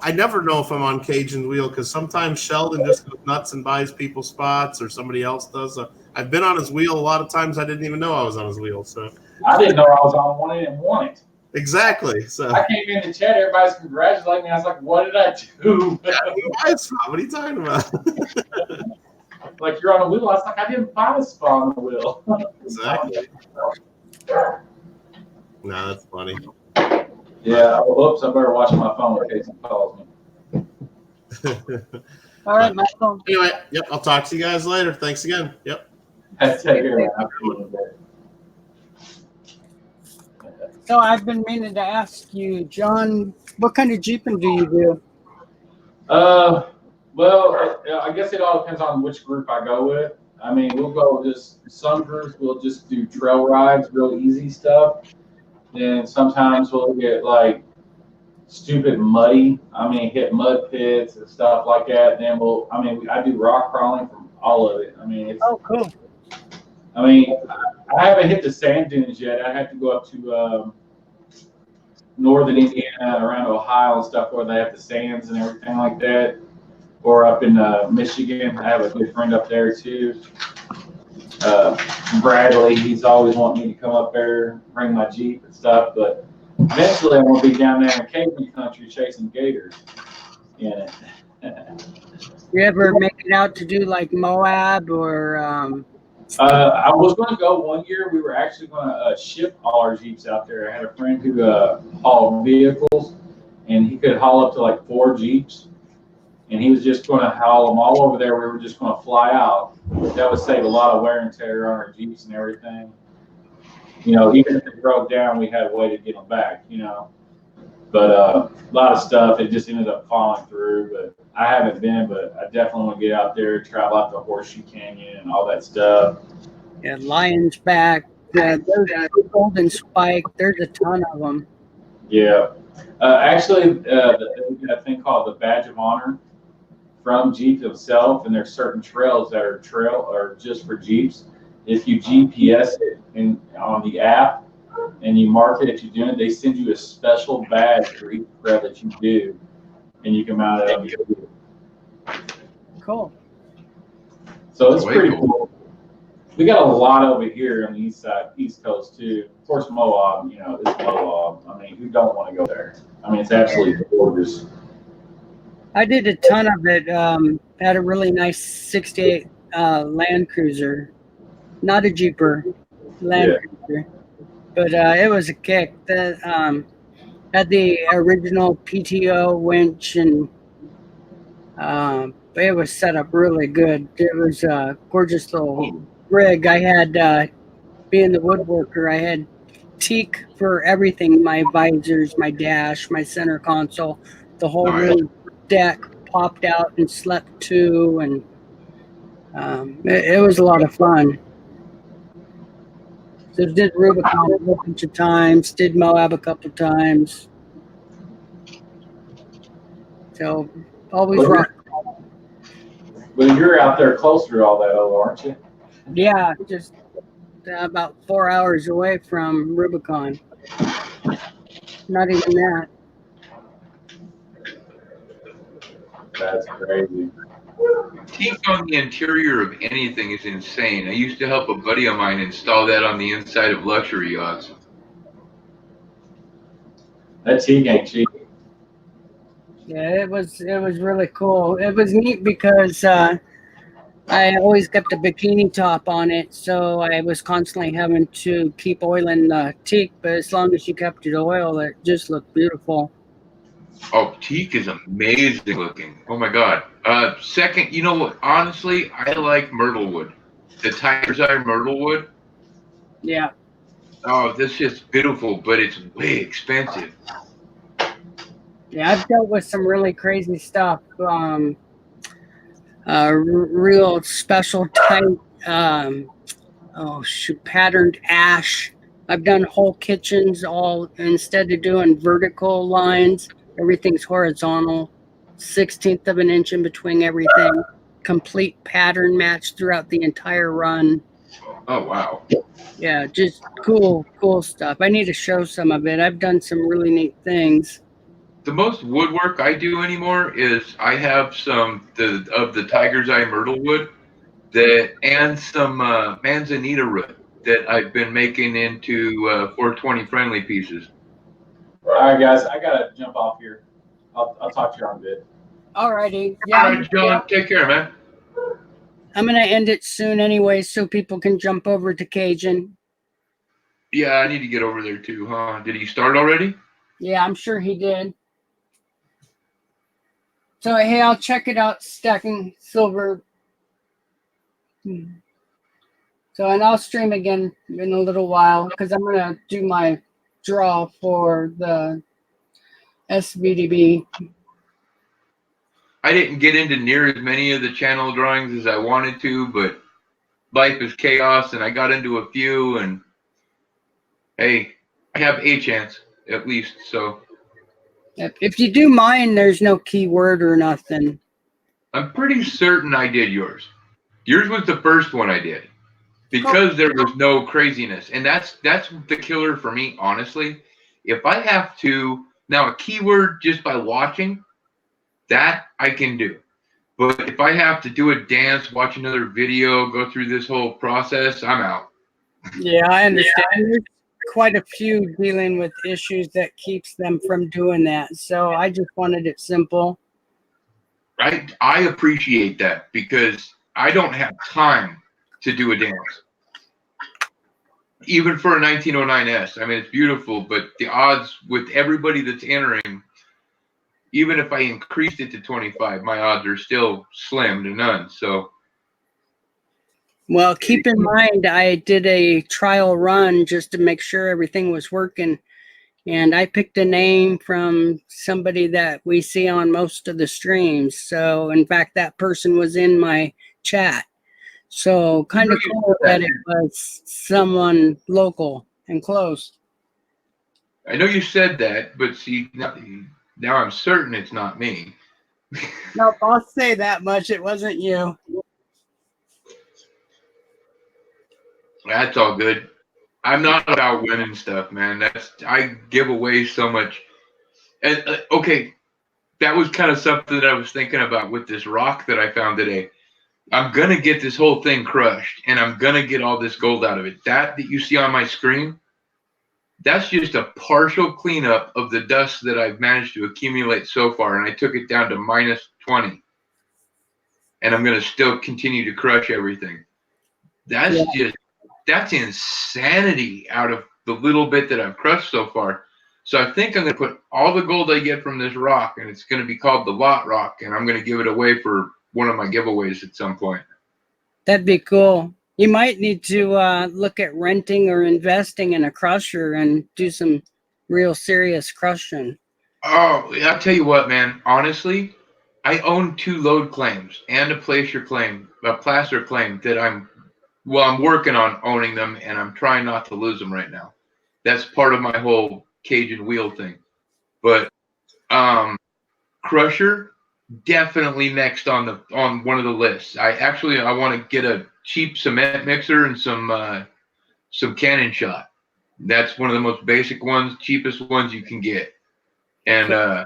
I never know if I'm on Cajun's wheel because sometimes Sheldon just goes nuts and buys people's spots, or somebody else does. I've been on his wheel a lot of times. I didn't even know I was on his wheel. So I didn't know I was on one and won it. Exactly. So I came in the chat, everybody's congratulating me. I was like, "What did I do?" What are you talking about? Like you're on a wheel. I was like, "I didn't buy a spot on the wheel." Exactly. No, that's funny. Yeah. Oops. I better watch my phone in case he calls me. All right, Michael. Anyway, yep. I'll talk to you guys later. Thanks again. Yep. Take care. So I've been meaning to ask you, John, what kind of Jeeping do you do? Well, I guess it all depends on which group I go with. I mean, we'll go just some groups we'll just do trail rides, real easy stuff. Then sometimes we'll get like stupid muddy. I mean, hit mud pits and stuff like that. And then I do rock crawling from all of it. I mean, it's cool. I mean, I haven't hit the sand dunes yet. I have to go up to northern Indiana, around Ohio and stuff, where they have the sands and everything like that. Or up in Michigan, I have a good friend up there too. Bradley, he's always wanting me to come up there, bring my Jeep and stuff. But eventually, I'm gonna be down there in Cajun country chasing gators in it. You ever make it out to do like Moab or? I was going to go one year. We were actually going to ship all our Jeeps out there. I had a friend who hauled vehicles, and he could haul up to like 4 Jeeps. And he was just going to haul them all over there. We were just going to fly out. That would save a lot of wear and tear on our Jeeps and everything. You know, even if it broke down, we had a way to get them back, you know. But a lot of stuff, it just ended up falling through. But I haven't been, but I definitely want to get out there, travel out to Horseshoe Canyon and all that stuff. Yeah, Lion's Back. There's Golden Spike. There's a ton of them. Yeah. Actually, they got a thing called the Badge of Honor from Jeep itself, and there's certain trails that are just for Jeeps. If you GPS it on the app and you mark it if you're doing it, they send you a special badge for each trail that you do, and you can mount it on your Jeep. Cool. So it's pretty cool. We got a lot over here on the East Coast too. Of course, Moab, you know, it's Moab. I mean, who don't want to go there? I mean, it's absolutely gorgeous. I did a ton of it. Had a really nice 68 Land Cruiser, not a Jeeper, Land Cruiser, but it was a kick. That had the original PTO winch, and it was set up really good. It was a gorgeous little rig. I had, being the woodworker, I had teak for everything: my visors, my dash, my center console, the whole room deck popped out and slept to, and it was a lot of fun. So did Rubicon a bunch of times, did Moab a couple times. So always rock. But you're out there closer to all that, aren't you? Yeah, just about 4 hours away from Rubicon. Not even that. That's crazy. Teak on the interior of anything is insane. I used to help a buddy of mine install that on the inside of luxury yachts. That teak ain't cheap. Yeah, it was really cool. It was neat because I always kept a bikini top on it, so I was constantly having to keep oiling the teak. But as long as you kept it oiled, it just looked beautiful. Oh, teak is amazing looking. Oh my god. Second, you know what? Honestly, I like myrtlewood. The tiger's eye myrtlewood. Yeah. Oh, this is beautiful, but it's way expensive. Yeah, I've dealt with some really crazy stuff. Real special type, patterned ash. I've done whole kitchens all, instead of doing vertical lines, everything's horizontal, 1/16 of an inch in between everything, complete pattern match throughout the entire run. Oh, wow. Yeah, just cool stuff. I need to show some of it. I've done some really neat things. The most woodwork I do anymore is I have some of the tiger's eye myrtlewood and some manzanita root that I've been making into 420 friendly pieces. All right, guys, I gotta jump off here. I'll talk to you on a bit. Alrighty. Yeah. All right, John. Take care, man. I'm gonna end it soon anyway, so people can jump over to Cajun. Yeah, I need to get over there too, huh? Did he start already? Yeah, I'm sure he did. So hey, I'll check it out. Stacking Silver. So, and I'll stream again in a little while because I'm gonna do my draw for the SVDB. I didn't get into near as many of the channel drawings as I wanted to, but life is chaos, and I got into a few, and hey, I have a chance at least. So if you do mine, there's no keyword or nothing. I'm pretty certain I did yours. Yours was the first one I did because there was no craziness, and that's the killer for me, honestly. If I have to, now a keyword just by watching, that I can do. But if I have to do a dance, watch another video, go through this whole process, I'm out. Yeah, I understand. There's quite a few dealing with issues that keeps them from doing that. So I just wanted it simple. I appreciate that because I don't have time to do a dance. Even for a 1909S, I mean, it's beautiful, but the odds with everybody that's entering, even if I increased it to 25, my odds are still slim to none. So, Well, keep in mind, I did a trial run just to make sure everything was working. And I picked a name from somebody that we see on most of the streams. So, in fact, that person was in my chat. So, kind of cool that it was someone local and close. I know you said that, but see, now I'm certain it's not me. Nope, I'll say that much. It wasn't you. That's all good. I'm not about winning stuff, man. I give away so much. And okay, that was kind of something that I was thinking about with this rock that I found today. I'm gonna get this whole thing crushed, and I'm gonna get all this gold out of it. That you see on my screen, that's just a partial cleanup of the dust that I've managed to accumulate so far, and I took it down to minus 20. And I'm gonna still continue to crush everything. That's insanity out of the little bit that I've crushed so far. So I think I'm gonna put all the gold I get from this rock, and it's gonna be called the lot rock, and I'm gonna give it away for one of my giveaways at some point. That'd be cool. You might need to look at renting or investing in a crusher and do some real serious crushing. Oh, I'll tell you what, man. Honestly, I own 2 load claims and a placer claim that I'm working on owning them, and I'm trying not to lose them right now. That's part of my whole cage and wheel thing. But Crusher definitely next on one of the lists. I want to get a cheap cement mixer and some cannon shot. That's one of the most basic ones, cheapest ones you can get. And I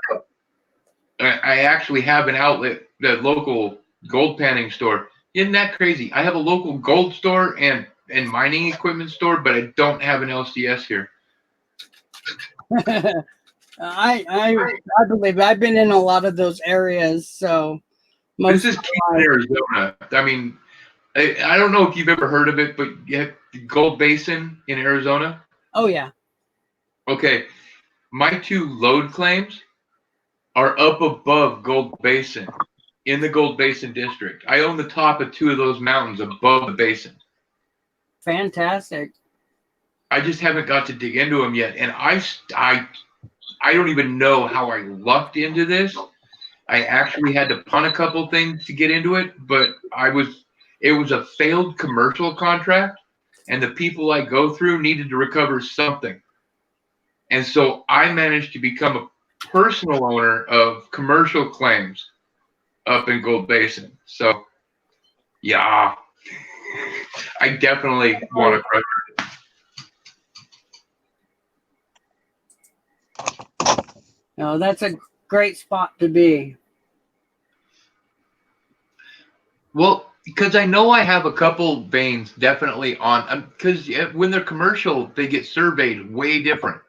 actually have an outlet, the local gold panning store. Isn't that crazy? I have a local gold store and mining equipment store, but I don't have an LCS here. I believe I've been in a lot of those areas. So This is Keene, Arizona. I mean, I don't know if you've ever heard of it, but you have the Gold Basin in Arizona. Oh yeah. Okay, my 2 load claims are up above Gold Basin in the Gold Basin district. I own the top of 2 of those mountains above the basin. Fantastic. I just haven't got to dig into them yet, and I don't even know how I lucked into this. I actually had to punt a couple things to get into it, but it was a failed commercial contract, and the people I go through needed to recover something. And so I managed to become a personal owner of commercial claims up in Gold Basin. So, yeah, I definitely want to crush it. No, that's a great spot to be. Well, because I know I have a couple veins definitely on, because when they're commercial, they get surveyed way different.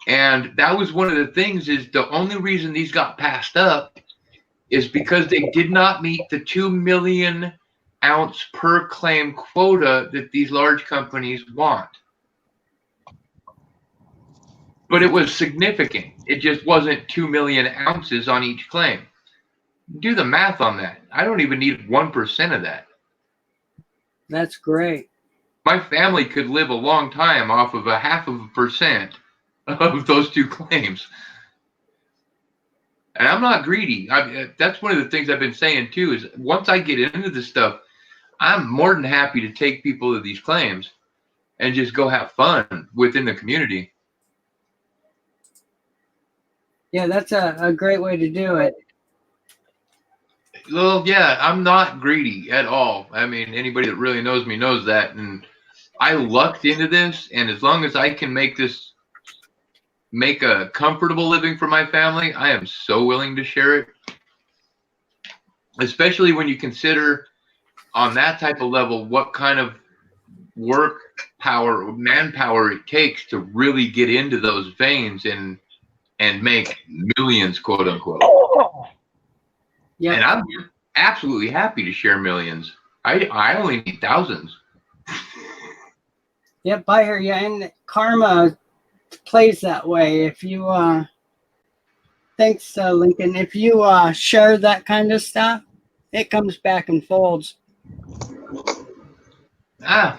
And that was one of the things, is the only reason these got passed up is because they did not meet the 2 million ounce per claim quota that these large companies want. But it was significant. It just wasn't 2 million ounces on each claim. Do the math on that. I don't even need 1% of that. That's great. My family could live a long time off of 0.5% of those 2 claims. And I'm not greedy. That's one of the things I've been saying too, is once I get into this stuff, I'm more than happy to take people to these claims and just go have fun within the community. Yeah, that's a great way to do it. Well, yeah, I'm not greedy at all. I mean, anybody that really knows me knows that. And I lucked into this, and as long as I can make this make a comfortable living for my family, I am so willing to share it. Especially when you consider on that type of level what kind of work power, manpower it takes to really get into those veins and make millions, quote unquote. Yeah. And I'm absolutely happy to share millions. I only need thousands. Yep, I hear you. And karma plays that way. If you, thanks, Lincoln. If you share that kind of stuff, it comes back and folds. I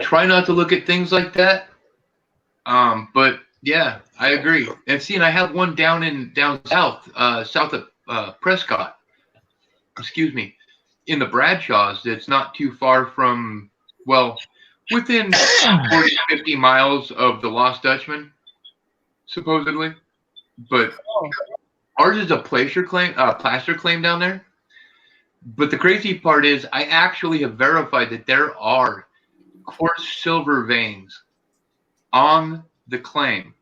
try not to look at things like that. But yeah, I agree. And see, and I have one down south, south of Prescott. Excuse me, in the Bradshaws. That's not too far from, well, within 40, 50 miles of the Lost Dutchman, supposedly. But ours is a placer claim down there. But the crazy part is, I actually have verified that there are quartz silver veins on the claim.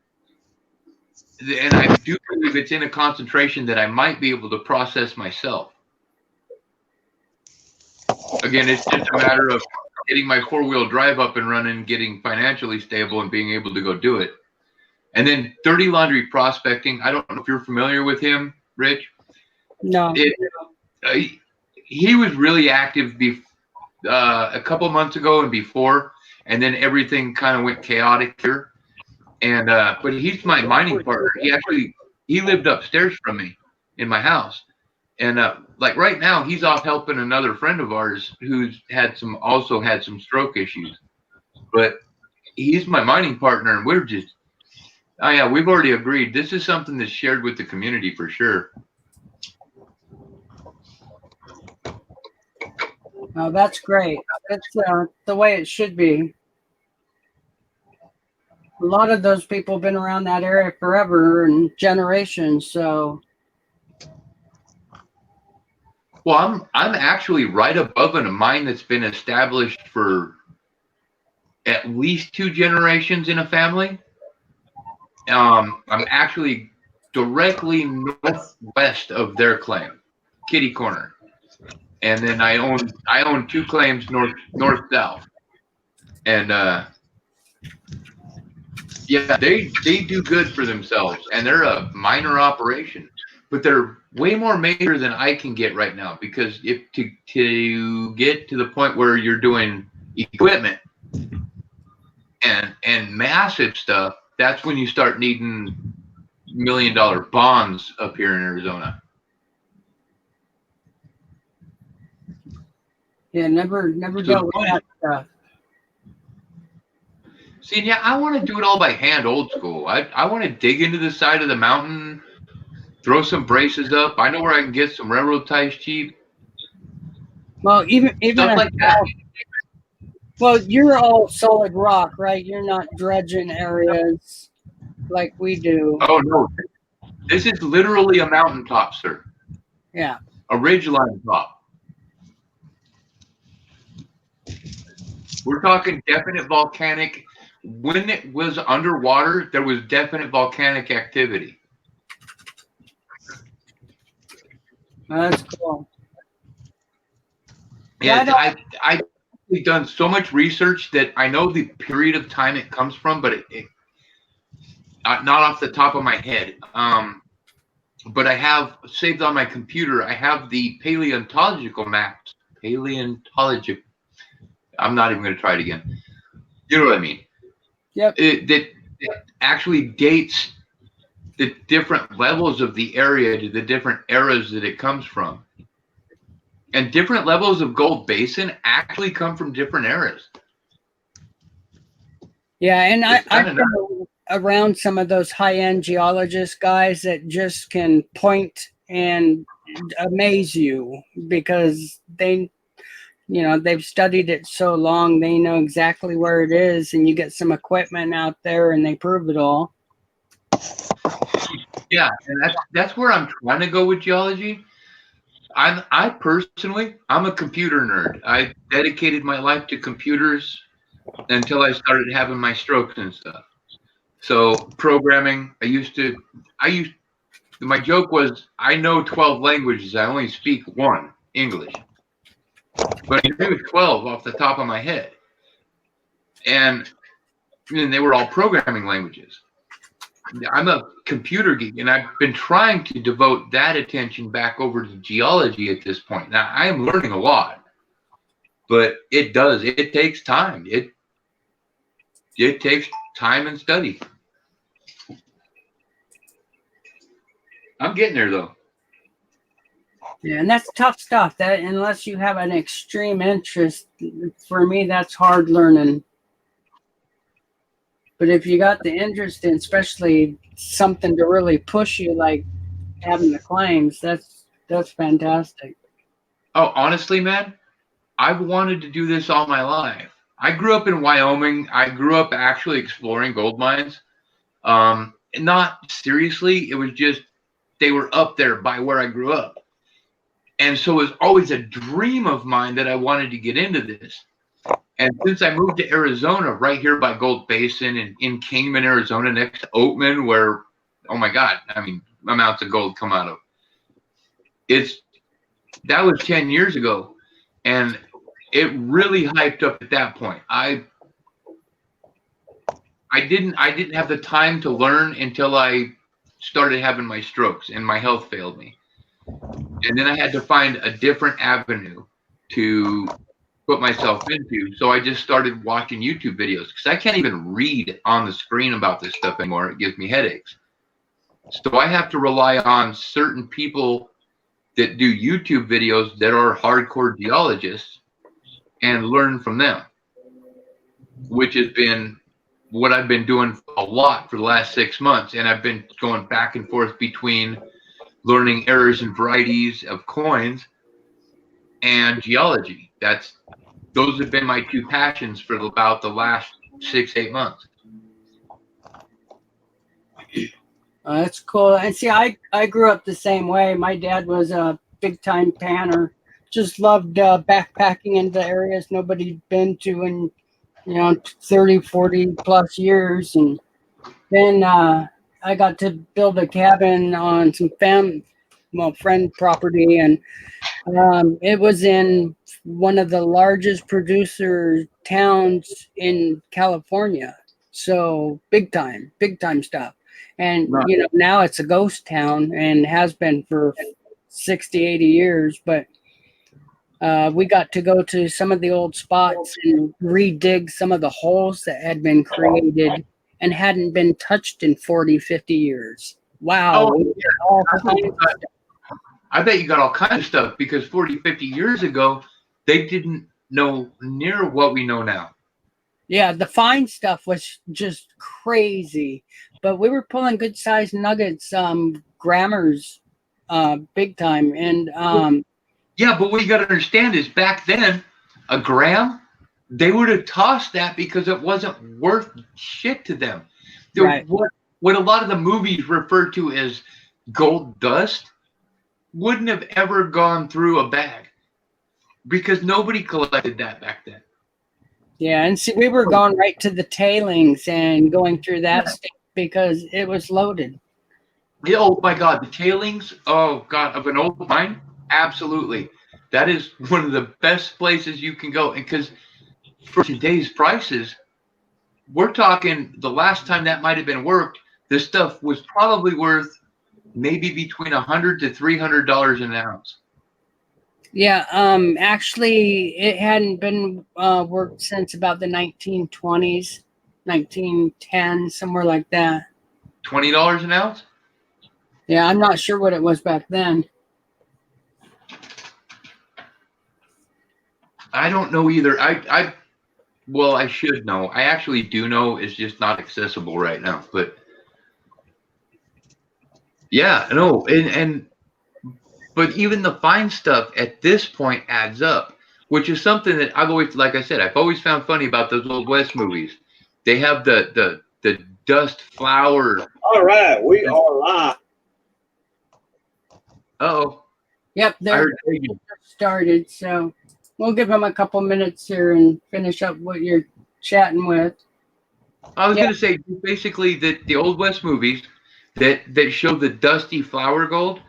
And I do believe it's in a concentration that I might be able to process myself. Again, it's just a matter of getting my 4-wheel drive up and running, getting financially stable, and being able to go do it. And then 30 Laundry Prospecting. I don't know if you're familiar with him, Rich. No. He was really active a couple months ago and before, and then everything kind of went chaotic here. And but he's my mining partner. He lived upstairs from me in my house, and like right now he's off helping another friend of ours who's also had some stroke issues. But he's my mining partner, and we're just we've already agreed. This is something that's shared with the community for sure. Oh, that's great. That's the way it should be. A lot of those people have been around that area forever and generations. So, well, I'm actually right above a mine that's been established for at least 2 generations in a family. I'm actually directly northwest of their claim, kitty corner, and then I own 2 claims north south, and yeah, they do good for themselves, and they're a minor operation, but they're way more major than I can get right now, because if to get to the point where you're doing equipment and massive stuff, that's when you start needing $1 million bonds up here in Arizona. yeah, never dealt with that stuff. See, yeah, I want to do it all by hand, old school. I want to dig into the side of the mountain, throw some braces up. I know where I can get some railroad ties cheap. Well, even Stuff like that. Well, you're all solid rock, right? You're not dredging areas like we do. Oh no, this is literally a mountaintop, sir. Yeah. A ridgeline top. We're talking definite volcanic. When it was underwater, there was definite volcanic activity. That's cool. Yeah, I've done so much research that I know the period of time it comes from, but it not off the top of my head. But I have saved on my computer. I have the paleontological maps. Paleontologic. I'm not even going to try it again. You know what I mean? Yep. That actually dates the different levels of the area to the different eras that it comes from. And different levels of Gold Basin actually come from different eras. Yeah, and I've been around some of those high-end geologist guys that just can point and amaze you because they've studied it so long, they know exactly where it is, and you get some equipment out there and they prove it all. Yeah, and that's where I'm trying to go with geology. I'm a computer nerd. I dedicated my life to computers until I started having my strokes and stuff. So programming, my joke was, I know 12 languages. I only speak one, English. But I knew 12 off the top of my head. And they were all programming languages. I'm a computer geek, and I've been trying to devote that attention back over to geology at this point. Now, I am learning a lot, but it takes time. It takes time and study. I'm getting there, though. Yeah, and that's tough stuff. That unless you have an extreme interest, for me, that's hard learning. But if you got the interest in, especially something to really push you, like having the claims, that's fantastic. Oh, honestly, man, I've wanted to do this all my life. I grew up in Wyoming. I grew up actually exploring gold mines. Not seriously. It was just they were up there by where I grew up. And so it was always a dream of mine that I wanted to get into this. And since I moved to Arizona, right here by Gold Basin and in Kingman, Arizona, next to Oatman, where, oh my God, I mean, amounts of gold come out of. That was 10 years ago. And it really hyped up at that point. I didn't have the time to learn until I started having my strokes and my health failed me. And then I had to find a different avenue to put myself into. So I just started watching YouTube videos because I can't even read on the screen about this stuff anymore. It gives me headaches. So I have to rely on certain people that do YouTube videos that are hardcore geologists and learn from them, which has been what I've been doing a lot for the last 6 months. And I've been going back and forth between learning errors and varieties of coins and geology. Those have been my two passions for about the last 6-8 months. That's cool. And see, I grew up the same way. My dad was a big time panner. Just loved backpacking into areas nobody'd been to in 30, 40 plus years. And then I got to build a cabin on some friend property, and it was in one of the largest producer towns in California. So big time stuff. And now it's a ghost town and has been for 60, 80 years. But we got to go to some of the old spots and redig some of the holes that had been created and hadn't been touched in 40, 50 years. Wow. Oh, I bet you got all kinds of stuff because 40, 50 years ago, they didn't know near what we know now. Yeah, the fine stuff was just crazy, but we were pulling good sized nuggets, grammars, big time. And yeah, but what you got to understand is back then, a gram, they would have tossed that because it wasn't worth shit to them. Right. What a lot of the movies refer to as gold dust wouldn't have ever gone through a bag because nobody collected that back then. Yeah, and see, we were going right to the tailings and going through that state because it was loaded. Yeah, oh my God, the tailings, oh God, of an old mine? Absolutely. That is one of the best places you can go. And because for today's prices, we're talking the last time that might have been worked, this stuff was probably worth maybe between $100 to $300 an ounce. Yeah, actually, it hadn't been worked since about the 1920s, 1910, somewhere like that. $20 an ounce? Yeah, I'm not sure what it was back then. I don't know either. Well, I should know. I actually do know. It's just not accessible right now. But yeah, no, but even the fine stuff at this point adds up, which is something that I've always, like I said, I've always found funny about those old West movies. They have the dust flower. All right, we are live. Uh-oh. Yep, they're started. So we'll give them a couple minutes here and finish up what you're chatting with. I was Yeah. gonna say basically that the Old West movies that show the dusty flour gold,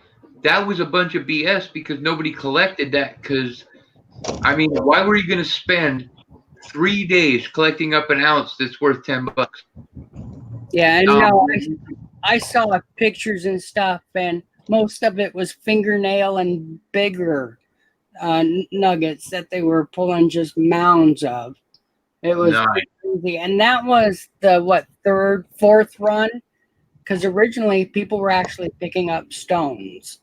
that was a bunch of BS because nobody collected that. Because I mean, why were you gonna spend 3 days collecting up an ounce that's worth $10? Yeah, and no, I saw pictures and stuff, and most of it was fingernail and bigger nuggets that they were pulling just mounds of. It was Nice. crazy, and that was the what third, fourth run, because originally people were actually picking up stones.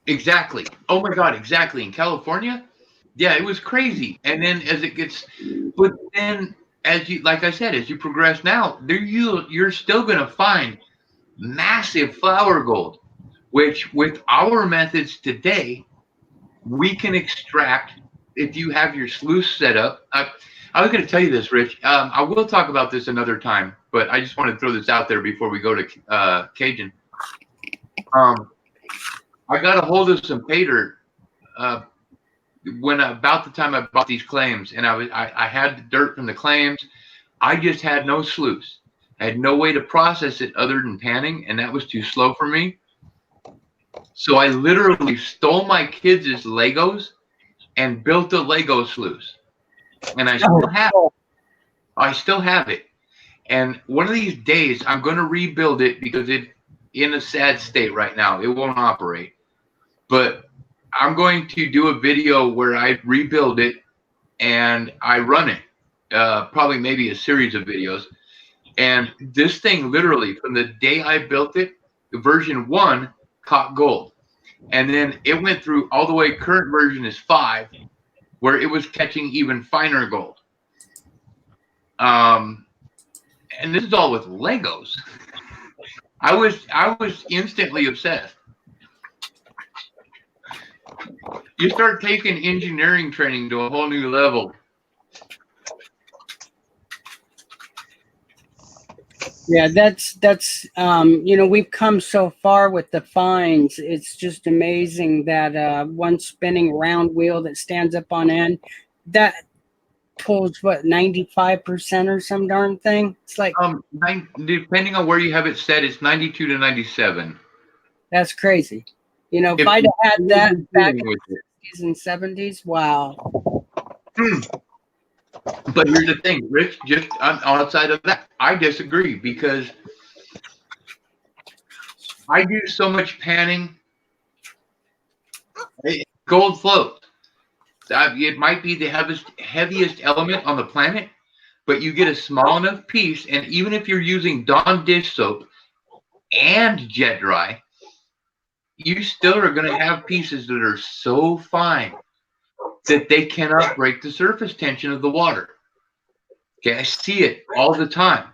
Exactly. Oh my God, exactly. In California, yeah, it was crazy. And then as it gets, but then as you, like I said, as you progress now, you're still gonna find massive flour gold, which with our methods today, we can extract if you have your sluice set up. I was going to tell you this, Rich. I will talk about this another time, but I just want to throw this out there before we go to Cajun. I got a hold of some pay dirt when about the time I bought these claims, and I had the dirt from the claims. I just had no sluice. I had no way to process it other than panning, and that was too slow for me. So I literally stole my kids' Legos and built a Lego sluice, and I still have it. And one of these days, I'm going to rebuild it because it's in a sad state right now. It won't operate, but I'm going to do a video where I rebuild it and I run it. Probably maybe a series of videos. And this thing, literally, from the day I built it, version 1 caught gold. And then it went through all the way. Current version is 5, where it was catching even finer gold. And this is all with Legos. I was instantly obsessed. You start taking engineering training to a whole new level. Yeah, that's we've come so far with the finds. It's just amazing that one spinning round wheel that stands up on end that pulls what 95% or some darn thing. It's like depending on where you have it set, it's 92 to 97. That's crazy. If I'd have had that back in the 60s and 70s, wow. But here's the thing, Rich, just outside of that, I disagree because I do so much panning. Gold floats. It might be the heaviest element on the planet, but you get a small enough piece, and even if you're using Dawn dish soap and jet dry, you still are going to have pieces that are so fine that they cannot break the surface tension of the water. Okay, I see it all the time.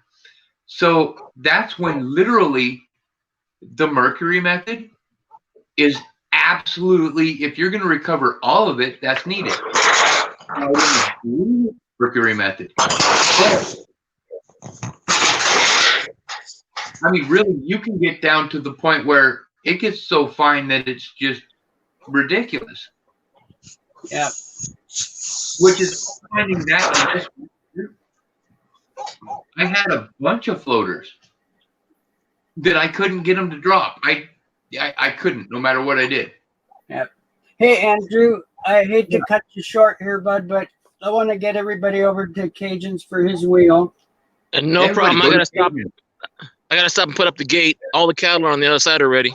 So that's when literally the mercury method is absolutely, if you're going to recover all of it, that's needed. Mercury method. I mean, really, you can get down to the point where it gets so fine that it's just ridiculous. Yeah. Which is finding that. I had a bunch of floaters that I couldn't get them to drop. I couldn't, no matter what I did. Yep. Hey, Andrew, I hate to cut you short here, bud, but I want to get everybody over to Cajun's for his wheel. And no problem. I gotta stop. I gotta stop and put up the gate. All the cattle are on the other side already.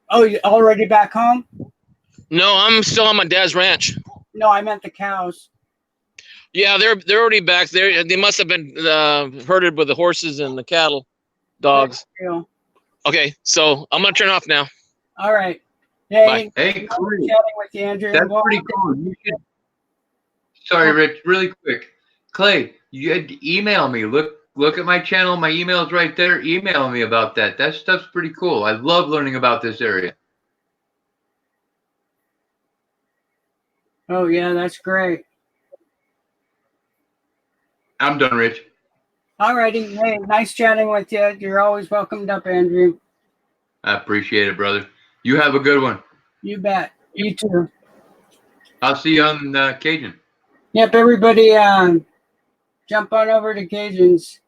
Oh, you already back home? No, I'm still on my dad's ranch. No, I meant the cows. Yeah, they're already back there. They must have been herded with the horses and the cattle, dogs. Okay, so I'm gonna turn off now. All right. Hey, hey, cool. Chatting with you, Andrew. That's pretty cool. You should. Sorry, Rich. Really quick, Clay. You had to email me. Look at my channel. My email's right there. Email me about that. That stuff's pretty cool. I love learning about this area. Oh yeah, that's great. I'm done, Rich. All righty. Hey, nice chatting with you. You're always welcomed up, Andrew. I appreciate it, brother. You have a good one. You bet. You too. I'll see you on Cajun. Yep, everybody jump on over to Cajun's.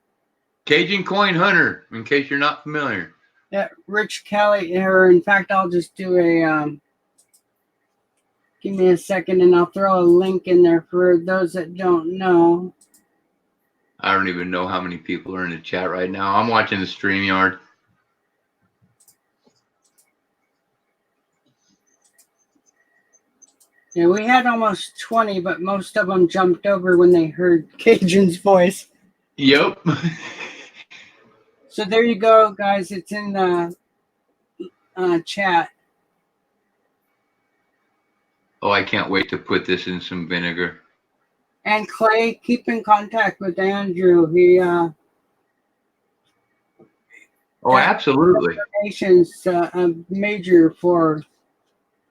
Cajun Coin Hunter, in case you're not familiar. Yeah, Rich Kelly, or in fact, I'll just do a, give me a second and I'll throw a link in there for those that don't know. I don't even know how many people are in the chat right now. I'm watching the StreamYard. Yeah, we had almost 20, but most of them jumped over when they heard Cajun's voice. Yep. So there you go, guys. It's in the chat. Oh, I can't wait to put this in some vinegar. And Clay, keep in contact with Andrew. He Oh, absolutely. information's a major for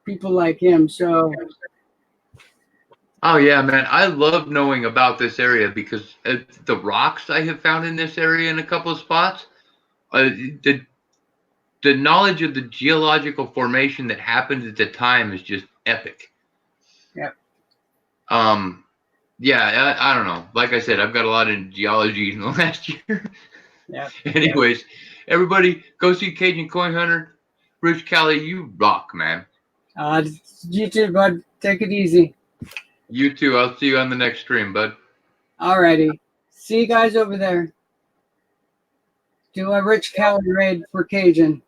people like him. So Oh yeah, man. I love knowing about this area because the rocks I have found in this area in a couple of spots, the knowledge of the geological formation that happened at the time is just epic. Yep. Yeah, I don't know. Like I said, I've got a lot in geology in the last year. Yeah. Anyways, everybody go see Cajun Coin Hunter. Rich Kelly, you rock, man. You too, bud. Take it easy. You too. I'll see you on the next stream, bud. Alrighty. See you guys over there. Do a Rich Kelly raid for Cajun.